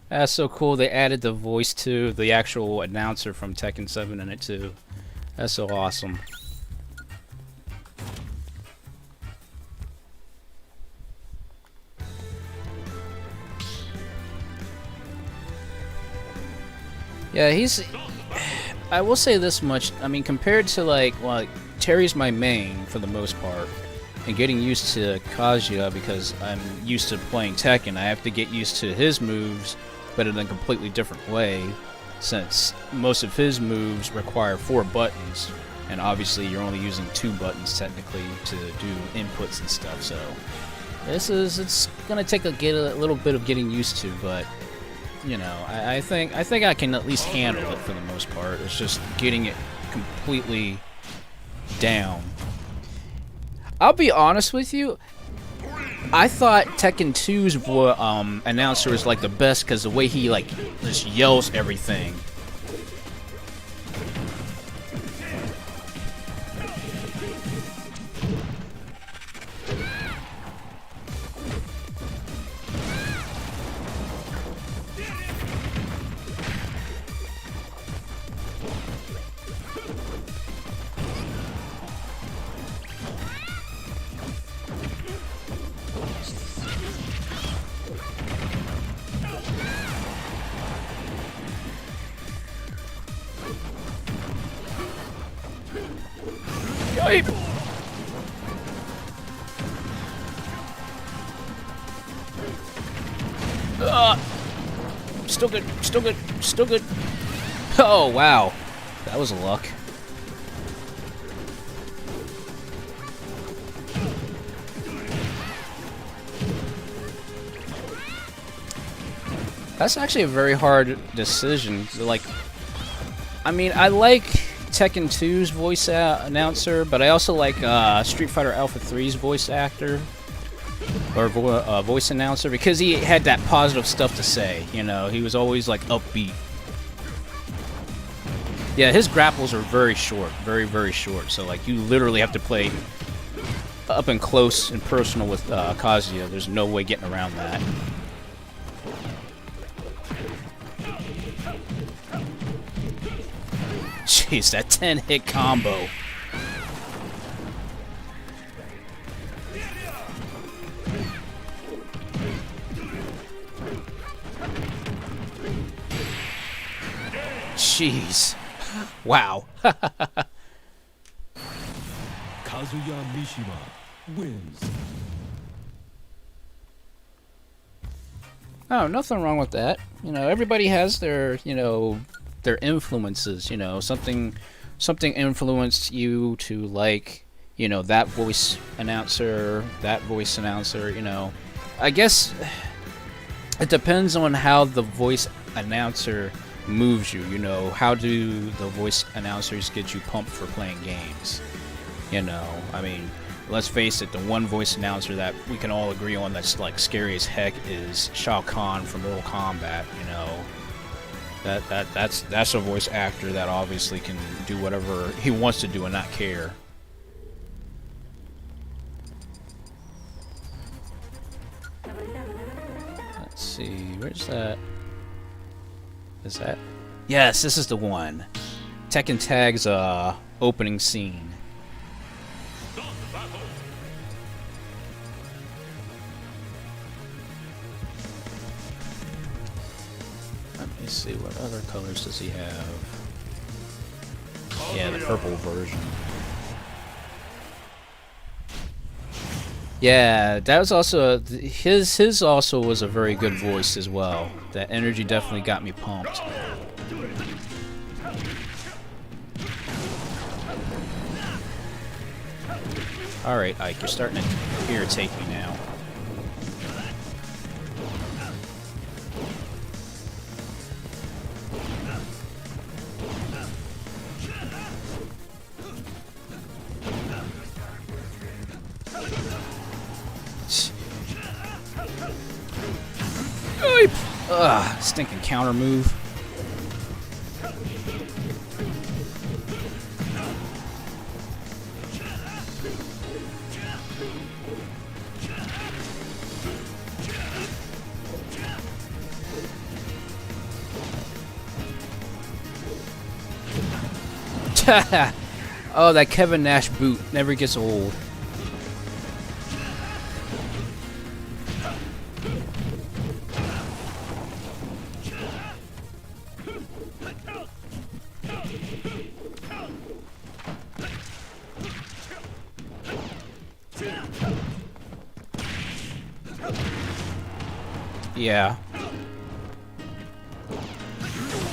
That's so cool. They added the voice to the actual announcer from Tekken 7 in it too. That's so awesome. Yeah, he's... I will say this much. I mean, compared to like Terry's my main for the most part, and getting used to Kazuya because I'm used to playing Tekken, I have to get used to his moves, but in a completely different way, since most of his moves require 4 buttons, and obviously you're only using 2 buttons technically to do inputs and stuff. So it's gonna take a little bit of getting used to, but. You know, I think I can at least handle it for the most part. It's just getting it completely down. I'll be honest with you. I thought Tekken 2's announcer was like the best because the way he like just yells everything. Yipe! Still good, still good, still good. Oh, wow. That was luck. That's actually a very hard decision. Like, I mean, I like Tekken 2's voice announcer, but I also like Street Fighter Alpha 3's voice actor. or voice announcer, because he had that positive stuff to say. You know, he was always like upbeat. Yeah, his grapples are very short, very, very short. So like you literally have to play up and close and personal with Kazuya. There's no way getting around that. Jeez, that 10-hit combo. Jeez. Wow. Kazuya Mishima wins. Oh, nothing wrong with that. You know, everybody has their, you know, their influences. You know, something influenced you to like, you know, that voice announcer. You know, I guess it depends on how the voice announcer moves you. You know, how do the voice announcers get you pumped for playing games? You know, I mean, let's face it, the one voice announcer that we can all agree on that's like scary as heck is Shao Kahn from Mortal Kombat. You know, that's a voice actor that obviously can do whatever he wants to do and not care. Let's see, where's that? Is that? Yes, this is the one. Tekken Tag's opening scene. Let me see, what other colors does he have? Yeah, the purple version. Yeah, that was also his also was a very good voice as well. That energy definitely got me pumped. Alright, Ike, you're starting to irritate me now. Ugh, stinking counter move. Oh, that Kevin Nash boot never gets old. Yeah.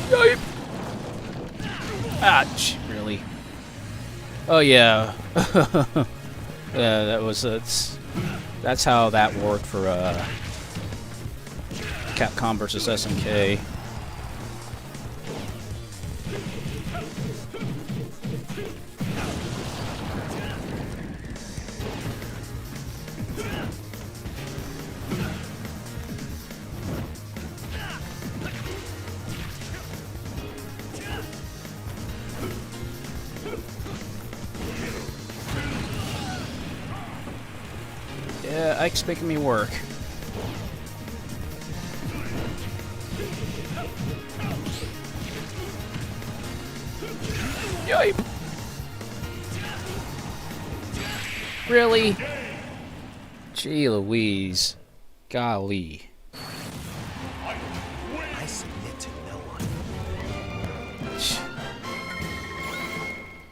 Yipe. Ah, really? Oh yeah. Yeah, that's how that worked for Capcom versus SNK. Yeah, Ike's making me work. Yipe! Really? Gee Louise. Golly. I submit to no one.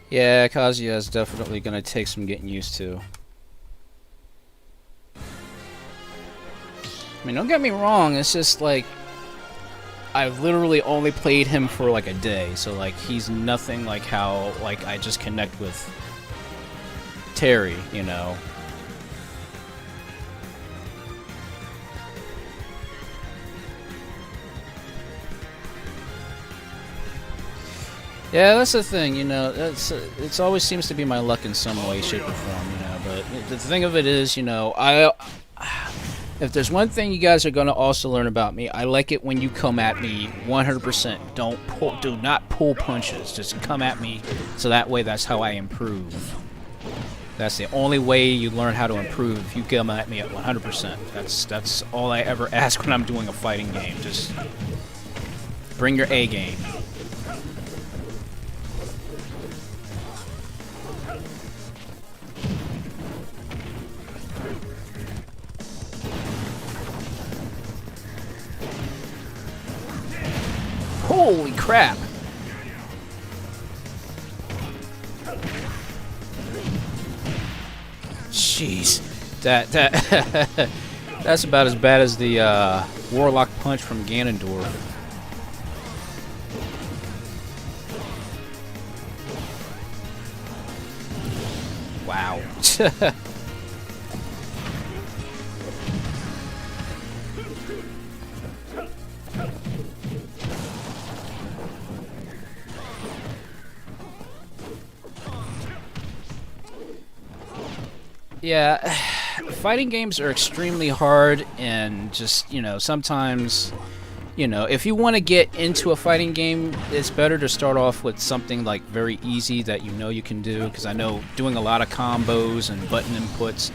Yeah, Kazuya is definitely gonna take some getting used to. I mean, don't get me wrong, it's just like I've literally only played him for like a day, so like he's nothing like how like I just connect with Terry, you know. Yeah, that's the thing, you know. It's always seems to be my luck in some way, shape, or form, you know. But the thing of it is, you know, If there's one thing you guys are going to also learn about me, I like it when you come at me 100%. Do not pull punches. Just come at me, so that way that's how I improve. That's the only way you learn how to improve. If you come at me at 100%. That's all I ever ask when I'm doing a fighting game. Just bring your A game. Holy crap! Jeez, that's about as bad as the Warlock punch from Ganondorf. Wow. Yeah, fighting games are extremely hard, and just, you know, sometimes, you know, if you want to get into a fighting game, it's better to start off with something like very easy that you know you can do, because I know doing a lot of combos and button inputs,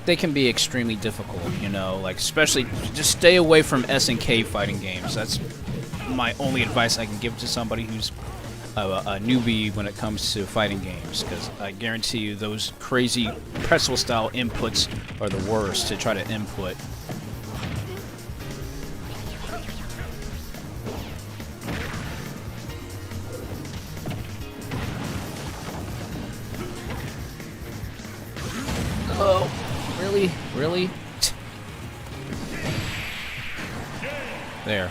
they can be extremely difficult, you know, like especially just stay away from SNK fighting games. That's my only advice I can give to somebody who's a newbie when it comes to fighting games, because I guarantee you those crazy pretzel style inputs are the worst to try to input. Oh, really? Really? There.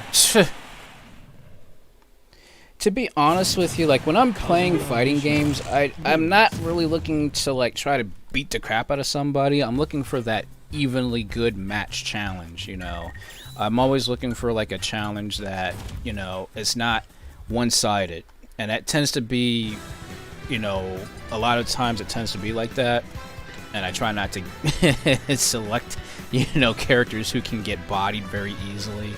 To be honest with you, like when I'm playing fighting games, I'm not really looking to like try to beat the crap out of somebody. I'm looking for that evenly good match challenge, you know. I'm always looking for like a challenge that, you know, it's not one-sided. And that tends to be, you know, a lot of times it tends to be like that. And I try not to select, you know, characters who can get bodied very easily.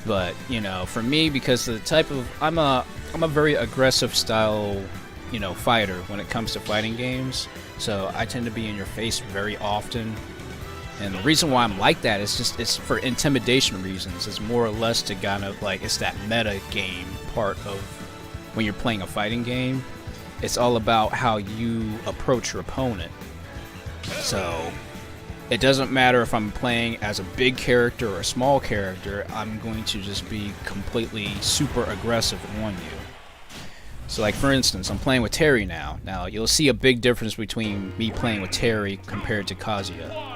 But, you know, for me, because of the type of... I'm a very aggressive style, you know, fighter when it comes to fighting games. So I tend to be in your face very often. And the reason why I'm like that is just... it's for intimidation reasons. It's more or less to kind of, like... it's that meta game part of when you're playing a fighting game. It's all about how you approach your opponent. So... it doesn't matter if I'm playing as a big character or a small character, I'm going to just be completely super aggressive on you. So like for instance, I'm playing with Terry now. Now you'll see a big difference between me playing with Terry compared to Kazuya.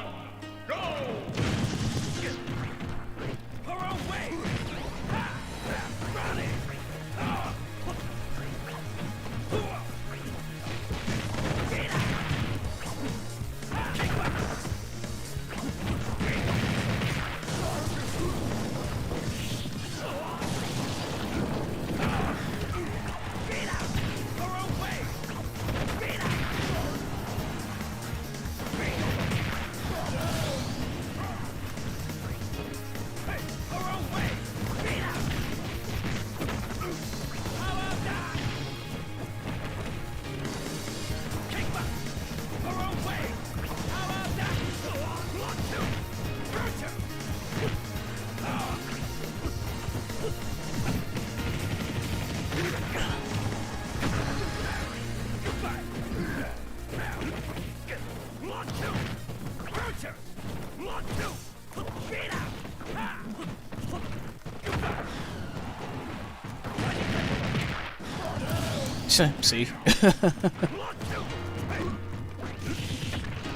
See?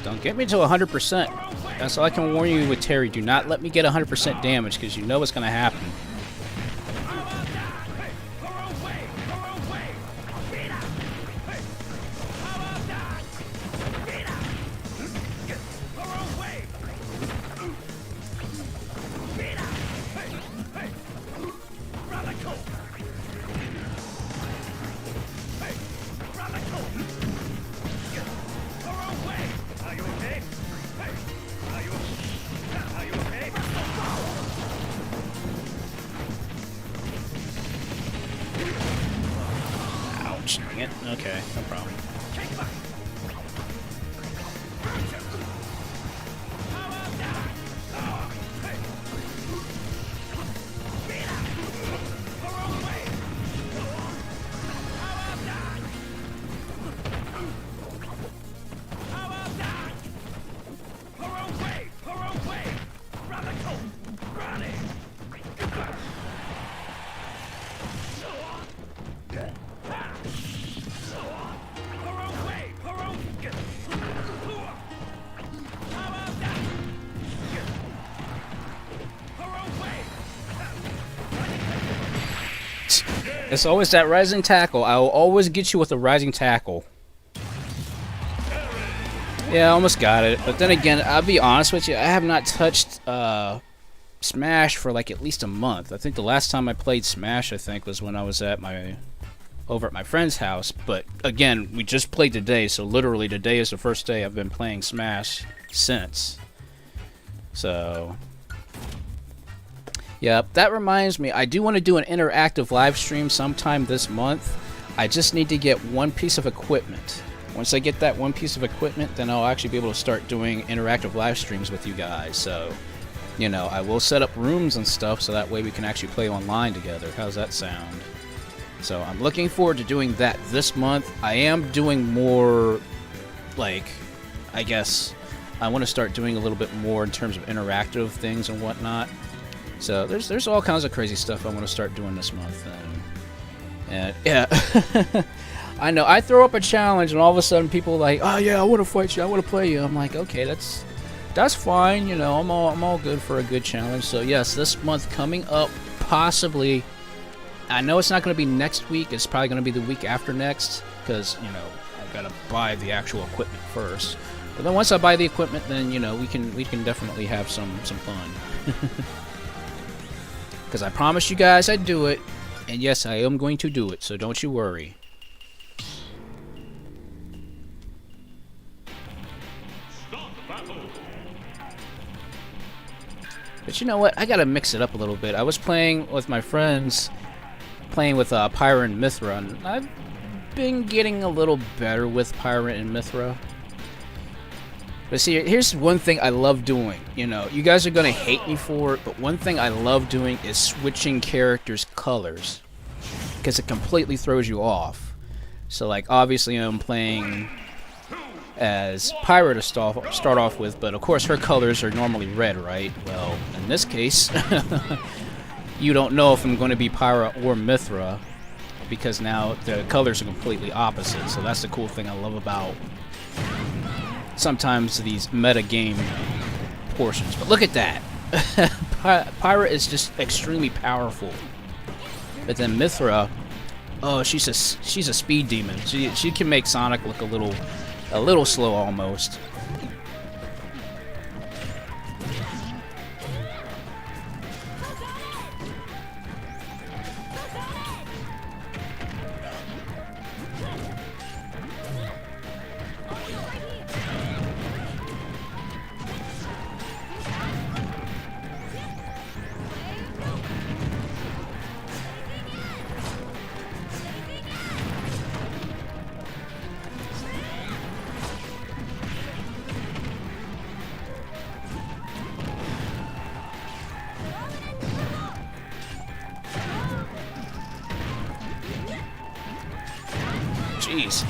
Don't get me to 100%. That's all I can warn you with Terry. Do not let me get 100% damage, because you know what's going to happen. Ouch, dang it. Okay, no problem. It's always that rising tackle. I will always get you with a rising tackle. Yeah, I almost got it. But then again, I'll be honest with you, I have not touched Smash for like at least a month. I think the last time I played Smash, I think, was when I was at over at my friend's house. But again, we just played today, so literally today is the first day I've been playing Smash since. So yeah, that reminds me, I do want to do an interactive live stream sometime this month. I just need to get one piece of equipment. Once I get that one piece of equipment, then I'll actually be able to start doing interactive live streams with you guys. So, you know, I will set up rooms and stuff so that way we can actually play online together. How's that sound? So I'm looking forward to doing that this month. I am doing more, like, I guess I want to start doing a little bit more in terms of interactive things and whatnot. So there's all kinds of crazy stuff I want to start doing this month, and yeah, I know I throw up a challenge, and all of a sudden people are like, oh yeah, I want to fight you, I want to play you. I'm like, okay, that's fine, you know, I'm all good for a good challenge. So yes, this month coming up, possibly. I know it's not going to be next week. It's probably going to be the week after next, because you know I've got to buy the actual equipment first. But then once I buy the equipment, then you know we can definitely have some fun. Because I promised you guys I'd do it, and yes, I am going to do it, so don't you worry. But you know what? I gotta mix it up a little bit. I was playing with my friends, playing with Pyra and Mithra, and I've been getting a little better with Pyra and Mithra. But see, here's one thing I love doing. You know, you guys are gonna hate me for it, but one thing I love doing is switching characters' colors, because it completely throws you off. So, like, obviously I'm playing as Pyra to start off with, but of course her colors are normally red, right? Well, in this case, you don't know if I'm going to be Pyra or Mithra, because now the colors are completely opposite. So that's the cool thing I love about sometimes these meta game portions. But look at that. Pyra is just extremely powerful, but then Mithra, oh, she's a speed demon. She can make Sonic look a little slow almost. Jeez.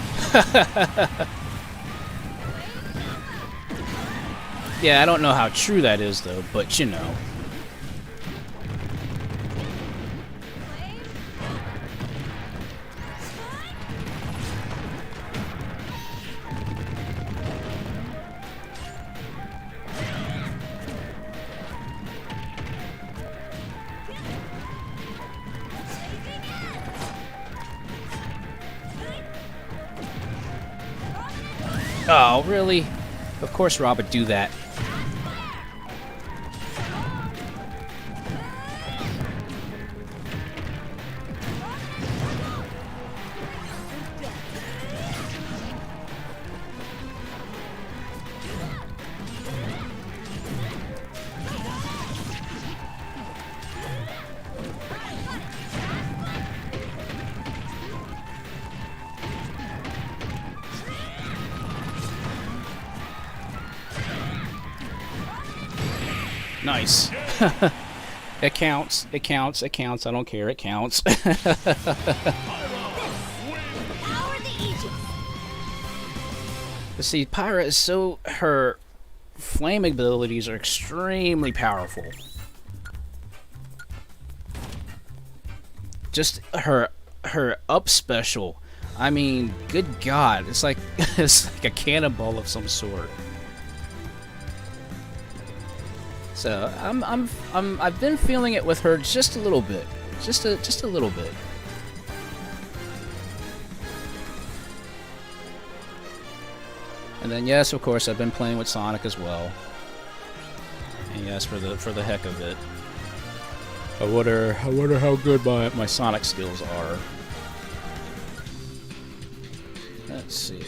Yeah, I don't know how true that is, though, but you know. Oh, really? Of course Rob would do that. Nice. It counts. It counts. It counts. I don't care. It counts. Power the Aegis. But see, Pyra is so... Her flame abilities are extremely powerful. Just her up special. I mean, good God. It's like a cannonball of some sort. So I've been feeling it with her just a little bit, just a little bit. And then yes, of course, I've been playing with Sonic as well. And yes, for the heck of it. I wonder how good my Sonic skills are. Let's see.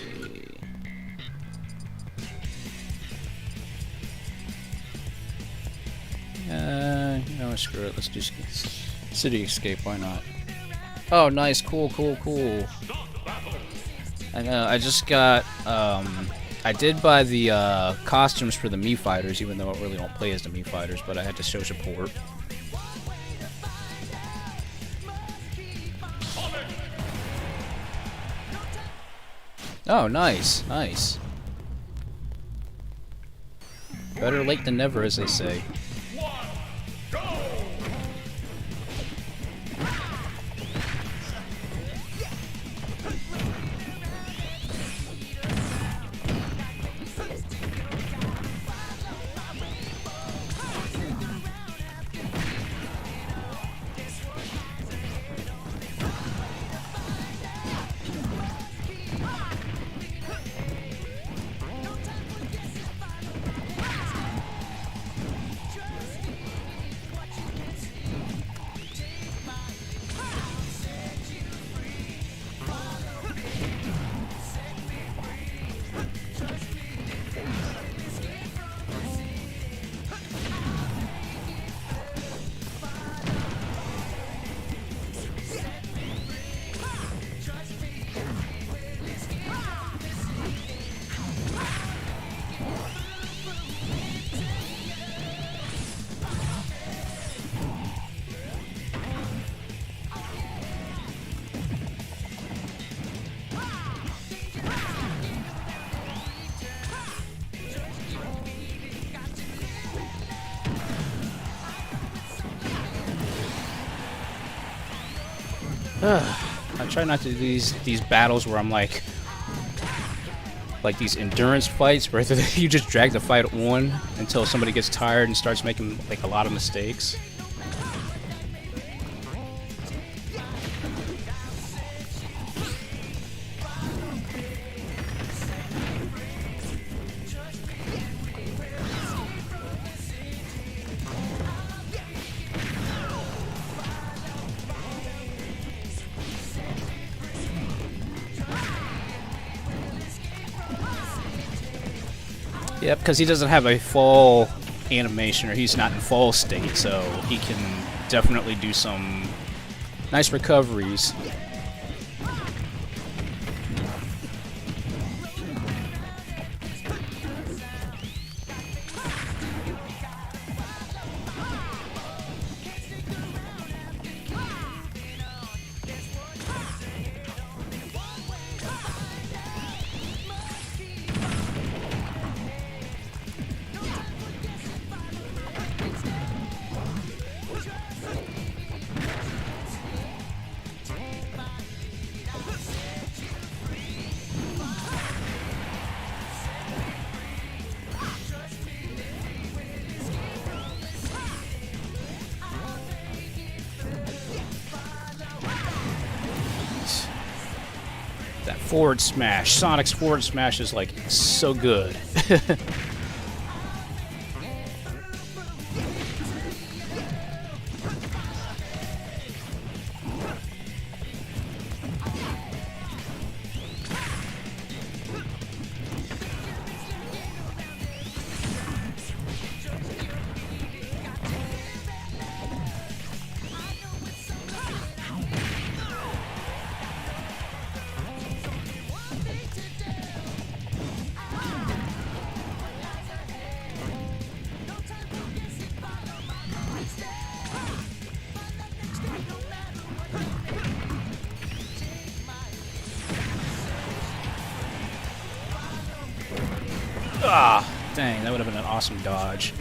You know, screw it. Let's do City Escape. Why not? Oh, nice. Cool. I know. I just got. I did buy the costumes for the Mii Fighters, even though I really don't play as the Mii Fighters, but I had to show support. Oh, nice. Better late than never, as they say. I try not to do these battles where I'm like these endurance fights where you just drag the fight on until somebody gets tired and starts making like a lot of mistakes. Yep, because he doesn't have a fall animation, or he's not in fall state, so he can definitely do some nice recoveries. That forward smash. Sonic's forward smash is like so good. Ah, dang, that would have been an awesome dodge.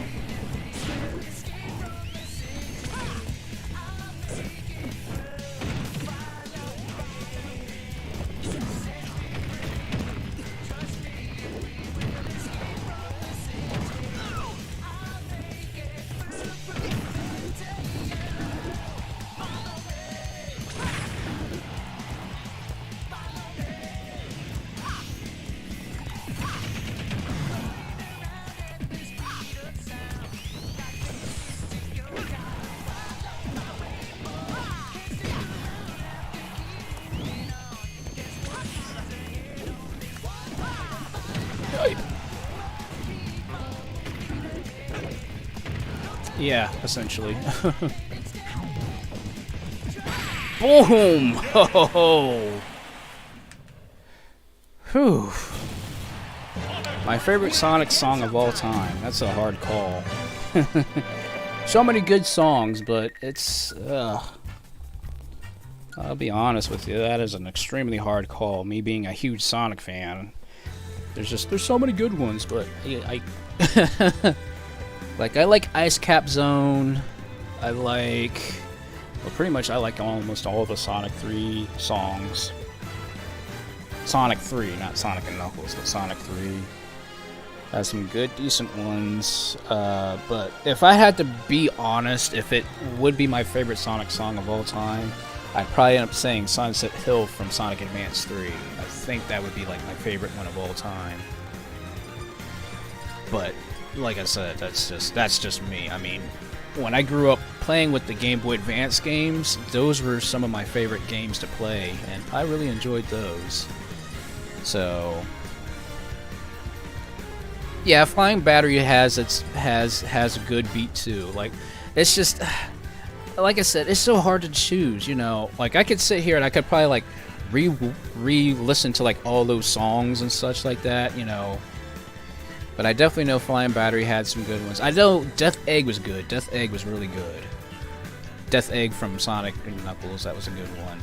Yeah, essentially. Boom! Ho ho ho! Whew. My favorite Sonic song of all time. That's a hard call. So many good songs, but it's... I'll be honest with you, that is an extremely hard call. Me being a huge Sonic fan. There's so many good ones, but I like, I like Ice Cap Zone. I like... Well, pretty much I like almost all of the Sonic 3 songs. Sonic 3, not Sonic and Knuckles, but Sonic 3. Has some good, decent ones. But if I had to be honest, if it would be my favorite Sonic song of all time, I'd probably end up saying Sunset Hill from Sonic Advance 3. I think that would be like my favorite one of all time. But like I said, that's just me. I mean, when I grew up playing with the Game Boy Advance games, those were some of my favorite games to play, and I really enjoyed those. So yeah, Flying Battery has a good beat too. Like, it's just, like I said, it's so hard to choose, you know. Like, I could sit here and I could probably like re-listen to like all those songs and such like that, you know. But I definitely know Flying Battery had some good ones. I know Death Egg was good. Death Egg was really good. Death Egg from Sonic and Knuckles, that was a good one.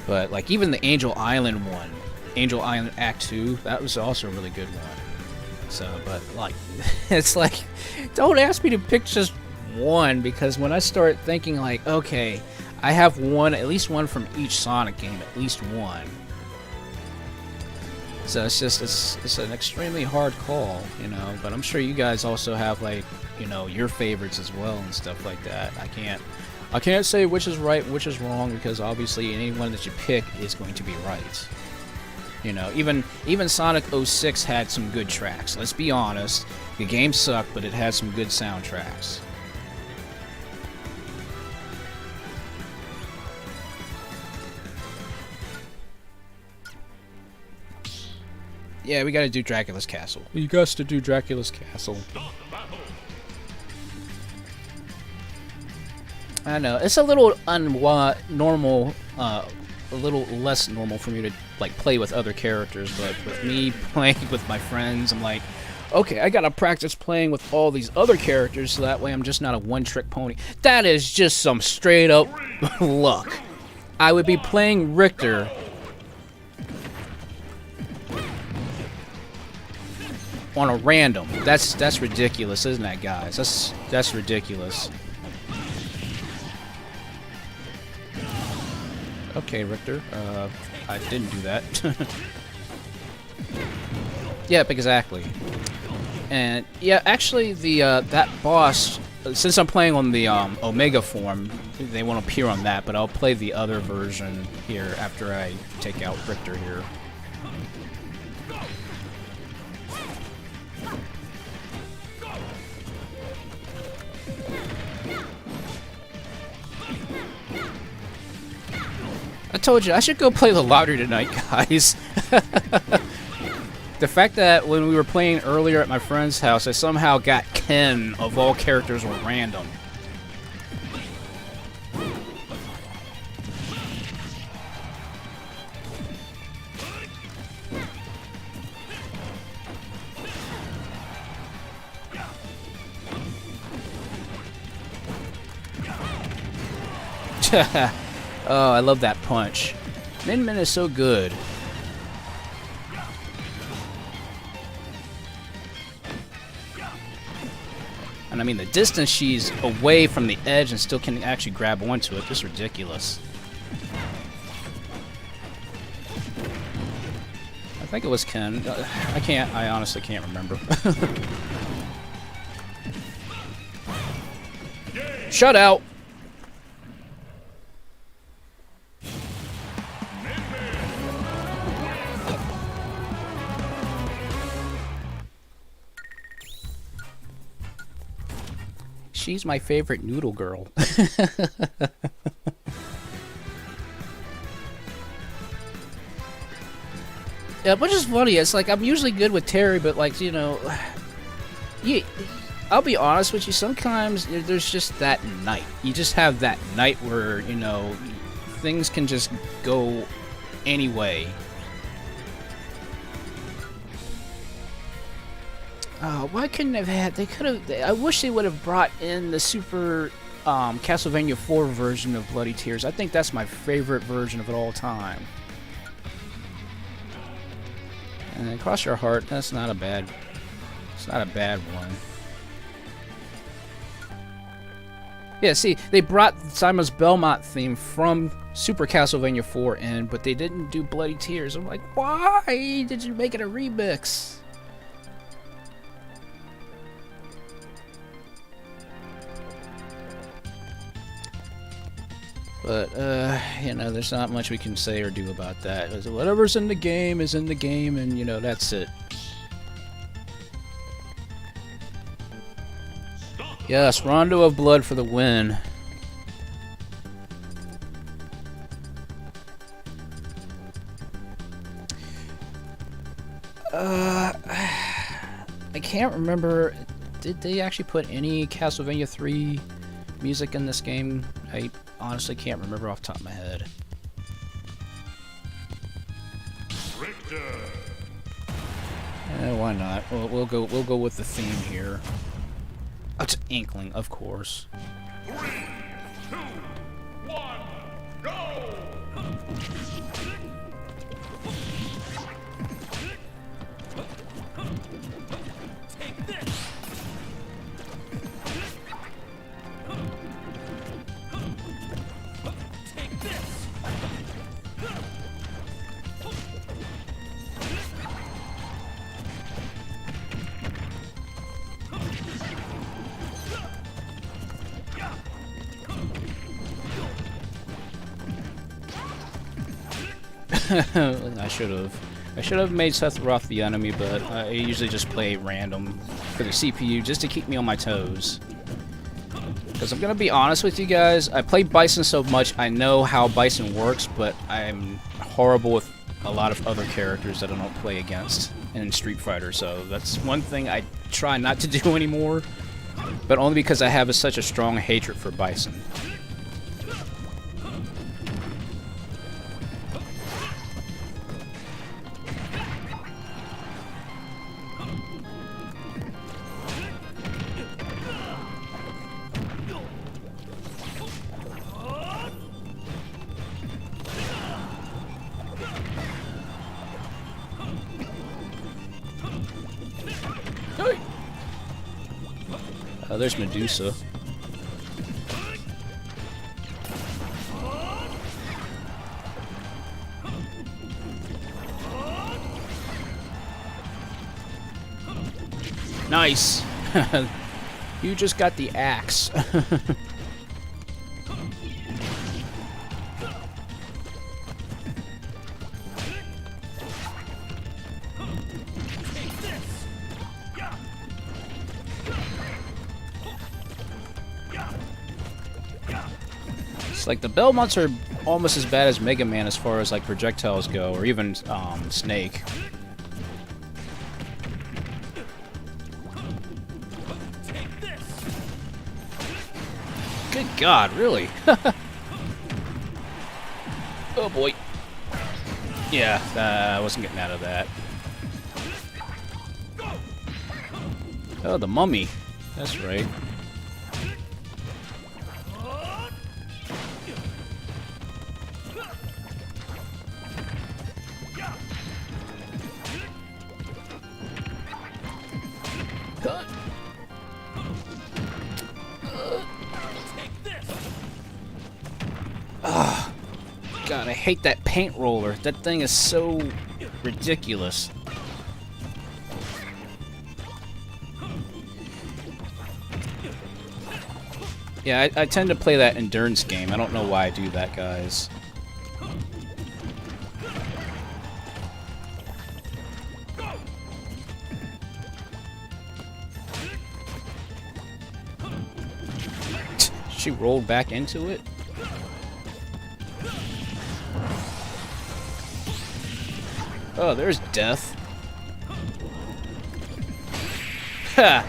But like even the Angel Island one, Angel Island Act 2, that was also a really good one. So, but like, it's like, don't ask me to pick just one, because when I start thinking like, okay, I have one, at least one from each Sonic game, at least one. So it's just, it's an extremely hard call, you know, but I'm sure you guys also have like, you know, your favorites as well and stuff like that. I can't say which is right, which is wrong, because obviously any one that you pick is going to be right. You know, even Sonic 06 had some good tracks. Let's be honest, the game sucked, but it had some good soundtracks. Yeah, we gotta do Dracula's Castle. You got to do Dracula's Castle. I know, it's a little normal, a little less normal for me to like play with other characters, but with me playing with my friends, I'm like, okay, I gotta practice playing with all these other characters so that way I'm just not a one-trick pony. That is just some straight up luck. I would be playing Richter on a random. That's ridiculous, isn't that, guys? That's ridiculous. Okay, Richter. I didn't do that. Yep, exactly. And yeah, actually, the that boss, since I'm playing on the Omega form, they won't appear on that, but I'll play the other version here after I take out Richter here. I told you, I should go play the lottery tonight, guys. The fact that when we were playing earlier at my friend's house, I somehow got Ken, of all characters, were random. Oh, I love that punch. Min Min is so good. And I mean, the distance she's away from the edge and still can actually grab onto it, just ridiculous. I think it was Ken. I honestly can't remember. Shut out! She's my favorite noodle girl. Yeah, which is funny. It's like I'm usually good with Terry, but like, you know, I'll be honest with you. Sometimes there's just that night. You just have that night where, you know, things can just go any way. Why couldn't they have had? They could have. I wish they would have brought in the Super Castlevania 4 version of Bloody Tears. I think that's my favorite version of it all time. And then Cross Your Heart. That's not a bad. It's not a bad one. Yeah, see, they brought Simon's Belmont theme from Super Castlevania 4 in, but they didn't do Bloody Tears. I'm like, why did you make it a remix? But, you know, there's not much we can say or do about that. Whatever's in the game is in the game, and, you know, that's it. Yes, Rondo of Blood for the win. I can't remember. Did they actually put any Castlevania 3 music in this game? I honestly can't remember off the top of my head. Why not? We'll go with the theme here. It's Inkling, of course. 3, 2, 1, go! Take this! Take this! I should have made Seth Roth the enemy, but I usually just play random for the CPU just to keep me on my toes. Because I'm gonna be honest with you guys, I play Bison so much, I know how Bison works, but I'm horrible with a lot of other characters that I don't play against in Street Fighter, so that's one thing I try not to do anymore, but only because I have such a strong hatred for Bison. There's Medusa. Nice! You just got the axe. Like, the Belmonts are almost as bad as Mega Man as far as like projectiles go, or even Snake. Good God, really? Oh boy. Yeah, I wasn't getting out of that. Oh, the mummy. That's right. hate that paint roller. That thing is so ridiculous. Yeah, I tend to play that endurance game. I don't know why I do that, guys. She rolled back into it? Oh, there's death. Ha!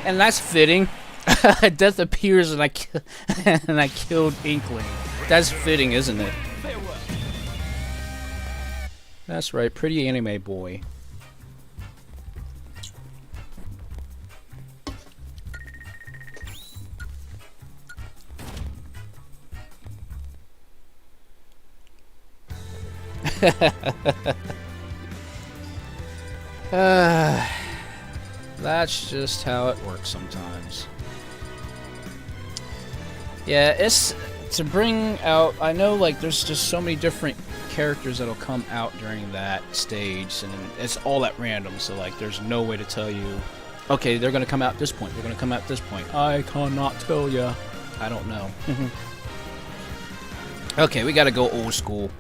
And that's fitting. Death appears and I killed Inkling. That's fitting, isn't it? That's right, pretty anime boy. That's just how it works sometimes. Yeah, it's to bring out. I know, like, there's just so many different characters that'll come out during that stage, and it's all at random. So, like, there's no way to tell you. Okay, they're gonna come out this point. They're gonna come out this point. I cannot tell ya. I don't know. Okay, we gotta go old school.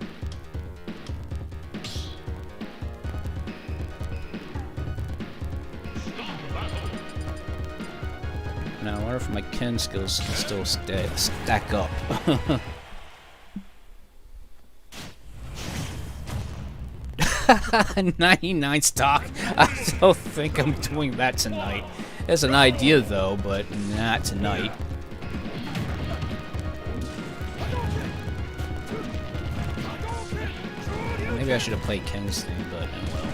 Now, I wonder if my Ken skills can still stack up. 99 stock. I don't think I'm doing that tonight. It's an idea, though, but not tonight. Maybe I should have played Ken's thing, but oh well.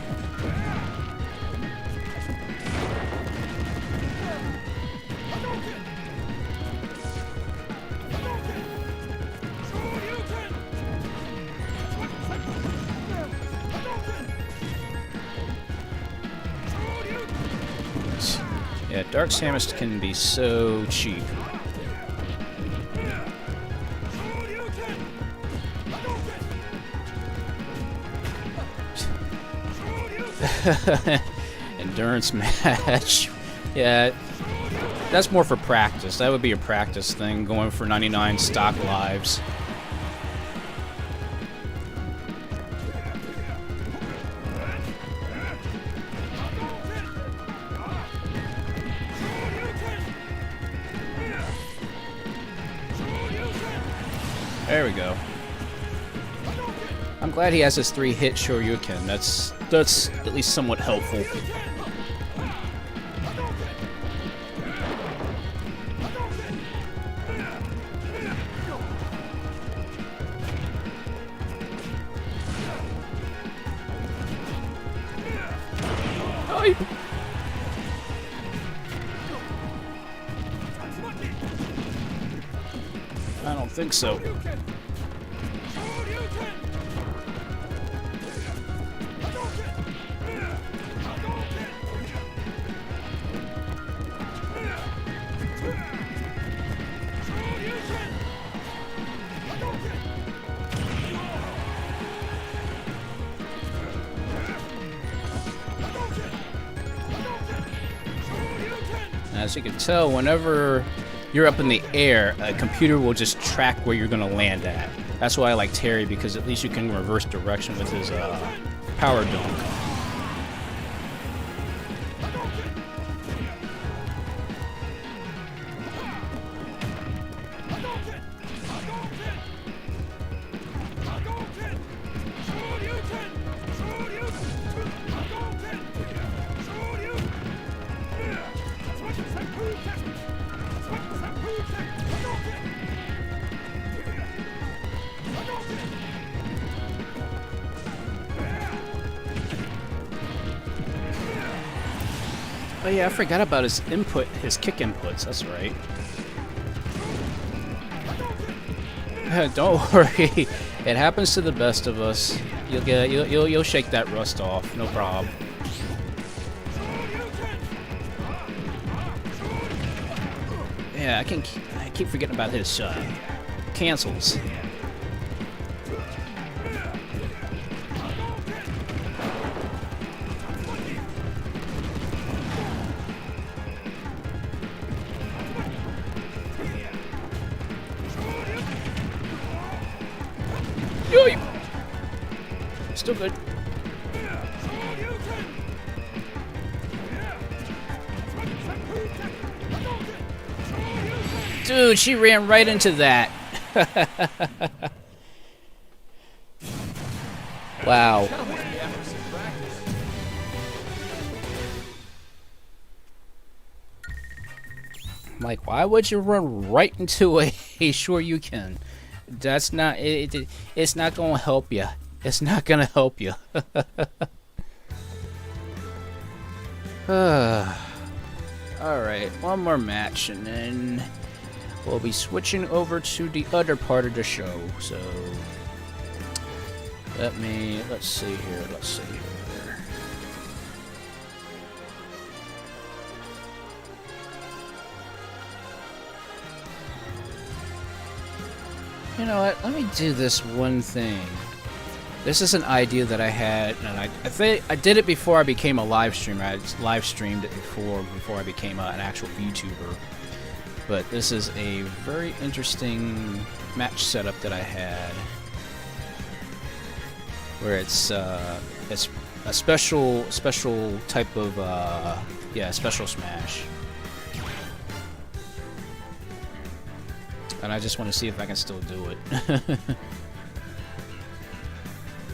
Yeah, Dark Samus can be so cheap. Endurance match. Yeah, that's more for practice. That would be a practice thing, going for 99 stock lives. There we go. I'm glad he has his 3-hit Shoryuken. That's at least somewhat helpful. I don't think so. As you can tell, whenever you're up in the air, a computer will just track where you're going to land at. That's why I like Terry, because at least you can reverse direction with his power dunk. Oh yeah, I forgot about his kick inputs. That's right. Don't worry, it happens to the best of us. You'll shake that rust off, no problem. Yeah, I keep forgetting about his cancels. Still good. Dude, she ran right into that. Wow. Like, why would you run right into a sure you can? That's not it's not gonna help you. It's not gonna help you. Alright, one more match and then we'll be switching over to the other part of the show. So let's see here. You know what? Let me do this one thing. This is an idea that I had, and I think I did it before I became a live streamer. I live streamed it before I became an actual Vtuber. But this is a very interesting match setup that I had, where it's a special type of special smash. And I just want to see if I can still do it.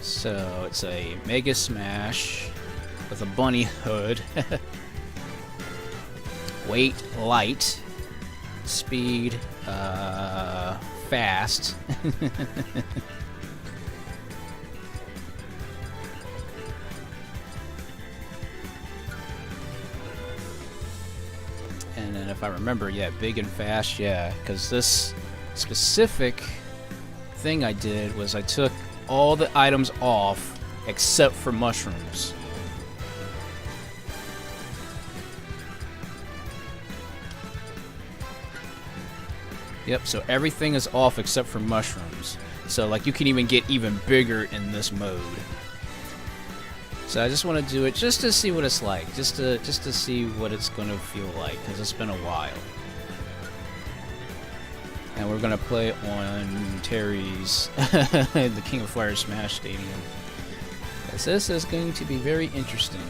So it's a Mega Smash with a bunny hood. Weight, light, speed, fast. And then if I remember, yeah, big and fast, yeah, because this specific thing I did was I took all the items off except for mushrooms. Yep, so everything is off except for mushrooms. So like you can even get even bigger in this mode. So I just want to do it just to see what it's like, just to see what it's gonna feel like, because it's been a while. And we're gonna play on Terry's the King of Fire Smash Stadium. Yes, this is going to be very interesting.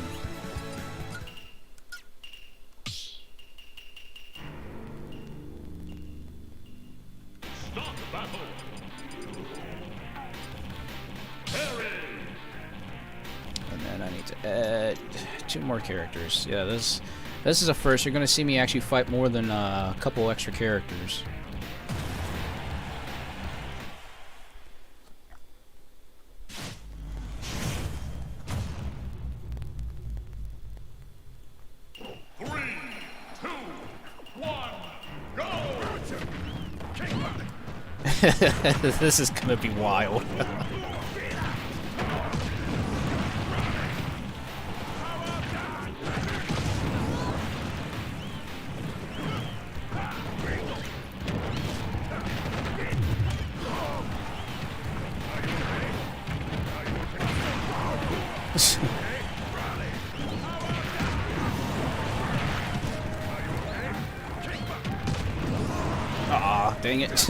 Start battle. And then I need to add 2 more characters. Yeah, this is a first. You're gonna see me actually fight more than a couple extra characters. This is gonna be wild. Aw, dang it.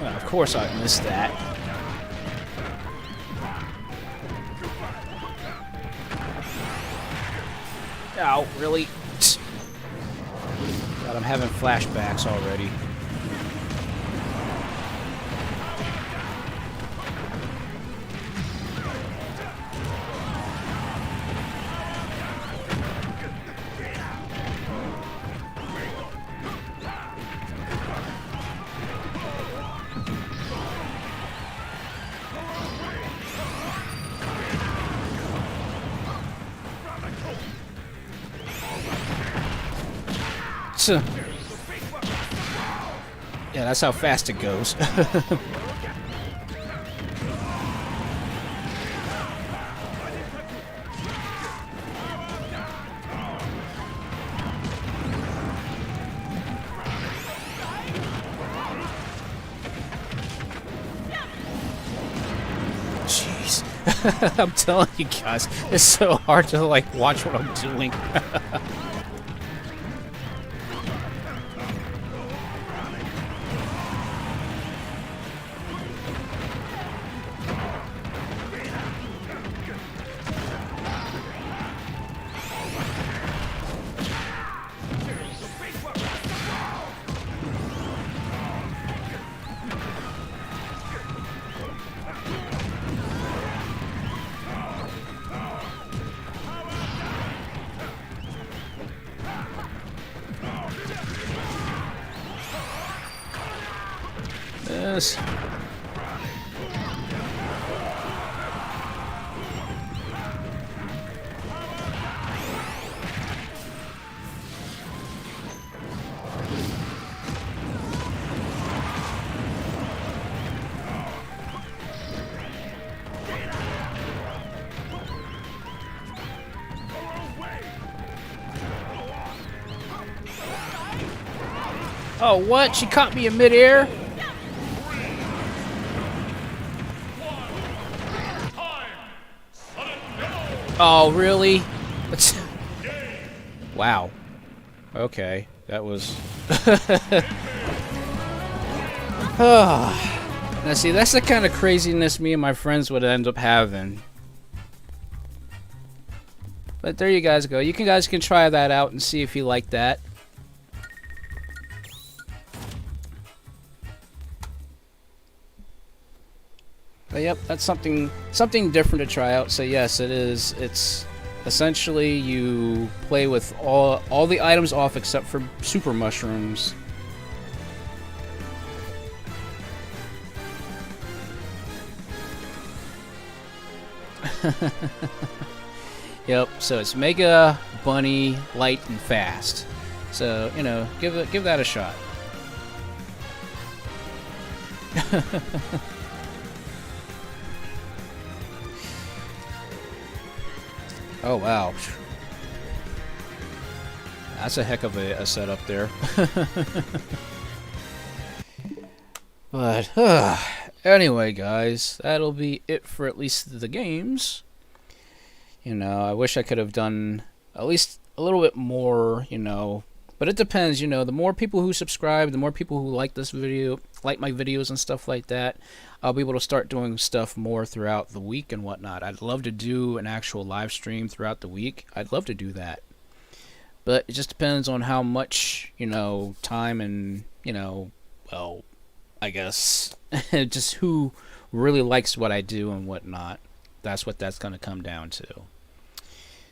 Of course I missed that. Ow, really? God, I'm having flashbacks already. Yeah, that's how fast it goes. Jeez. I'm telling you guys, it's so hard to like watch what I'm doing. Yes. Oh, what? She caught me in midair? Oh, really? Wow. Okay. That was... Now, see, that's the kind of craziness me and my friends would end up having. But there you guys go. You guys can try that out and see if you like that. But yep, that's something different to try out. So yes, it is. It's essentially you play with all the items off except for super mushrooms. Yep. So it's Mega, Bunny, Light, and Fast. So you know, give that a shot. Oh, wow. That's a heck of a setup there. But, anyway, guys, that'll be it for at least the games. You know, I wish I could have done at least a little bit more, you know. But it depends, you know. The more people who subscribe, the more people who like this video, like my videos and stuff like that, I'll be able to start doing stuff more throughout the week and whatnot. I'd love to do an actual live stream throughout the week. I'd love to do that. But it just depends on how much, you know, time and, you know, well, I guess, just who really likes what I do and whatnot. That's what that's going to come down to.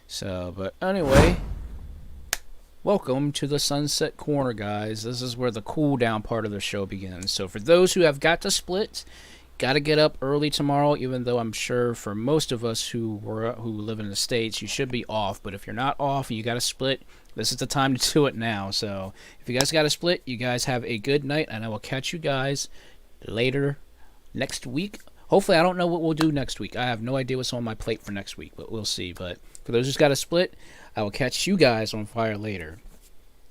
So, but anyway... Welcome to the Sunset Corner, guys. This is where the cool down part of the show begins. So for those who have got to split, got to get up early tomorrow, even though I'm sure for most of us who live in the States, you should be off. But if you're not off and you got to split, this is the time to do it now. So if you guys got to split, you guys have a good night, and I will catch you guys later next week. Hopefully, I don't know what we'll do next week. I have no idea what's on my plate for next week, but we'll see. But for those who's got to split, I will catch you guys on fire later.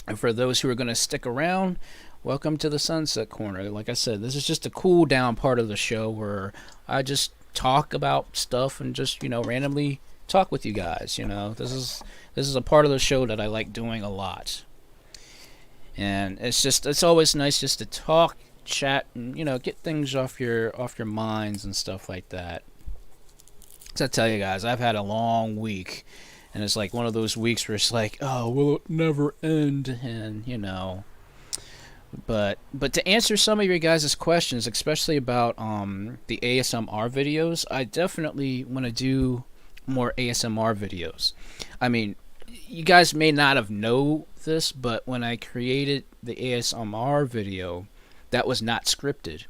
And for those who are going to stick around, welcome to the Sunset Corner. Like I said, this is just a cool down part of the show where I just talk about stuff and just, you know, randomly talk with you guys. You know, this is a part of the show that I like doing a lot. And it's always nice just to talk, chat, and, you know, get things off your minds and stuff like that. So I tell you guys, I've had a long week. And it's like one of those weeks where it's like, oh, will it never end? And, you know. But to answer some of your guys' questions, especially about the ASMR videos, I definitely want to do more ASMR videos. I mean, you guys may not have known this, but when I created the ASMR video, that was not scripted.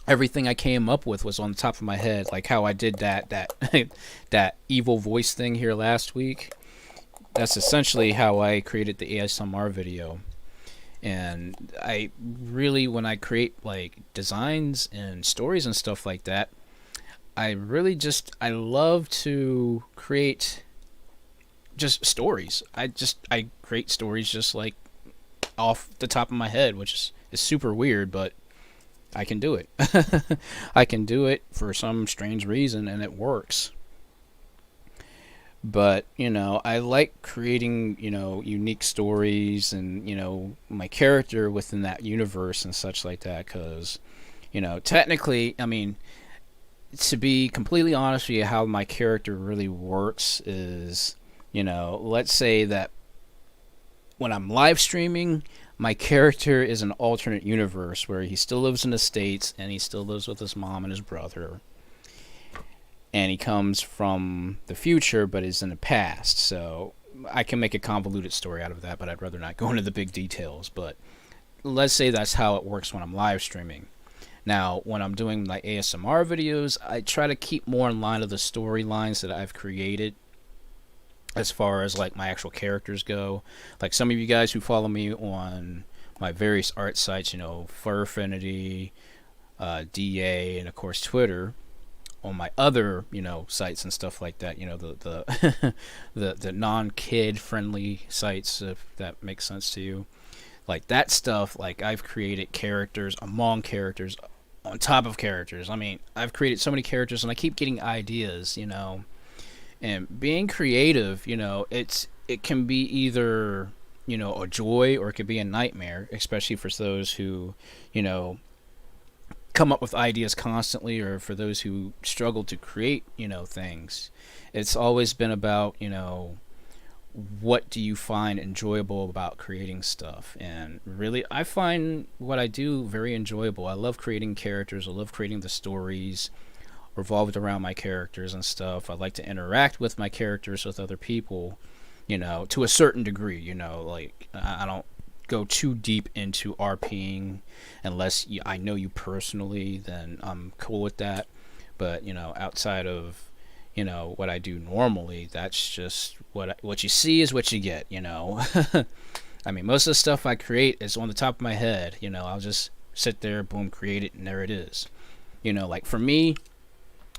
Everything I came up with was on the top of my head, like how I did that evil voice thing here last week. That's essentially how I created the ASMR video. And I really, when I create like designs and stories and stuff like that, I love to create just stories. I create stories just like off the top of my head, which is super weird, but I can do it. I can do it for some strange reason, and it works. But, you know, I like creating, you know, unique stories and, you know, my character within that universe and such like that, because, you know, technically, I mean, to be completely honest with you, how my character really works is, you know, let's say that when I'm live streaming, my character is an alternate universe where he still lives in the States and he still lives with his mom and his brother. And he comes from the future but is in the past. So I can make a convoluted story out of that, but I'd rather not go into the big details. But let's say that's how it works when I'm live streaming. Now, when I'm doing like ASMR videos, I try to keep more in line of the storylines that I've created as far as like my actual characters go. Like some of you guys who follow me on my various art sites, you know, Fur Affinity, DA, and of course Twitter. On my other, you know, sites and stuff like that, you know, the the non-kid friendly sites, if that makes sense to you, like that stuff. Like I've created characters among characters on top of characters. I mean, I've created so many characters, and I keep getting ideas, you know. And being creative, you know, it can be either, you know, a joy or it could be a nightmare, especially for those who, you know, come up with ideas constantly, or for those who struggle to create, you know, things. It's always been about, you know, what do you find enjoyable about creating stuff. And really, I find what I do very enjoyable. I love creating characters. I love creating the stories revolved around my characters and stuff. I like to interact with my characters with other people, you know, to a certain degree. You know, like I don't go too deep into RPing unless I know you personally, then I'm cool with that. But, you know, outside of, you know, what I do normally, that's just what you see is what you get, you know. I mean, most of the stuff I create is on the top of my head, you know. I'll just sit there, boom, create it, and there it is. You know, like for me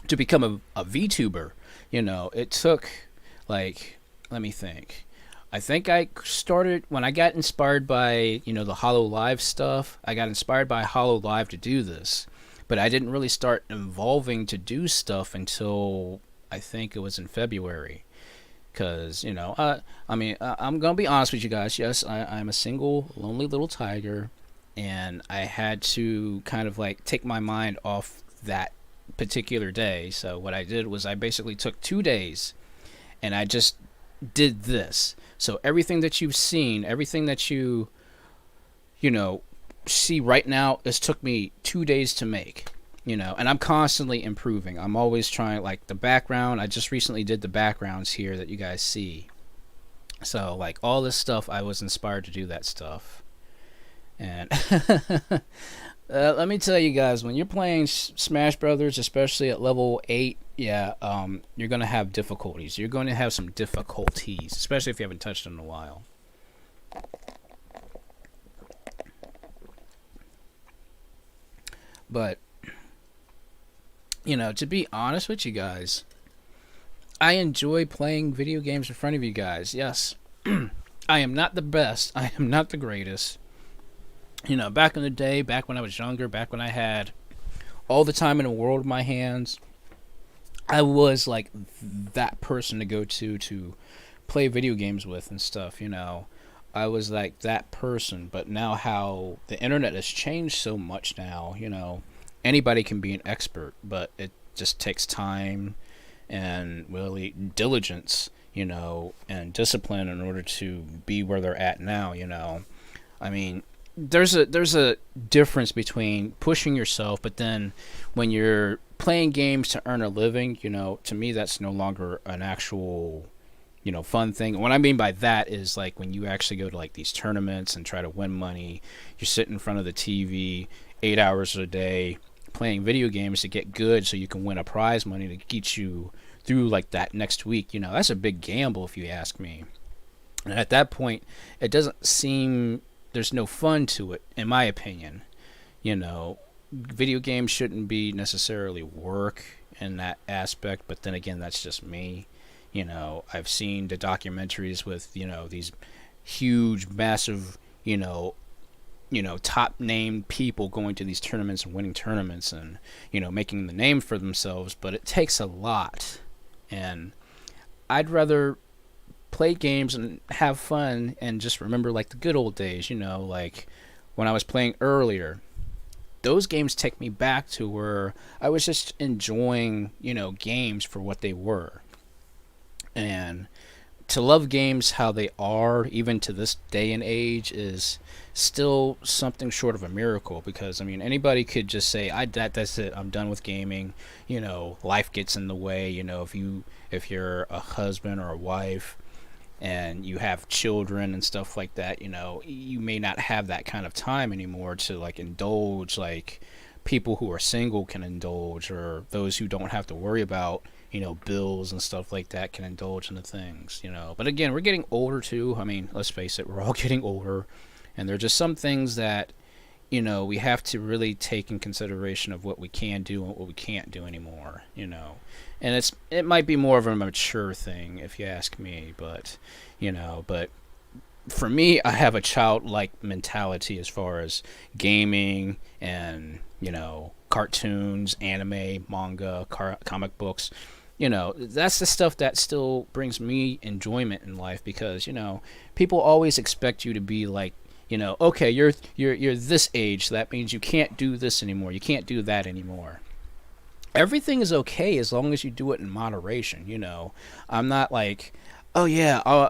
to become a VTuber, you know, it took, like, let me think. I think I started when I got inspired by, you know, the Hollow Live stuff. I got inspired by Hollow Live to do this, but I didn't really start evolving to do stuff until I think it was in February. Because, you know, I mean, I'm going to be honest with you guys. Yes, I'm a single, lonely little tiger, and I had to kind of like take my mind off that particular day. So what I did was I basically took 2 days and I just did this. So everything that you've seen, everything that you know, see right now, this took me 2 days to make, you know, and I'm constantly improving. I'm always trying, like the background, I just recently did the backgrounds here that you guys see. So like all this stuff, I was inspired to do that stuff. And let me tell you guys, when you're playing Smash Brothers, especially at level 8, yeah, you're going to have difficulties. You're going to have some difficulties, especially if you haven't touched it in a while. But, you know, to be honest with you guys, I enjoy playing video games in front of you guys. Yes, I am not the best. I am not the greatest. You know, back in the day, back when I was younger, back when I had all the time in the world in my hands, I was like that person to go to play video games with and stuff, you know. I was like that person, but now how the internet has changed so much now, you know, anybody can be an expert, but it just takes time and really diligence, you know, and discipline in order to be where they're at now, you know. I mean, there's a difference between pushing yourself, but then when you're playing games to earn a living, you know, to me that's no longer an actual, you know, fun thing. And what I mean by that is like when you actually go to like these tournaments and try to win money, you sit in front of the TV 8 hours a day playing video games to get good so you can win a prize money to get you through like that next week. You know, that's a big gamble if you ask me. And at that point, it doesn't seem, there's no fun to it, in my opinion. You know, video games shouldn't be necessarily work in that aspect, but then again, that's just me. You know, I've seen the documentaries with, you know, these huge, massive, you know, top named people going to these tournaments and winning tournaments and, you know, making the name for themselves, but it takes a lot. And I'd rather play games and have fun and just remember like the good old days, you know, like when I was playing earlier. Those games take me back to where I was just enjoying, you know, games for what they were. And to love games how they are, even to this day and age, is still something short of a miracle. Because I mean, anybody could just say, "That's it. I'm done with gaming." You know, life gets in the way. You know, if you're a husband or a wife, and you have children and stuff like that, you know, you may not have that kind of time anymore to like indulge like people who are single can indulge, or those who don't have to worry about, bills and stuff like that can indulge in the things, But again, we're getting older too. I mean, let's face it, we're all getting older, and there are just some things that, we have to really take in consideration of what we can do and what we can't do anymore, And it might be more of a mature thing, if you ask me, but for me, I have a childlike mentality as far as gaming and, cartoons, anime, manga, comic books. That's the stuff that still brings me enjoyment in life, because, people always expect you to be like, okay, you're this age, so that means you can't do this anymore. You can't do that anymore. Everything is okay as long as you do it in moderation, I'm not like, oh yeah,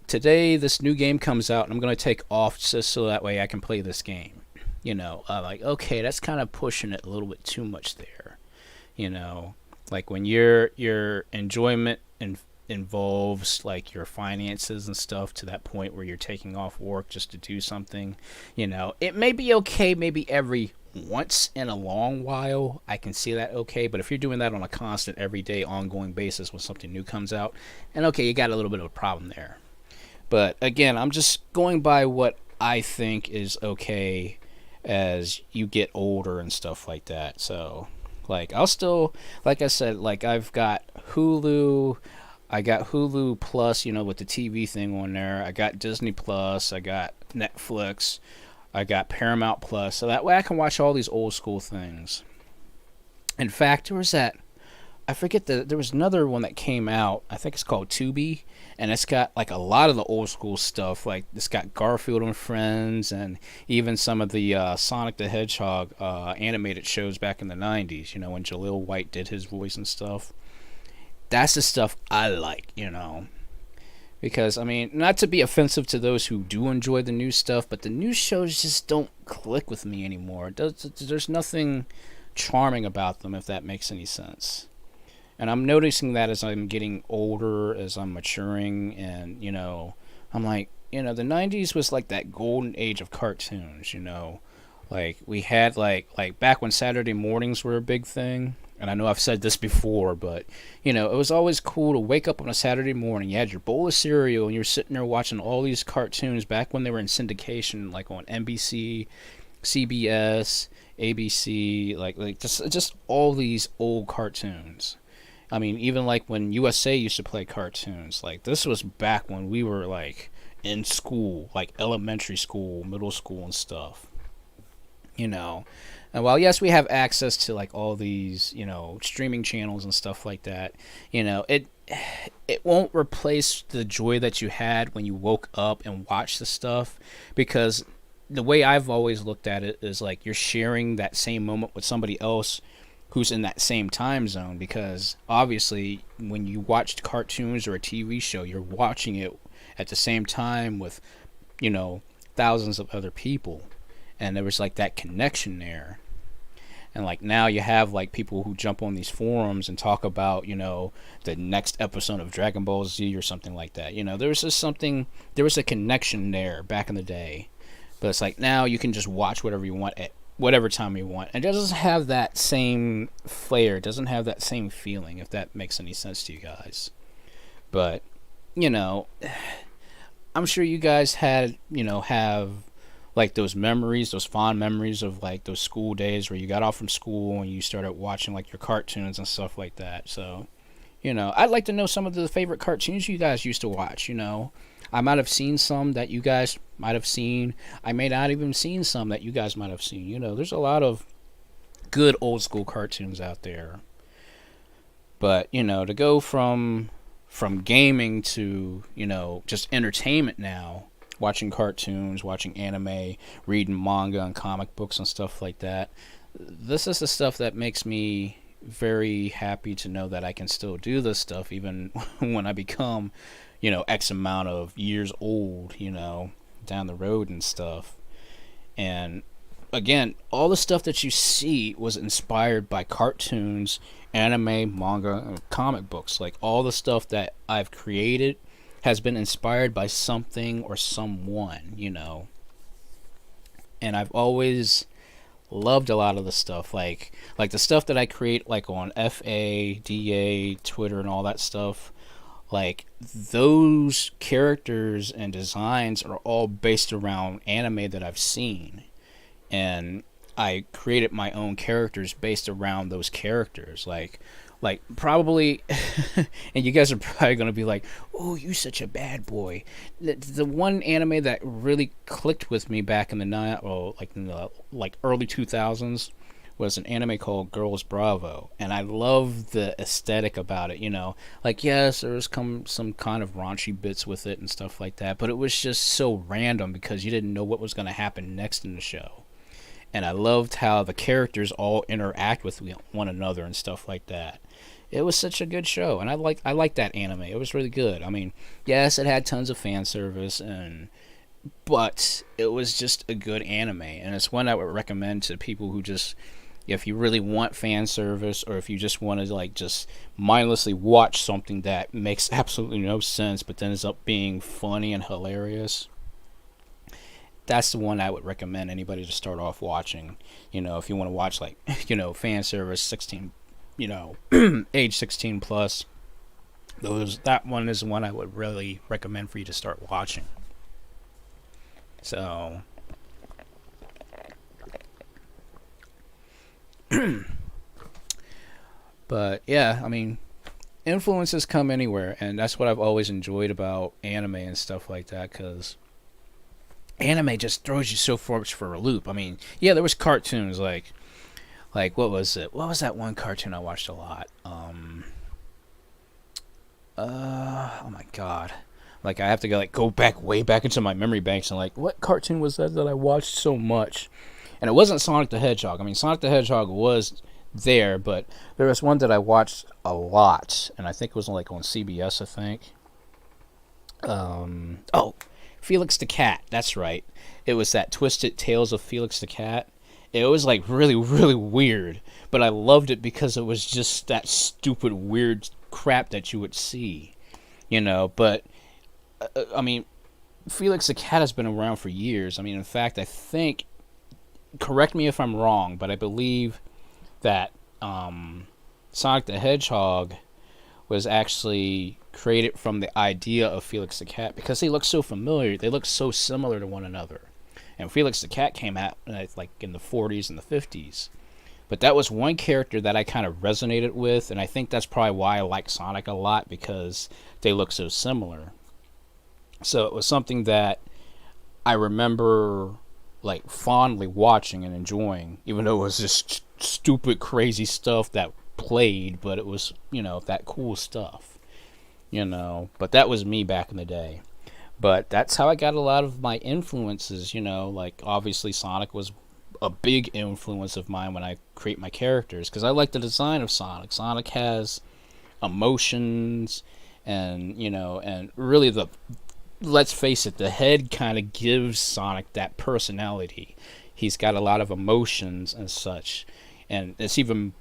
today this new game comes out and I'm going to take off just so that way I can play this game. Like, okay, that's kind of pushing it a little bit too much there. Like when your enjoyment involves like your finances and stuff to that point where you're taking off work just to do something, it may be okay maybe every once in a long while. I can see that okay, but if you're doing that on a constant, everyday, ongoing basis when something new comes out, and okay, you got a little bit of a problem there. But again, I'm just going by what I think is okay as you get older and stuff like that. So, like, I'll still, like I said, like, I've got Hulu. I got Hulu Plus, with the TV thing on there. I got Disney Plus. I got Netflix. I got Paramount Plus. So that way I can watch all these old school things. In fact, there was I forget there was another one that came out. I think it's called Tubi, and it's got like a lot of the old school stuff. Like it's got Garfield and Friends, and even some of the Sonic the Hedgehog animated shows back in the 90s. When Jaleel White did his voice and stuff. That's the stuff I like, because I mean, not to be offensive to those who do enjoy the new stuff, but the new shows just don't click with me anymore. There's nothing charming about them, if that makes any sense. And I'm noticing that as I'm getting older, as I'm maturing, and, I'm like, the 90s was like that golden age of cartoons, Like, we had, like back when Saturday mornings were a big thing, and I know I've said this before, but, it was always cool to wake up on a Saturday morning, you had your bowl of cereal, and you were sitting there watching all these cartoons back when they were in syndication, like on NBC, CBS, ABC, like just all these old cartoons. I mean, even like when USA used to play cartoons, like this was back when we were like in school, like elementary school, middle school and stuff. And while yes, we have access to like all these, streaming channels and stuff like that, it won't replace the joy that you had when you woke up and watched the stuff, because the way I've always looked at it is like you're sharing that same moment with somebody else who's in that same time zone, because obviously when you watch cartoons or a TV show, you're watching it at the same time with, thousands of other people, and there was like that connection there. And like now you have like people who jump on these forums and talk about, the next episode of Dragon Ball Z or something like that. There was a connection there back in the day. But it's like now you can just watch whatever you want at whatever time you want. And it doesn't have that same flair. It doesn't have that same feeling, if that makes any sense to you guys. But, I'm sure you guys have like those memories, those fond memories of like those school days where you got off from school and you started watching like your cartoons and stuff like that. So, I'd like to know some of the favorite cartoons you guys used to watch. I might have seen some that you guys might have seen. I may not even seen some that you guys might have seen. There's a lot of good old school cartoons out there. But, to go from gaming to, just entertainment now, watching cartoons, watching anime, reading manga and comic books and stuff like that. This is the stuff that makes me very happy to know that I can still do this stuff even when I become, X amount of years old, down the road and stuff. And again, all the stuff that you see was inspired by cartoons, anime, manga, and comic books. Like all the stuff that I've created has been inspired by something or someone, And I've always Loved a lot of the stuff, like the stuff that I create, like on FADA, Twitter, and all that stuff. Like those characters and designs are all based around anime that I've seen, and I created my own characters based around those characters. Like probably, and you guys are probably gonna be like, "Oh, you such a bad boy." The one anime that really clicked with me back in the early 2000s was an anime called Girls Bravo, and I love the aesthetic about it. Like yes, there was some kind of raunchy bits with it and stuff like that, but it was just so random because you didn't know what was gonna happen next in the show. And I loved how the characters all interact with one another and stuff like that. It was such a good show, and I liked that anime. It was really good. I mean, yes, it had tons of fan service, but it was just a good anime, and it's one I would recommend to people who just, if you really want fan service, or if you just want to just mindlessly watch something that makes absolutely no sense, but then ends up being funny and hilarious. That's the one I would recommend anybody to start off watching. If you want to watch fan service 16, age 16 plus. That one is the one I would really recommend for you to start watching. So but yeah, I mean, influences come anywhere, and that's what I've always enjoyed about anime and stuff like that, because anime just throws you so much for a loop. I mean, yeah, there was cartoons like what was it? What was that one cartoon I watched a lot? Oh my god. I have to go back way back into my memory banks and what cartoon was that I watched so much? And it wasn't Sonic the Hedgehog. I mean, Sonic the Hedgehog was there, but there was one that I watched a lot, and I think it was on CBS, I think. Felix the Cat. That's right. It was that Twisted Tales of Felix the Cat. It was really, really weird, but I loved it because it was just that stupid, weird crap that you would see, But I mean, Felix the Cat has been around for years. I mean, in fact, I think, correct me if I'm wrong, but I believe that Sonic the Hedgehog was actually created from the idea of Felix the Cat because they look so familiar. They look so similar to one another. And Felix the Cat came out in the 40s and the 50s. But that was one character that I kind of resonated with, and I think that's probably why I like Sonic a lot, because they look so similar. So it was something that I remember fondly watching and enjoying, even though it was just stupid, crazy stuff that played, but it was, that cool stuff. But that was me back in the day. But that's how I got a lot of my influences, obviously Sonic was a big influence of mine when I create my characters, because I like the design of Sonic. Sonic has emotions, and, and really let's face it, the head kind of gives Sonic that personality. He's got a lot of emotions and such, and it's even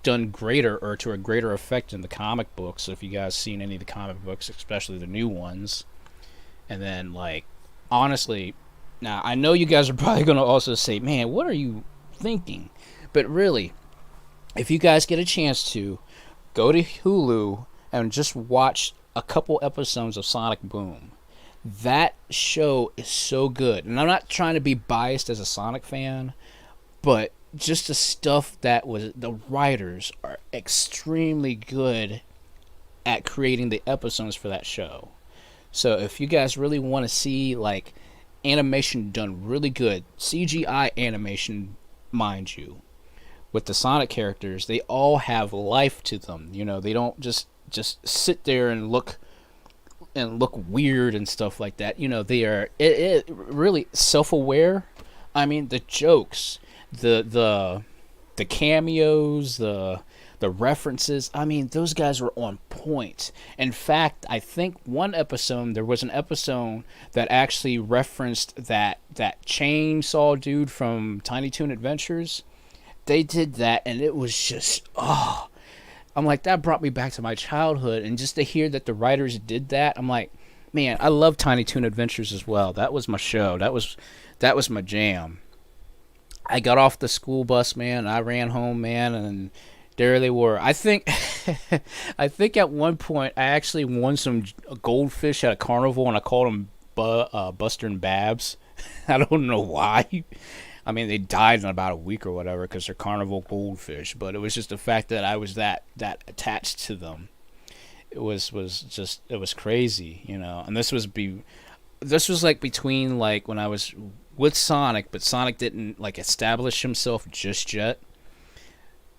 done greater, or to a greater effect, in the comic books. So if you guys seen any of the comic books, especially the new ones. And then, honestly, now I know you guys are probably going to also say, man, what are you thinking? But really, if you guys get a chance to, go to Hulu and just watch a couple episodes of Sonic Boom. That show is so good. And I'm not trying to be biased as a Sonic fan, but just the stuff the writers are extremely good at creating the episodes for that show. So if you guys really want to see animation done really good, CGI animation, mind you, with the Sonic characters, they all have life to them. They don't just sit there and look weird and stuff like that. They are really self-aware. I mean, the jokes, the cameos, the references, I mean, those guys were on point. In fact, I think there was an episode that actually referenced that chainsaw dude from Tiny Toon Adventures. They did that, and it was just, I'm like, that brought me back to my childhood. And just to hear that the writers did that, I'm like, man, I love Tiny Toon Adventures as well. That was my show. That was my jam. I got off the school bus, man. I ran home, man, and there they were. I think, I think at one point I actually won some goldfish at a carnival, and I called them Buster and Babs. I don't know why. I mean, they died in about a week or whatever because they're carnival goldfish. But it was just the fact that I was that attached to them. It was just, it was crazy, you know. And this was like between like when I was with Sonic, but Sonic didn't like establish himself just yet.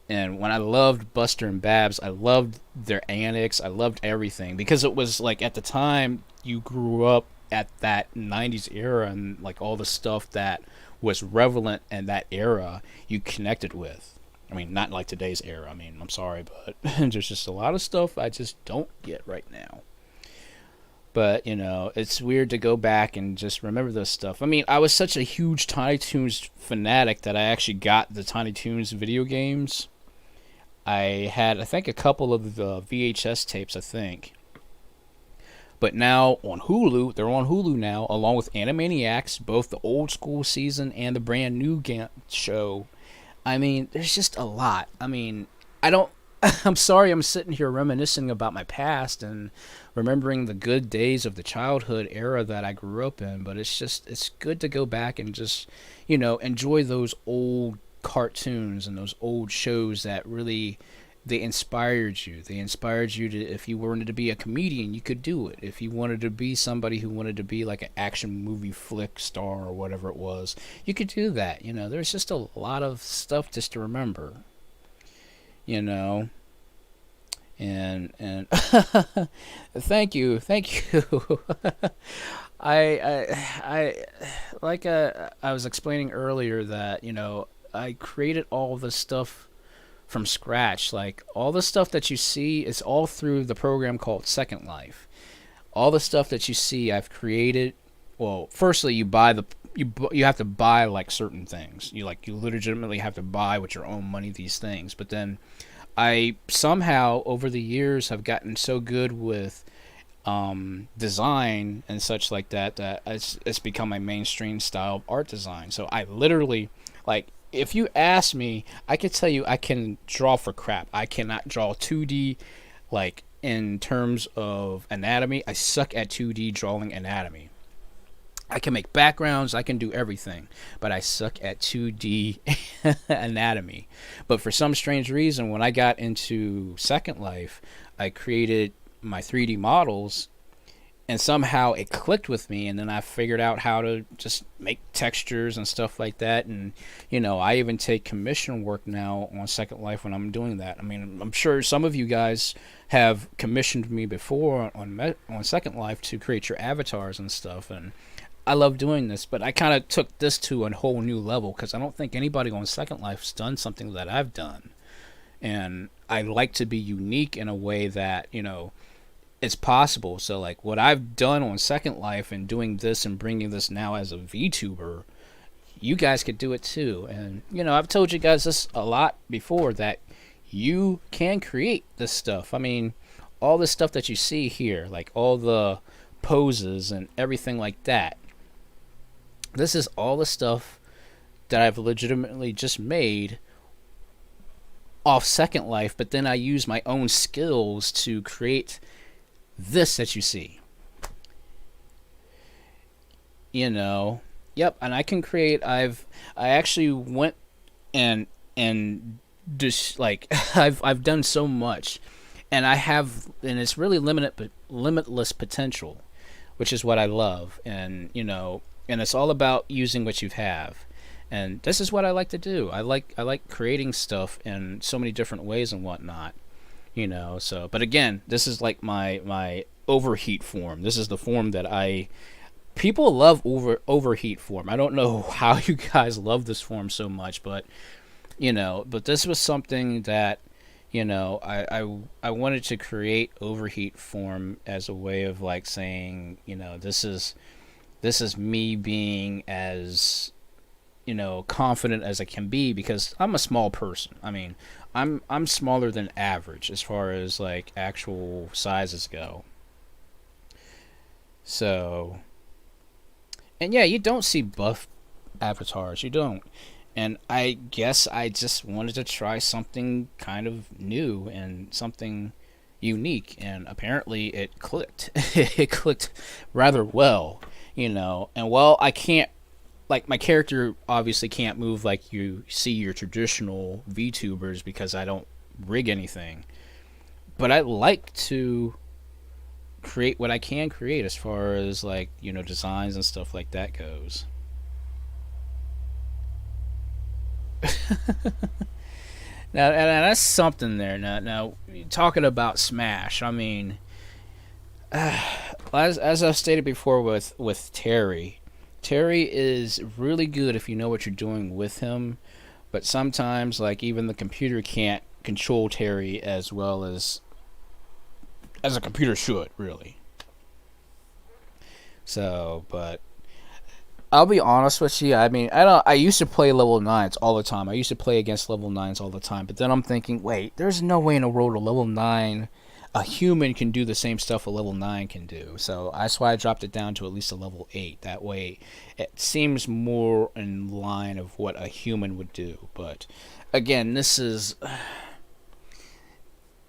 And when I loved Buster and Babs, I loved their antics. I loved everything because it was like at the time you grew up at that 90s era, and like all the stuff that was relevant in that era you connected with. I mean, not like today's era. I mean, I'm sorry, but there's just a lot of stuff I just don't get right now. But, you know, it's weird to go back and just remember this stuff. I mean, I was such a huge Tiny Toons fanatic that I actually got the Tiny Toons video games. I had, I think, a couple of the VHS tapes, I think. But now on Hulu, they're on Hulu now, along with Animaniacs, both the old school season and the brand new show. I mean, there's just a lot. I mean, I'm sorry I'm sitting here reminiscing about my past and remembering the good days of the childhood era that I grew up in, but it's good to go back and just, you know, enjoy those old cartoons and those old shows that really, they inspired you. They inspired you to, if you wanted to be a comedian, you could do it. If you wanted to be somebody who wanted to be like an action movie flick star or whatever it was, you could do that. You know, there's just a lot of stuff just to remember. You know, and thank you. I like I was explaining earlier that, you know, I created all this stuff from scratch. Like all the stuff that you see is all through the program called Second Life. All the stuff that you see I've created. Well, firstly you buy the you have to buy like certain things. You legitimately have to buy with your own money these things. But then I somehow over the years have gotten so good with design and such like that it's become my mainstream style of art design. So I literally, like, if you ask me, I could tell you I can draw for crap. I cannot draw 2D, like in terms of anatomy. I suck at 2D drawing anatomy. I can make backgrounds, I can do everything, but I suck at 2D anatomy. But for some strange reason, when I got into Second Life, I created my 3D models, and somehow it clicked with me, and then I figured out how to just make textures and stuff like that. And, you know, I even take commission work now on Second Life when I'm doing that. I mean, I'm sure some of you guys have commissioned me before on Second Life to create your avatars and stuff, and I love doing this, but I kind of took this to a whole new level because I don't think anybody on Second Life's done something that I've done. And I like to be unique in a way that, you know, it's possible. So, like, what I've done on Second Life and doing this and bringing this now as a VTuber, you guys could do it too. And, you know, I've told you guys this a lot before, that you can create this stuff. I mean, all the stuff that you see here, like all the poses and everything like that, this is all the stuff that I've legitimately just made off Second Life, but then I use my own skills to create this that you see. You know, yep, and I can create, I actually went and just like I've done so much, and it's really limitless potential, which is what I love. And, you know, and it's all about using what you have. And this is what I like to do. I like creating stuff in so many different ways and whatnot, you know. So, but again, this is like my Overheat form. This is the form that people love Overheat form. I don't know how you guys love this form so much, but, you know, but this was something that, you know, I wanted to create Overheat form as a way of like saying, you know, this is me being as, you know, confident as I can be, because I'm a small person. I mean, I'm smaller than average as far as like actual sizes go. So, and yeah, you don't see buff avatars. You don't. And I guess I just wanted to try something kind of new and something unique, and apparently it clicked. It clicked rather well, you know. And well, I can't, like, my character obviously can't move like you see your traditional VTubers because I don't rig anything. But I like to create what I can create as far as, like, you know, designs and stuff like that goes. Now, and that's something there. Now, talking about Smash, I mean, as I've stated before with Terry, Terry is really good if you know what you're doing with him, but sometimes, like, even the computer can't control Terry as well as a computer should, really. So, but I'll be honest with you. I mean, I used to play level 9s all the time. I used to play against level 9s all the time. But then I'm thinking, wait, there's no way in the world a level 9, a human can do the same stuff a level 9 can do. So that's why I dropped it down to at least a level 8. That way it seems more in line of what a human would do. But again, this is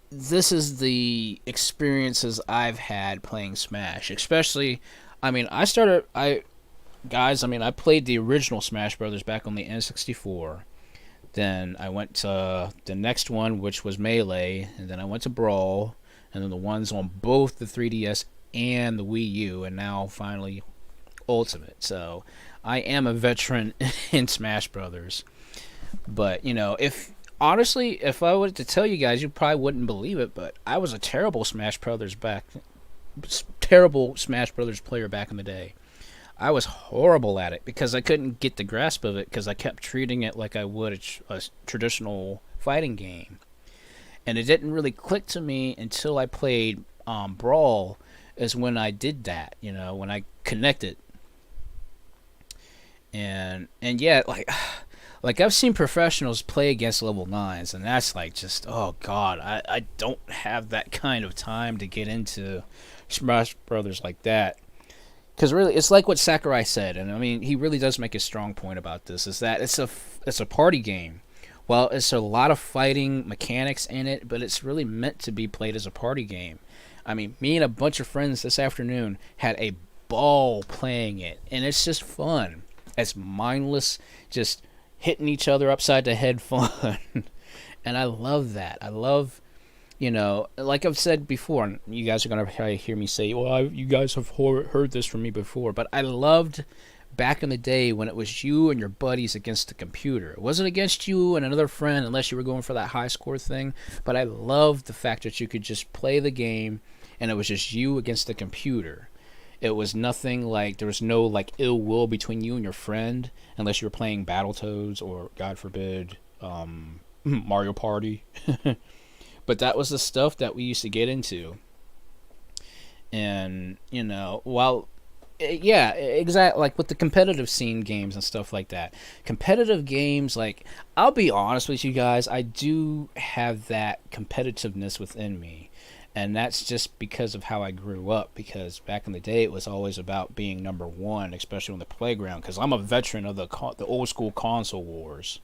the experiences I've had playing Smash. Especially, I mean, I played the original Smash Brothers back on the N64. Then I went to the next one, which was Melee, and then I went to Brawl, and then the ones on both the 3DS and the Wii U, and now finally Ultimate. So I am a veteran in Smash Brothers. But, you know, if I were to tell you guys, you probably wouldn't believe it, but I was a terrible Smash Brothers player back in the day. I was horrible at it because I couldn't get the grasp of it because I kept treating it like I would a traditional fighting game. And it didn't really click to me until I played Brawl, is when I did that, you know, when I connected. And yeah, like I've seen professionals play against level 9s, and that's like just, oh god, I don't have that kind of time to get into Smash Brothers like that. Because really, it's like what Sakurai said, and I mean, he really does make a strong point about this, is that it's a party game. Well, it's a lot of fighting mechanics in it, but it's really meant to be played as a party game. I mean, me and a bunch of friends this afternoon had a ball playing it, and it's just fun. It's mindless, just hitting each other upside the head fun. And I love that. I love, you know, like I've said before, and you guys are going to probably hear me say, well, you guys have heard this from me before, but I loved back in the day when it was you and your buddies against the computer. It wasn't against you and another friend unless you were going for that high score thing, but I loved the fact that you could just play the game and it was just you against the computer. It was nothing like, there was no like ill will between you and your friend unless you were playing Battletoads or, God forbid, Mario Party. But that was the stuff that we used to get into. And, you know, while, yeah, exactly, like with the competitive scene games and stuff like that. Competitive games, like, I'll be honest with you guys, I do have that competitiveness within me. And that's just because of how I grew up. Because back in the day, it was always about being number one, especially on the playground. Because I'm a veteran of the old school console wars.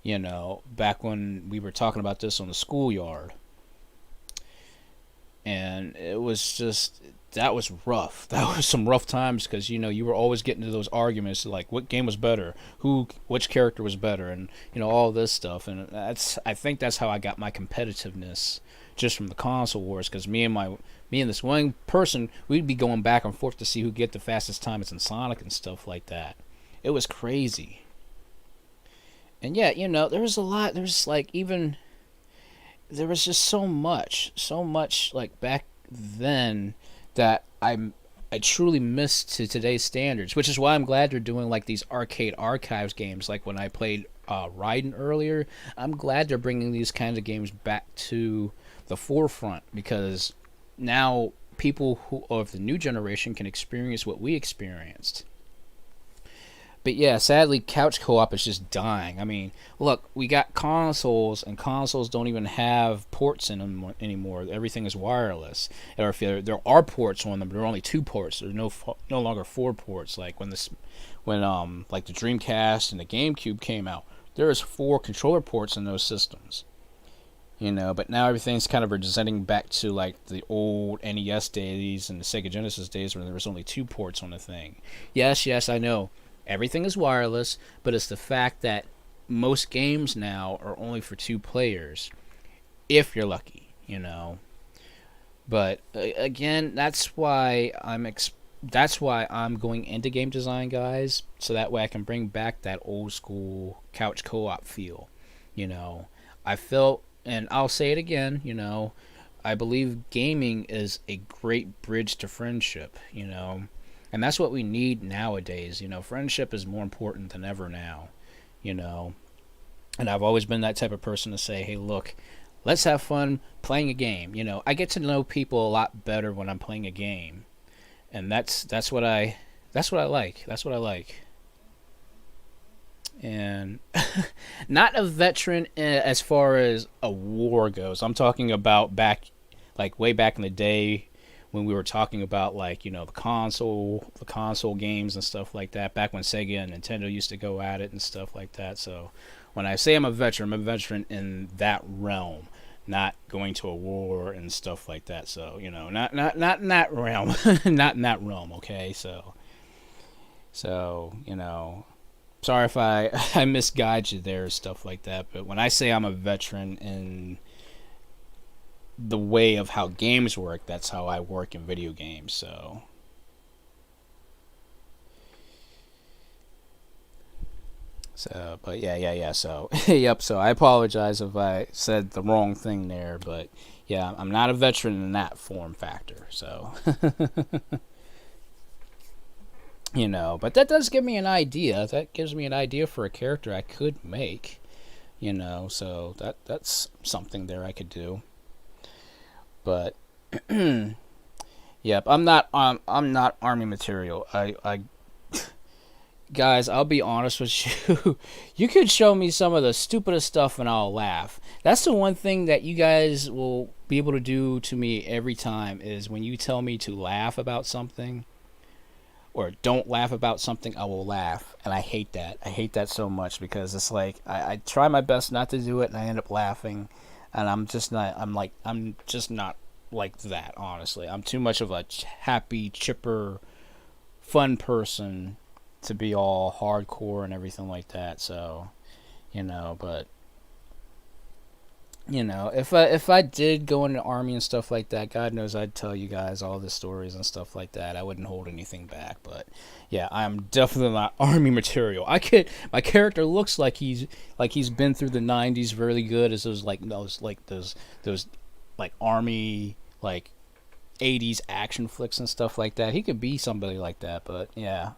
You know, back when we were talking about this on the schoolyard. And it was just, that was rough. That was some rough times because, you know, you were always getting into those arguments like what game was better, which character was better, and, you know, all this stuff. And I think that's how I got my competitiveness, just from the console wars, because me and this one person, we'd be going back and forth to see who get the fastest time in Sonic and stuff like that. It was crazy. And yeah, you know, there was a lot, there was just so much like back then that I truly missed to today's standards, which is why I'm glad they're doing like these arcade archives games. Like when I played Raiden earlier, I'm glad they're bringing these kinds of games back to the forefront, because now people who of the new generation can experience what we experienced. But yeah, sadly, couch co-op is just dying. I mean, look, we got consoles, and consoles don't even have ports in them anymore. Everything is wireless. Or if there are ports on them, but there are only 2 ports. There's no longer 4 ports. Like when like the Dreamcast and the GameCube came out, there was 4 controller ports in those systems. You know, but now everything's kind of representing back to like the old NES days and the Sega Genesis days where there was only 2 ports on the thing. Yes, I know. Everything is wireless, but it's the fact that most games now are only for 2 players, if you're lucky, you know. But again, that's why I'm going into game design, guys, so that way I can bring back that old school couch co-op feel, you know. I felt, and I'll say it again, you know, I believe gaming is a great bridge to friendship, you know. And that's what we need nowadays. You know, friendship is more important than ever now, you know. And I've always been that type of person to say, hey, look, let's have fun playing a game. You know, I get to know people a lot better when I'm playing a game. And that's what I like. That's what I like. And not a veteran as far as a war goes. I'm talking about way back in the day, when we were talking about, like, you know, the console games and stuff like that, back when Sega and Nintendo used to go at it and stuff like that. So when I say I'm a veteran in that realm, not going to a war and stuff like that. So, you know, not in that realm, not in that realm. Okay, so you know, sorry if I misguide you there, stuff like that. But when I say I'm a veteran in the way of how games work, that's how I work in video games. So but yeah, so yep, so I apologize if I said the wrong thing there, but yeah, I'm not a veteran in that form factor, so you know, but that does give me an idea. That gives me an idea for a character I could make, you know, so that's something there I could do. But yep, I'm not army material. I guys, I'll be honest with you. You could show me some of the stupidest stuff and I'll laugh. That's the one thing that you guys will be able to do to me every time, is when you tell me to laugh about something or don't laugh about something, I will laugh. And I hate that. I hate that so much, because it's like I try my best not to do it and I end up laughing. And I'm just not like that, honestly. I'm too much of a happy, chipper, fun person to be all hardcore and everything like that. So, you know, but you know, if I did go into the army and stuff like that, God knows I'd tell you guys all the stories and stuff like that. I wouldn't hold anything back. But yeah, I'm definitely not army material. My character looks like he's been through the 90s really good, as those army, like 80s action flicks and stuff like that. He could be somebody like that, but yeah.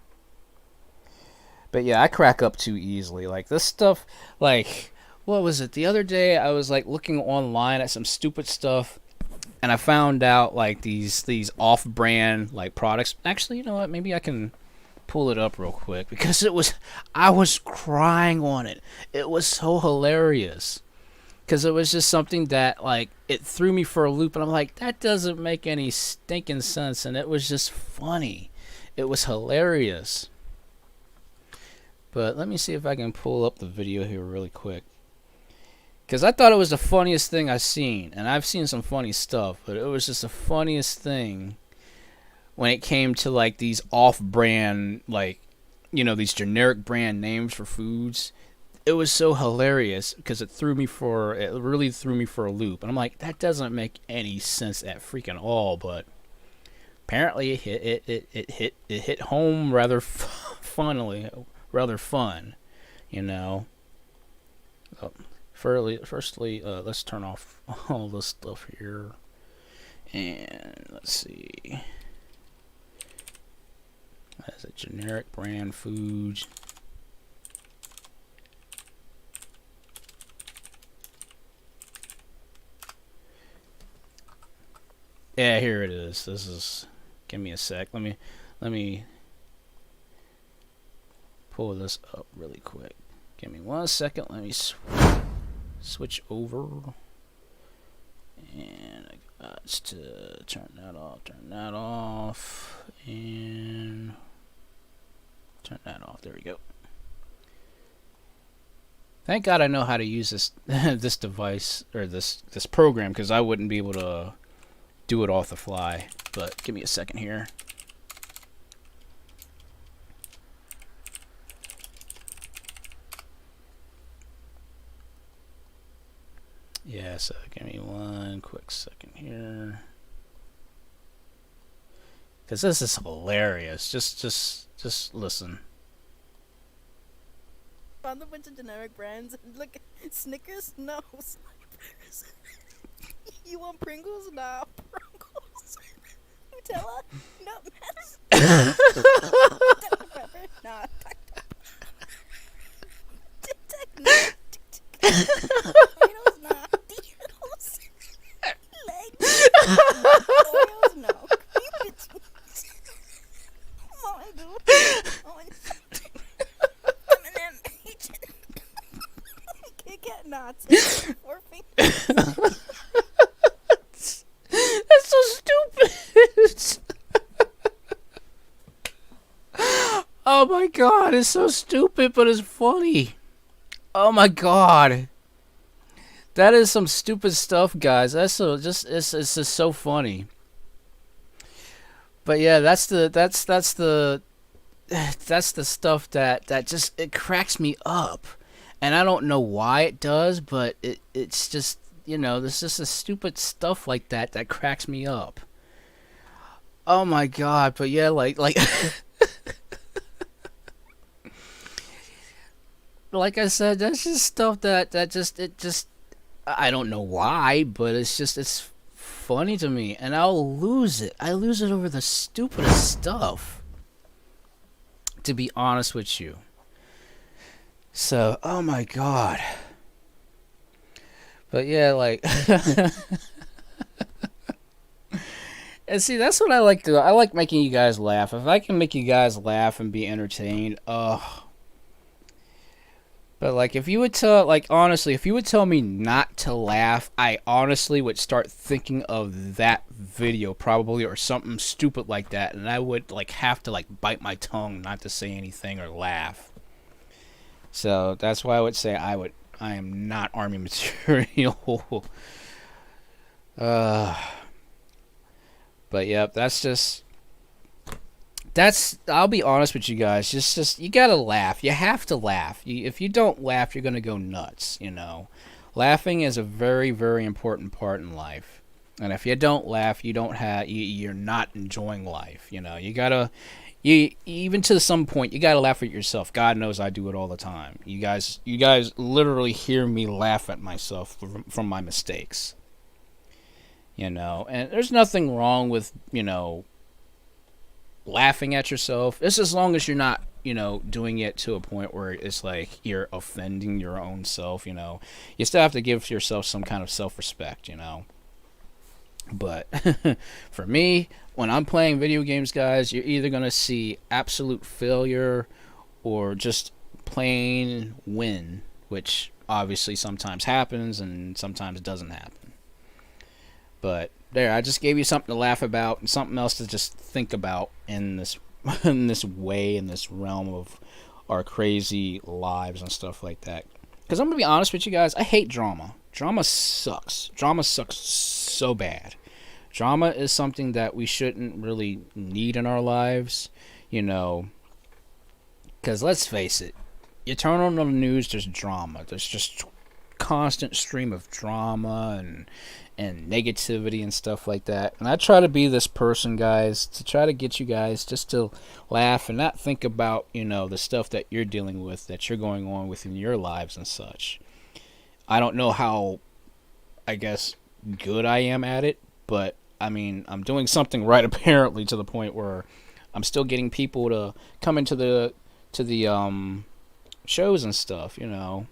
But yeah, I crack up too easily. Like this stuff, like, what was it? The other day I was like looking online at some stupid stuff, and I found out like these off-brand like products. Actually, you know what? Maybe I can pull it up real quick, because I was crying on it. It was so hilarious, because it was just something that, like, it threw me for a loop, and I'm like, that doesn't make any stinking sense, and it was just funny. It was hilarious. But let me see if I can pull up the video here really quick, because I thought it was the funniest thing I've seen, and I've seen some funny stuff, but it was just the funniest thing when it came to, like, these off-brand, like, you know, these generic brand names for foods. It was so hilarious, because it really threw me for a loop, and I'm like, that doesn't make any sense at freaking all. But apparently it hit home rather rather fun, you know. Firstly, let's turn off all this stuff here, and let's see. That's a generic brand foods. Yeah, here it is. This is. Give me a sec. Let me pull this up really quick. Give me 1 second. Let me switch over. And I got to turn that off, and turn that off. There we go. Thank God I know how to use this this device, or this program, because I wouldn't be able to do it off the fly. But give me a second here. Yeah, so give me 1 quick second here. Cause this is hilarious. Just listen. Found a bunch of generic brands and look, Snickers? No, Snipers. You want Pringles? Nah, Pringles. Nutella? No, mess. Dr. Pepper? Nah, Tic Tac? No. Doritos? Nah. Doritos? Legs? Oreos? No. Mountain Dew? Kit Kat? Nah. 4 fingers? That's so stupid. Oh my god, it's so stupid, but it's funny. Oh my god, that is some stupid stuff, guys. That's so it's just so funny. But yeah, that's the stuff that just, it cracks me up, and I don't know why it does, but it's just, you know, there's just a stupid stuff like that cracks me up. Oh my god, but yeah, like like I said, that's just stuff that just I don't know why, but it's funny to me, and I'll lose it. I lose it over the stupidest stuff, to be honest with you. So, oh my god. But yeah, like and see, that's what I like to do. I like making you guys laugh. If I can make you guys laugh and be entertained, but like, if you would tell, like, honestly, if you would tell me not to laugh, I honestly would start thinking of that video probably, or something stupid like that, and I would like have to like bite my tongue not to say anything or laugh. So that's why I would say I am not army material. But yep, I'll be honest with you guys, just you gotta laugh. You have to laugh. If you don't laugh, you're gonna go nuts, you know. Laughing is a very, very important part in life. And if you don't laugh, you're not enjoying life, you know. Even to some point, you gotta laugh at yourself. God knows I do it all the time. You guys literally hear me laugh at myself from my mistakes. You know, and there's nothing wrong with, you know, laughing at yourself. It's as long as you're not, you know, doing it to a point where it's like you're offending your own self, you know. You still have to give yourself some kind of self-respect, you know. But for me, when I'm playing video games, guys, you're either going to see absolute failure or just plain win, which obviously sometimes happens and sometimes doesn't happen. But there, I just gave you something to laugh about and something else to just think about in this in this realm of our crazy lives and stuff like that. Because I'm going to be honest with you guys, I hate drama. Drama sucks. Drama sucks so bad. Drama is something that we shouldn't really need in our lives, you know. Because let's face it, you turn on the news, there's drama. There's just constant stream of drama and negativity and stuff like that. And I try to be this person, guys, to try to get you guys just to laugh and not think about, you know, the stuff that you're dealing with, that you're going on within your lives and such. I don't know how, I guess, good I am at it, but I mean, I'm doing something right apparently, to the point where I'm still getting people to come into the shows and stuff, you know.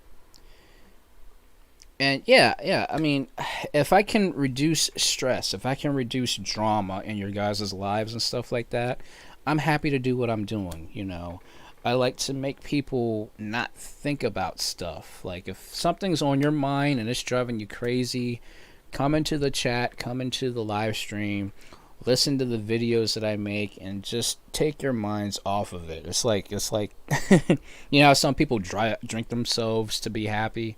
And yeah, I mean, if I can reduce stress, if I can reduce drama in your guys' lives and stuff like that, I'm happy to do what I'm doing, you know. I like to make people not think about stuff. Like, if something's on your mind and it's driving you crazy, come into the chat, come into the live stream, listen to the videos that I make, and just take your minds off of it. It's like you know how some people drink themselves to be happy?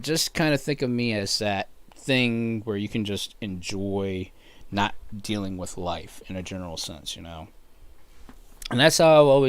Just kind of think of me as that thing where you can just enjoy not dealing with life in a general sense, you know? And that's how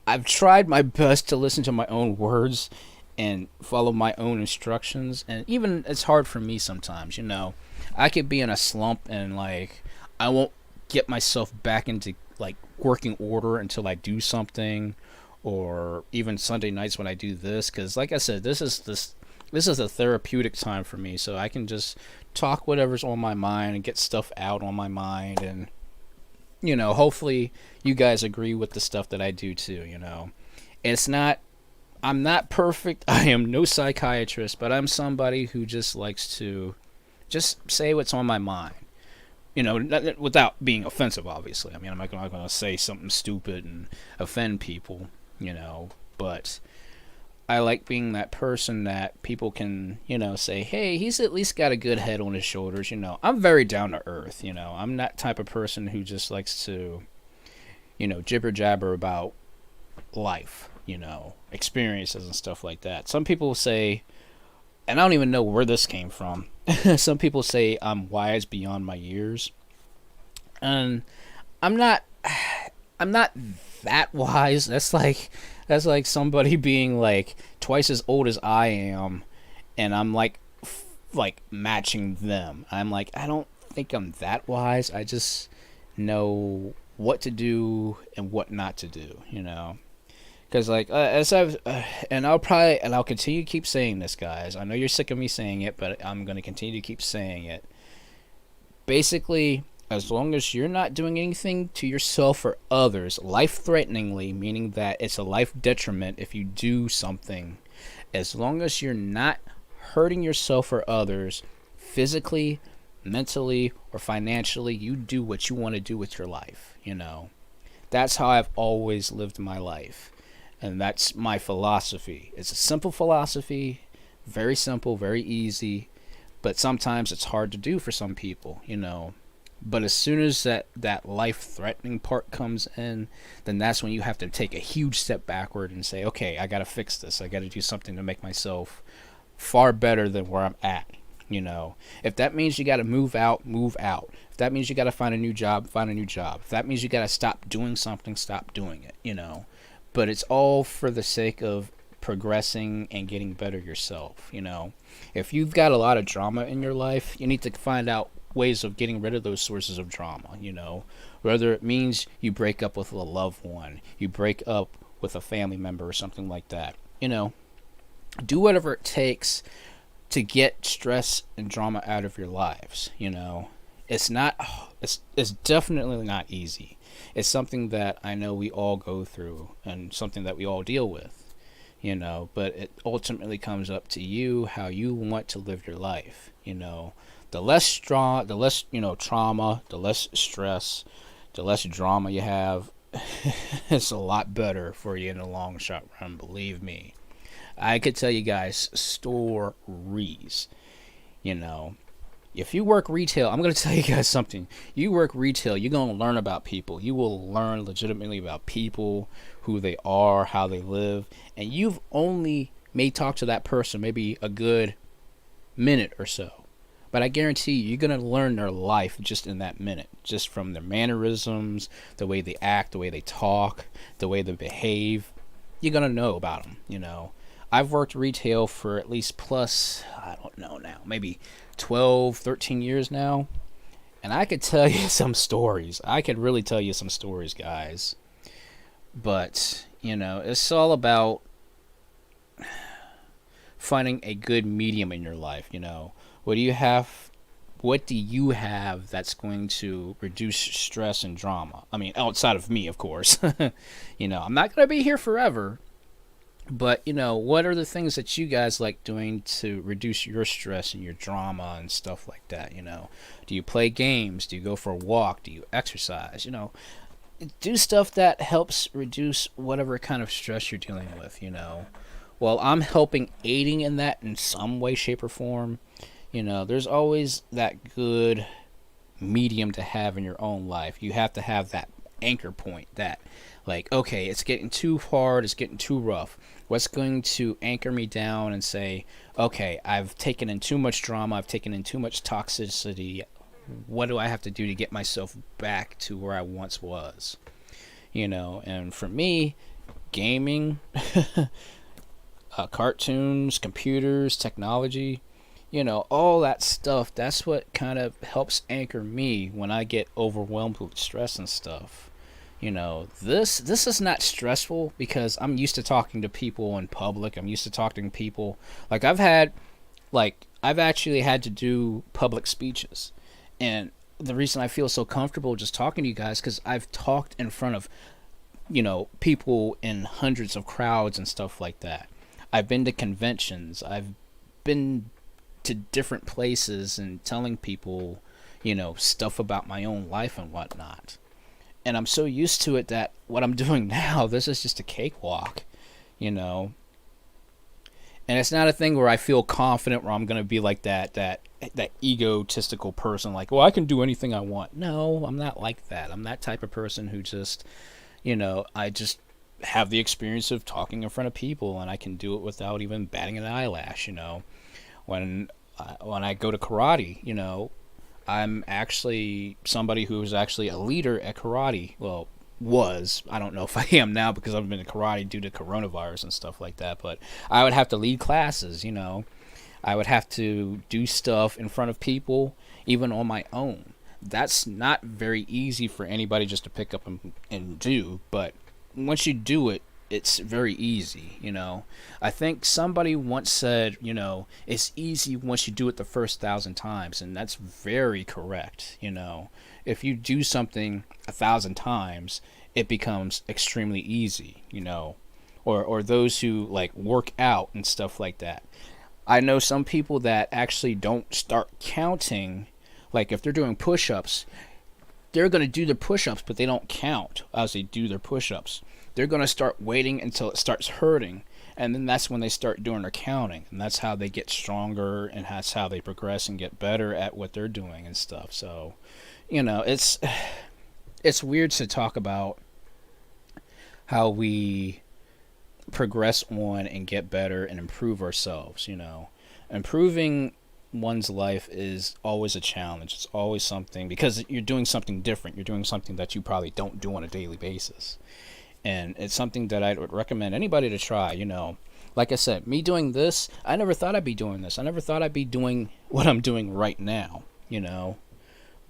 I've tried my best to listen to my own words and follow my own instructions. And even it's hard for me sometimes, you know? I could be in a slump and, like, I won't get myself back into, like, working order until I do something, or even Sunday nights when I do this, because, like I said, this is a therapeutic time for me, so I can just talk whatever's on my mind and get stuff out on my mind, and, you know, hopefully you guys agree with the stuff that I do too, you know. I'm not perfect, I am no psychiatrist, but I'm somebody who just likes to just say what's on my mind. You know, without being offensive, obviously. I mean, I'm not going to say something stupid and offend people, you know. But I like being that person that people can, you know, say, hey, he's at least got a good head on his shoulders, you know. I'm very down to earth, you know. I'm that type of person who just likes to, you know, jibber jabber about life, you know, experiences and stuff like that. Some people say, and I don't even know where this came from, some people say I'm wise beyond my years, and I'm not that wise. That's like somebody being like twice as old as I am, and I'm like matching them. I'm like, I don't think I'm that wise. I just know what to do and what not to do, you know. Because, like, and I'll continue to keep saying this, guys. I know you're sick of me saying it, but I'm going to continue to keep saying it. Basically, as long as you're not doing anything to yourself or others, life-threateningly, meaning that it's a life detriment if you do something, as long as you're not hurting yourself or others, physically, mentally, or financially, you do what you want to do with your life, you know. That's how I've always lived my life. And that's my philosophy. It's a simple philosophy, very simple, very easy, but sometimes it's hard to do for some people, you know. But as soon as that life-threatening part comes in, then that's when you have to take a huge step backward and say, okay, I got to fix this. I got to do something to make myself far better than where I'm at, you know. If that means you got to move out, move out. If that means you got to find a new job, find a new job. If that means you got to stop doing something, stop doing it, you know. But it's all for the sake of progressing and getting better yourself, you know. If you've got a lot of drama in your life, you need to find out ways of getting rid of those sources of drama, you know. Whether it means you break up with a loved one, you break up with a family member or something like that, you know. Do whatever it takes to get stress and drama out of your lives, you know. It's definitely not easy. It's something that I know we all go through and something that we all deal with, you know, but it ultimately comes up to you how you want to live your life, you know. The less trauma, the less stress, the less drama you have, it's a lot better for you in the long shot run, believe me. I could tell you guys stories, you know. If you work retail, I'm going to tell you guys something. You work retail, you're going to learn about people. You will learn legitimately about people, who they are, how they live. And you've only may talk to that person maybe a good minute or so. But I guarantee you're going to learn their life just in that minute. Just from their mannerisms, the way they act, the way they talk, the way they behave. You're going to know about them, you know. I've worked retail for at least plus, I don't know now, maybe 12, 13 years now. And I could tell you some stories. I could really tell you some stories, guys. But, you know, it's all about finding a good medium in your life, you know. What do you have that's going to reduce stress and drama? I mean, outside of me, of course. You know, I'm not going to be here forever. But, you know, what are the things that you guys like doing to reduce your stress and your drama and stuff like that, you know? Do you play games? Do you go for a walk? Do you exercise? You know, do stuff that helps reduce whatever kind of stress you're dealing with, Well, I'm helping, aiding in that in some way, shape, or form. There's always that good medium to have in your own life. You have to have that anchor point that, like, okay, it's getting too hard, it's getting too rough. What's going to anchor me down and say, okay, I've taken in too much drama, I've taken in too much toxicity. What do I have to do to get myself back to where I once was? And for me, gaming, cartoons, computers, technology, all that stuff, that's what kind of helps anchor me when I get overwhelmed with stress and stuff. This is not stressful because I'm used to talking to people in public. I'm used to talking to people. I've actually had to do public speeches. And the reason I feel so comfortable just talking to you guys, because I've talked in front of, people in hundreds of crowds and stuff like that. I've been to conventions. I've been to different places and telling people, stuff about my own life and whatnot. And I'm so used to it that what I'm doing now, this is just a cakewalk, And it's not a thing where I feel confident where I'm going to be like that egotistical person, like, well, I can do anything I want. No, I'm not like that. I'm that type of person who just, I just have the experience of talking in front of people, and I can do it without even batting an eyelash, When I go to karate, I'm actually somebody who is actually a leader at karate. Well, was. I don't know if I am now because I've been in karate due to coronavirus and stuff like that, but I would have to lead classes, I would have to do stuff in front of people, even on my own. That's not very easy for anybody just to pick up and do, but once you do it, it's very easy, I think somebody once said, it's easy once you do it the first 1,000 times, and that's very correct, If you do something 1,000 times, it becomes extremely easy, or those who like work out and stuff like that. I know some people that actually don't start counting, like if they're doing push-ups, they're going to do their push-ups, but they don't count as they do their push-ups. They're going to start waiting until it starts hurting, and then that's when they start doing their counting, and that's how they get stronger, and that's how they progress and get better at what they're doing and stuff. So, it's weird to talk about how we progress on and get better and improve ourselves. Improving one's life is always a challenge. It's always something, because you're doing something different. You're doing something that you probably don't do on a daily basis. And it's something that I would recommend anybody to try, Like I said, me doing this, I never thought I'd be doing this. I never thought I'd be doing what I'm doing right now,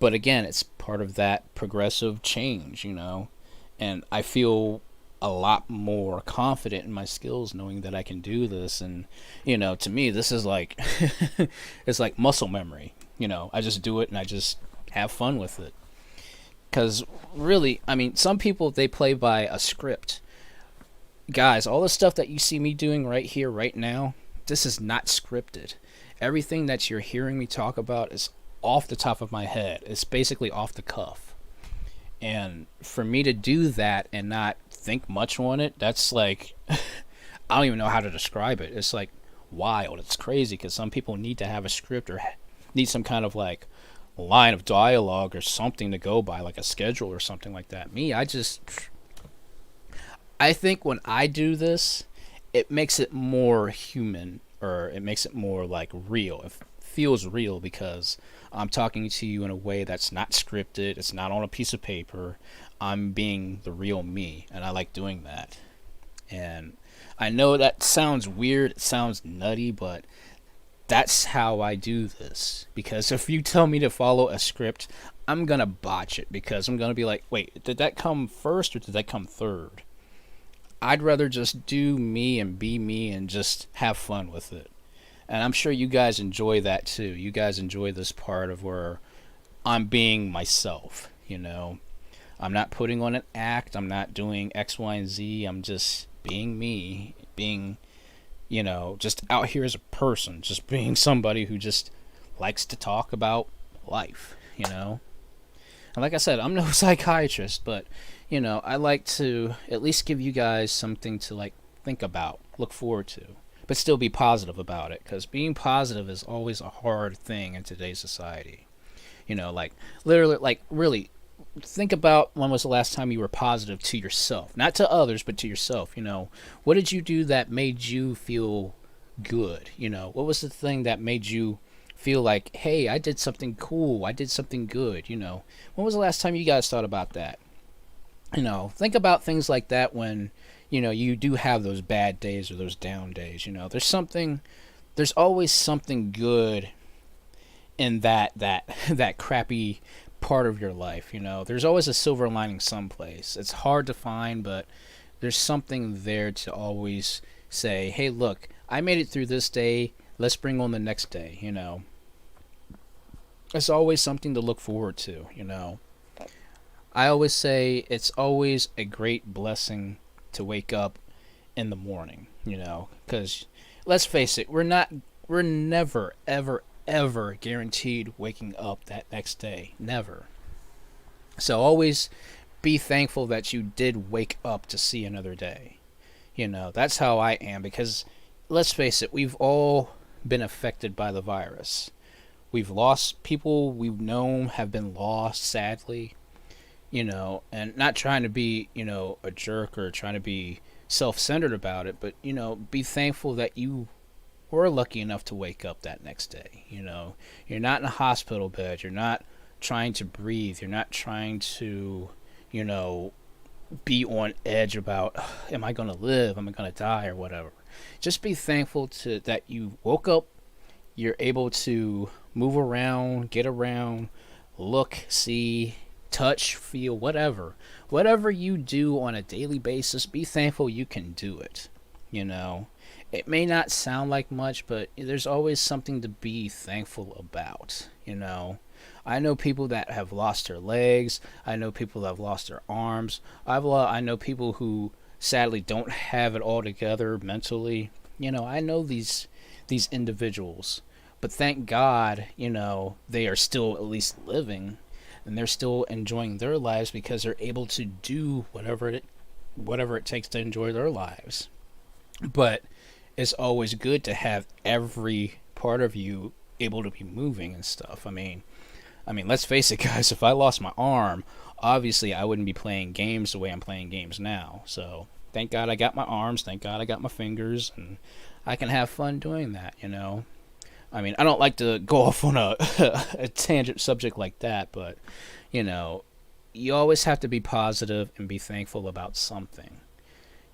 But again, it's part of that progressive change, And I feel a lot more confident in my skills knowing that I can do this. And, to me, this is like, it's like muscle memory, I just do it and I just have fun with it. Because really, I mean, some people, they play by a script. Guys, all the stuff that you see me doing right here, right now, this is not scripted. Everything that you're hearing me talk about is off the top of my head. It's basically off the cuff. And for me to do that and not think much on it, that's like, I don't even know how to describe it. It's like wild. It's crazy because some people need to have a script or need some kind of like line of dialogue or something to go by, like a schedule or something like that. Me, I think when I do this, it makes it more human, or it makes it more like real. It feels real because I'm talking to you in a way that's not scripted. It's not on a piece of paper. I'm being the real me, and I like doing that. And I know that sounds weird. It sounds nutty, but that's how I do this. Because if you tell me to follow a script, I'm going to botch it, because I'm going to be like, wait, did that come first or did that come third? I'd rather just do me and be me and just have fun with it. And I'm sure you guys enjoy that too. You guys enjoy this part of where I'm being myself, I'm not putting on an act. I'm not doing X, Y, and Z. I'm just being me, being, just out here as a person, just being somebody who just likes to talk about life, And like I said, I'm no psychiatrist, but, I like to at least give you guys something to like think about, look forward to, but still be positive about it, because being positive is always a hard thing in today's society. Like literally, like really think about when was the last time you were positive to yourself, not to others, but to yourself. What did you do that made you feel good? What was the thing that made you feel like, hey, I did something cool, I did something good? When was the last time you guys thought about that? Think about things like that when you do have those bad days or those down days. There's always something good in that crappy part of your life. There's always a silver lining someplace. It's hard to find, but there's something there to always say, hey, look, I made it through this day, let's bring on the next day. It's always something to look forward to. I always say it's always a great blessing to wake up in the morning, because let's face it, we're never ever guaranteed waking up that next day. Never. So always be thankful that you did wake up to see another day. That's how I am, because let's face it, we've all been affected by the virus. We've lost people we've known have been lost, sadly. And not trying to be, a jerk or trying to be self-centered about it, but, be thankful that you were lucky enough to wake up that next day. You're not in a hospital bed. You're not trying to breathe. You're not trying to, be on edge about, am I going to live? Am I going to die or whatever? Just be thankful that you woke up. You're able to move around, get around, look, see, touch, feel, whatever you do on a daily basis, be thankful you can do it. It may not sound like much, but there's always something to be thankful about. I know people that have lost their legs. I know people that have lost their arms. I know people who sadly don't have it all together mentally. I know these individuals, but thank God, they are still at least living. And they're still enjoying their lives because they're able to do whatever it takes to enjoy their lives. But it's always good to have every part of you able to be moving and stuff. I mean, let's face it, guys. If I lost my arm, obviously I wouldn't be playing games the way I'm playing games now. So thank God I got my arms. Thank God I got my fingers, and I can have fun doing that. I don't like to go off on a tangent subject like that, but, you always have to be positive and be thankful about something.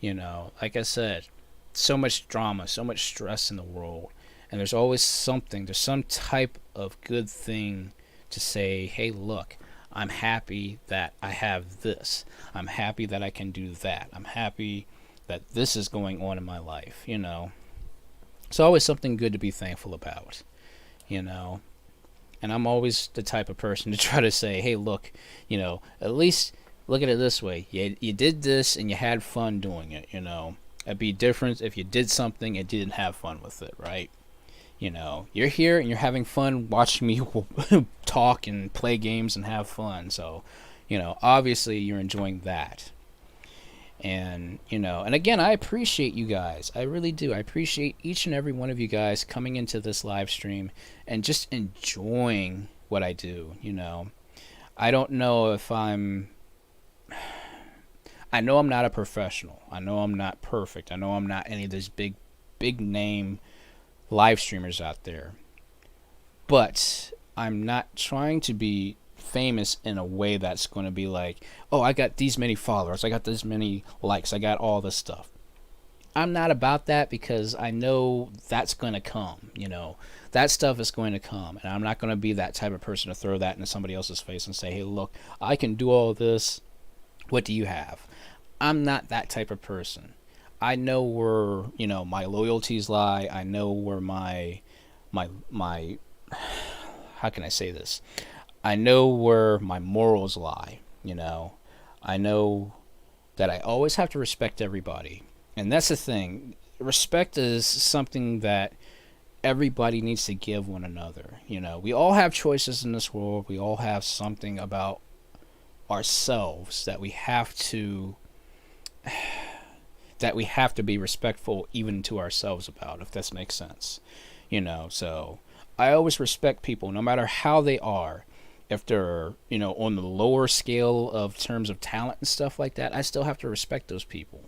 Like I said, so much drama, so much stress in the world, and there's always there's some type of good thing to say, hey, look, I'm happy that I have this. I'm happy that I can do that. I'm happy that this is going on in my life, It's always something good to be thankful about, And I'm always the type of person to try to say, hey, look, at least look at it this way. You did this and you had fun doing it, It'd be different if you did something and didn't have fun with it, right? You're here and you're having fun watching me talk and play games and have fun. So, obviously you're enjoying that. And, and again, I appreciate you guys. I really do. I appreciate each and every one of you guys coming into this live stream and just enjoying what I do, I don't know if I know I'm not a professional. I know I'm not perfect. I know I'm not any of these big name live streamers out there. But I'm not trying to be famous in a way that's going to be like, oh, I got these many followers, I got this many likes, I got all this stuff. I'm not about that, because I know that's going to come. That stuff is going to come, and I'm not going to be that type of person to throw that into somebody else's face and say, hey, look, I can do all this, what do you have? I'm not that type of person. I know where my loyalties lie. I know where my how can I say this? I know where my morals lie, I know that I always have to respect everybody. And that's the thing. Respect is something that everybody needs to give one another. We all have choices in this world. We all have something about ourselves that we have to be respectful even to ourselves about, if this makes sense. So I always respect people no matter how they are. If they're, on the lower scale of terms of talent and stuff like that, I still have to respect those people.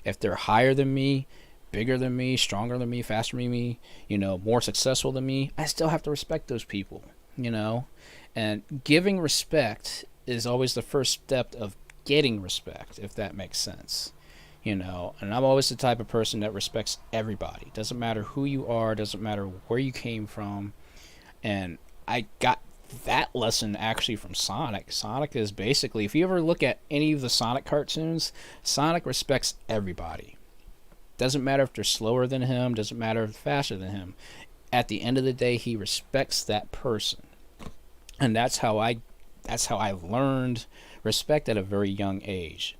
If they're higher than me, bigger than me, stronger than me, faster than me, more successful than me, I still have to respect those people, And giving respect is always the first step of getting respect, if that makes sense. And I'm always the type of person that respects everybody. Doesn't matter who you are, doesn't matter where you came from. And I got that lesson actually from Sonic. Sonic is basically, if you ever look at any of the Sonic cartoons, Sonic respects everybody. Doesn't matter if they're slower than him, doesn't matter if they're faster than him. At the end of the day, he respects that person. And that's how I learned respect at a very young age.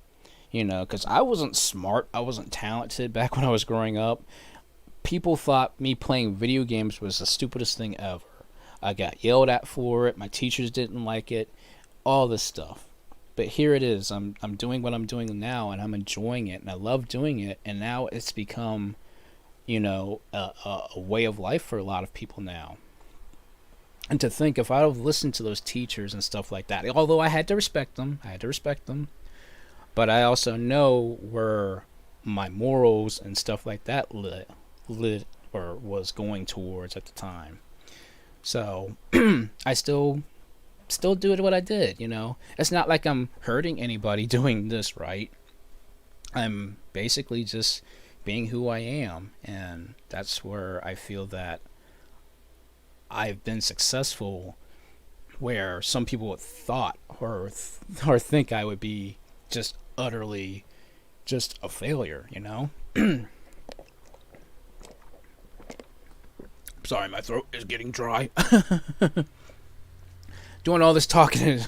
Because I wasn't smart, I wasn't talented back when I was growing up. People thought me playing video games was the stupidest thing ever. I got yelled at for it. My teachers didn't like it. All this stuff. But here it is. I'm doing what I'm doing now, and I'm enjoying it, and I love doing it. And now it's become, a way of life for a lot of people now. And to think, if I would have listened to those teachers and stuff like that, although I had to respect them, but I also know where my morals and stuff like that was going towards at the time. So I still do what I did, It's not like I'm hurting anybody doing this, right? I'm basically just being who I am, and that's where I feel that I've been successful, where some people would thought or think I would be just utterly just a failure, Sorry, my throat is getting dry. Doing all this talking,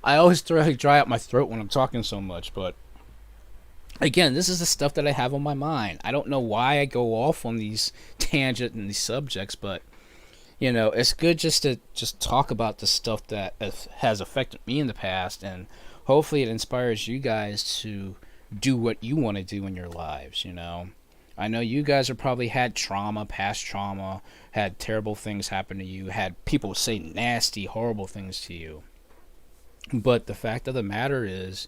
I always dry out my throat when I'm talking so much, but again, this is the stuff that I have on my mind. I don't know why I go off on these tangents and these subjects, but it's good just to talk about the stuff that has affected me in the past, and hopefully it inspires you guys to do what you want to do in your lives, I know you guys have probably had past trauma, had terrible things happen to you, had people say nasty, horrible things to you. But the fact of the matter is,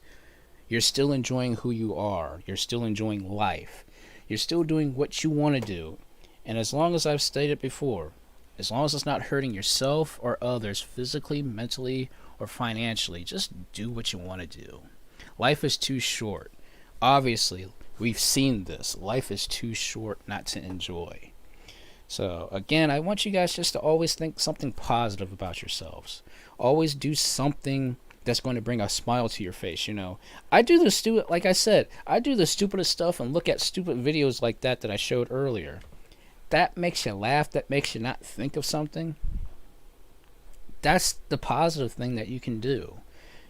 you're still enjoying who you are. You're still enjoying life. You're still doing what you want to do. And as long as I've stated before, as long as it's not hurting yourself or others physically, mentally, or financially, just do what you want to do. Life is too short. Obviously, we've seen this. Life is too short not to enjoy. So, again, I want you guys just to always think something positive about yourselves. Always do something that's going to bring a smile to your face, I do the like I said, I do the stupidest stuff and look at stupid videos like that I showed earlier. That makes you laugh, that makes you not think of something. That's the positive thing that you can do.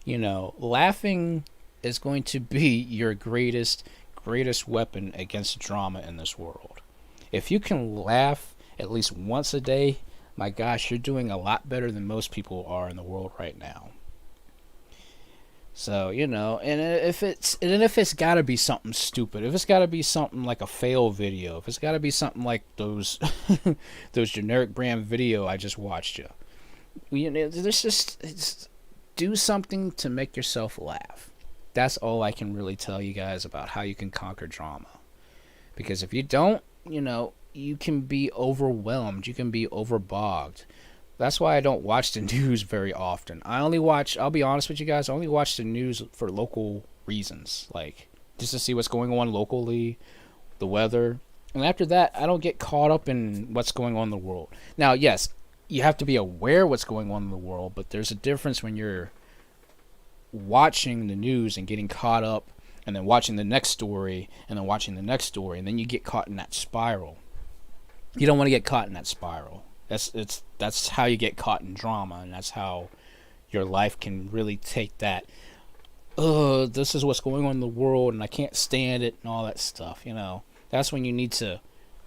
Laughing is going to be your greatest weapon against drama in this world. If you can laugh at least once a day, my gosh, you're doing a lot better than most people are in the world right now. So, and if it's got to be something stupid, if it's got to be something like a fail video, if it's got to be something like those those generic brand video I just watched do something to make yourself laugh. That's all I can really tell you guys about how you can conquer drama. Because if you don't, you can be overwhelmed. You can be overbogged. That's why I don't watch the news very often. I'll be honest with you guys, I only watch the news for local reasons. Like, just to see what's going on locally, the weather. And after that, I don't get caught up in what's going on in the world. Now, yes, you have to be aware what's going on in the world, but there's a difference when you're watching the news and getting caught up, and then watching the next story, and then watching the next story, and then you get caught in that spiral. You don't want to get caught in that spiral. That's how you get caught in drama, and that's how your life can really take that, this is what's going on in the world, and I can't stand it, and all that stuff, That's when you need to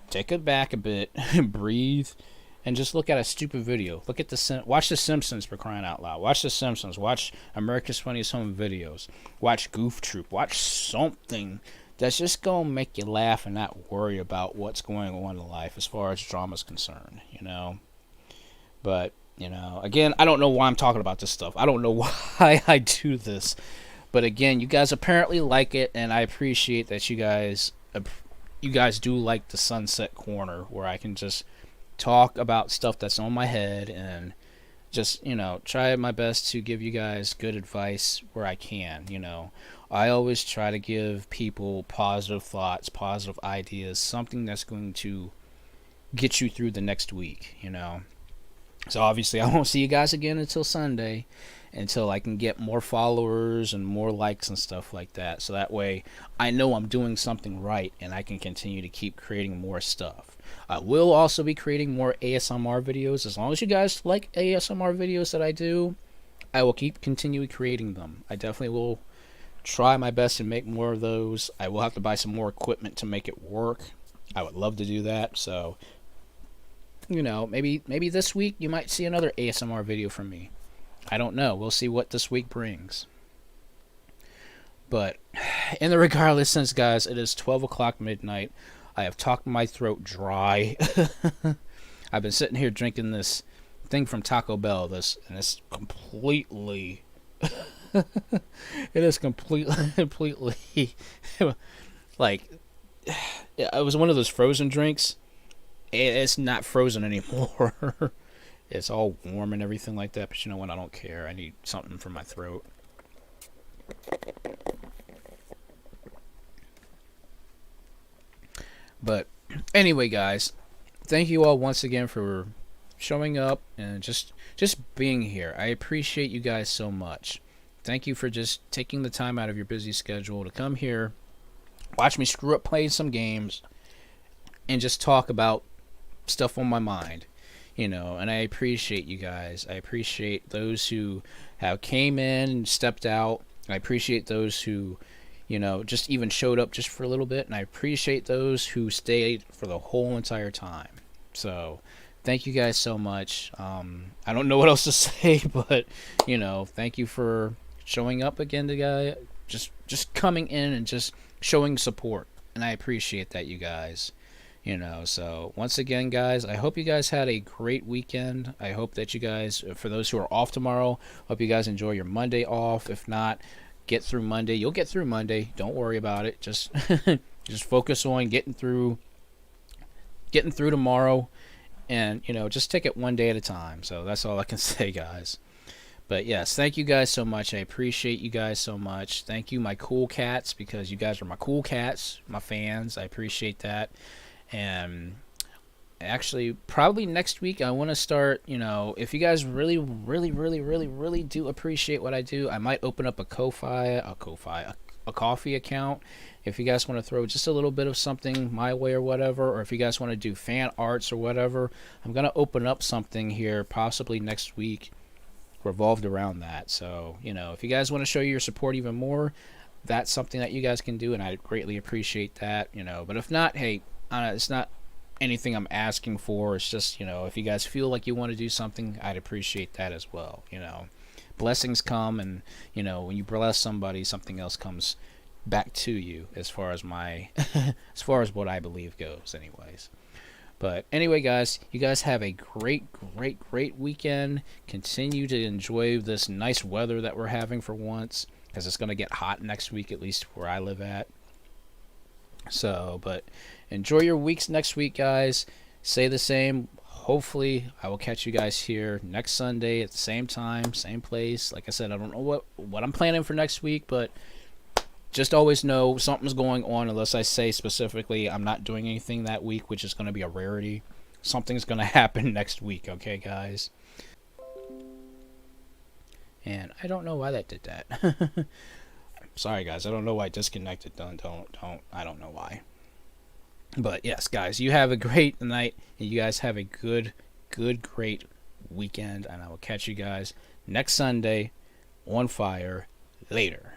take it back a bit, and breathe, and just look at a stupid video. Look at watch The Simpsons, for crying out loud. Watch The Simpsons. Watch America's Funniest Home Videos. Watch Goof Troop. Watch something that's just gonna make you laugh and not worry about what's going on in life as far as drama is concerned, you know. But, you know, again, I don't know why I'm talking about this stuff. I don't know why I do this. But again, you guys apparently like it, and I appreciate that you guys do like the Sunset Corner, where I can just talk about stuff that's on my head and just, you know, try my best to give you guys good advice where I can, you know. I always try to give people positive thoughts, positive ideas, something that's going to get you through the next week, you know. So obviously I won't see you guys again until Sunday, until I can get more followers and more likes and stuff like that. So that way I know I'm doing something right and I can continue to keep creating more stuff. I will also be creating more ASMR videos. As long as you guys like ASMR videos that I do, I will keep continuing creating them. I definitely will try my best to make more of those. I will have to buy some more equipment to make it work. I would love to do that. So, you know, maybe this week you might see another ASMR video from me. I don't know. We'll see what this week brings. But in the regardless sense, guys, it is 12 o'clock midnight. I have talked my throat dry. I've been sitting here drinking this thing from Taco Bell, and it's completely it is completely like, it was one of those frozen drinks. It's not frozen anymore. It's all warm and everything like that, but you know what? I don't care. I need something for my throat. But anyway, guys, thank you all once again for showing up and just being here. I appreciate you guys so much. Thank you for just taking the time out of your busy schedule to come here, watch me screw up playing some games, and just talk about stuff on my mind. You know, and I appreciate you guys. I appreciate those who have came in and stepped out. I appreciate those who, you know, just even showed up just for a little bit. And I appreciate those who stayed for the whole entire time. So, thank you guys so much. I don't know what else to say, but, you know, thank you for showing up again to guys. Just coming in and just showing support. And I appreciate that, you guys. You know, so once again, guys, I hope you guys had a great weekend. I hope that you guys, for those who are off tomorrow, hope you guys enjoy your Monday off. If not, get through Monday. You'll get through Monday. Don't worry about it. Just just focus on getting through tomorrow, and, you know, just take it one day at a time. So that's all I can say, guys. But yes, thank you guys so much. I appreciate you guys so much. Thank you, my cool cats, because you guys are my cool cats, my fans. I appreciate that. And actually, probably next week I want to start, you know, if you guys really do appreciate what I do, I might open up a coffee account. If you guys want to throw just a little bit of something my way or whatever, or if you guys want to do fan arts or whatever, I'm going to open up something here possibly next week revolved around that. So, you know, if you guys want to show your support even more, that's something that you guys can do, and I greatly appreciate that, you know. But if not, hey, it's not anything I'm asking for. It's just, you know, if you guys feel like you want to do something, I'd appreciate that as well. You know, blessings come, and, you know, when you bless somebody, something else comes back to you, as far as my as far as what I believe goes, anyways. But anyway, guys, you guys have a great weekend. Continue to enjoy this nice weather that we're having for once, because it's going to get hot next week, at least where I live at. So, but enjoy your weeks next week, guys. Say the same. Hopefully, I will catch you guys here next Sunday at the same time, same place. Like I said, I don't know what I'm planning for next week, but just always know something's going on, unless I say specifically I'm not doing anything that week, which is going to be a rarity. Something's going to happen next week, okay, guys? And I don't know why that did that. Sorry, guys. I don't know why I disconnected. Don't. I don't know why. But yes, guys, you have a great night, and you guys have a great weekend, and I will catch you guys next Sunday on Fire. Later.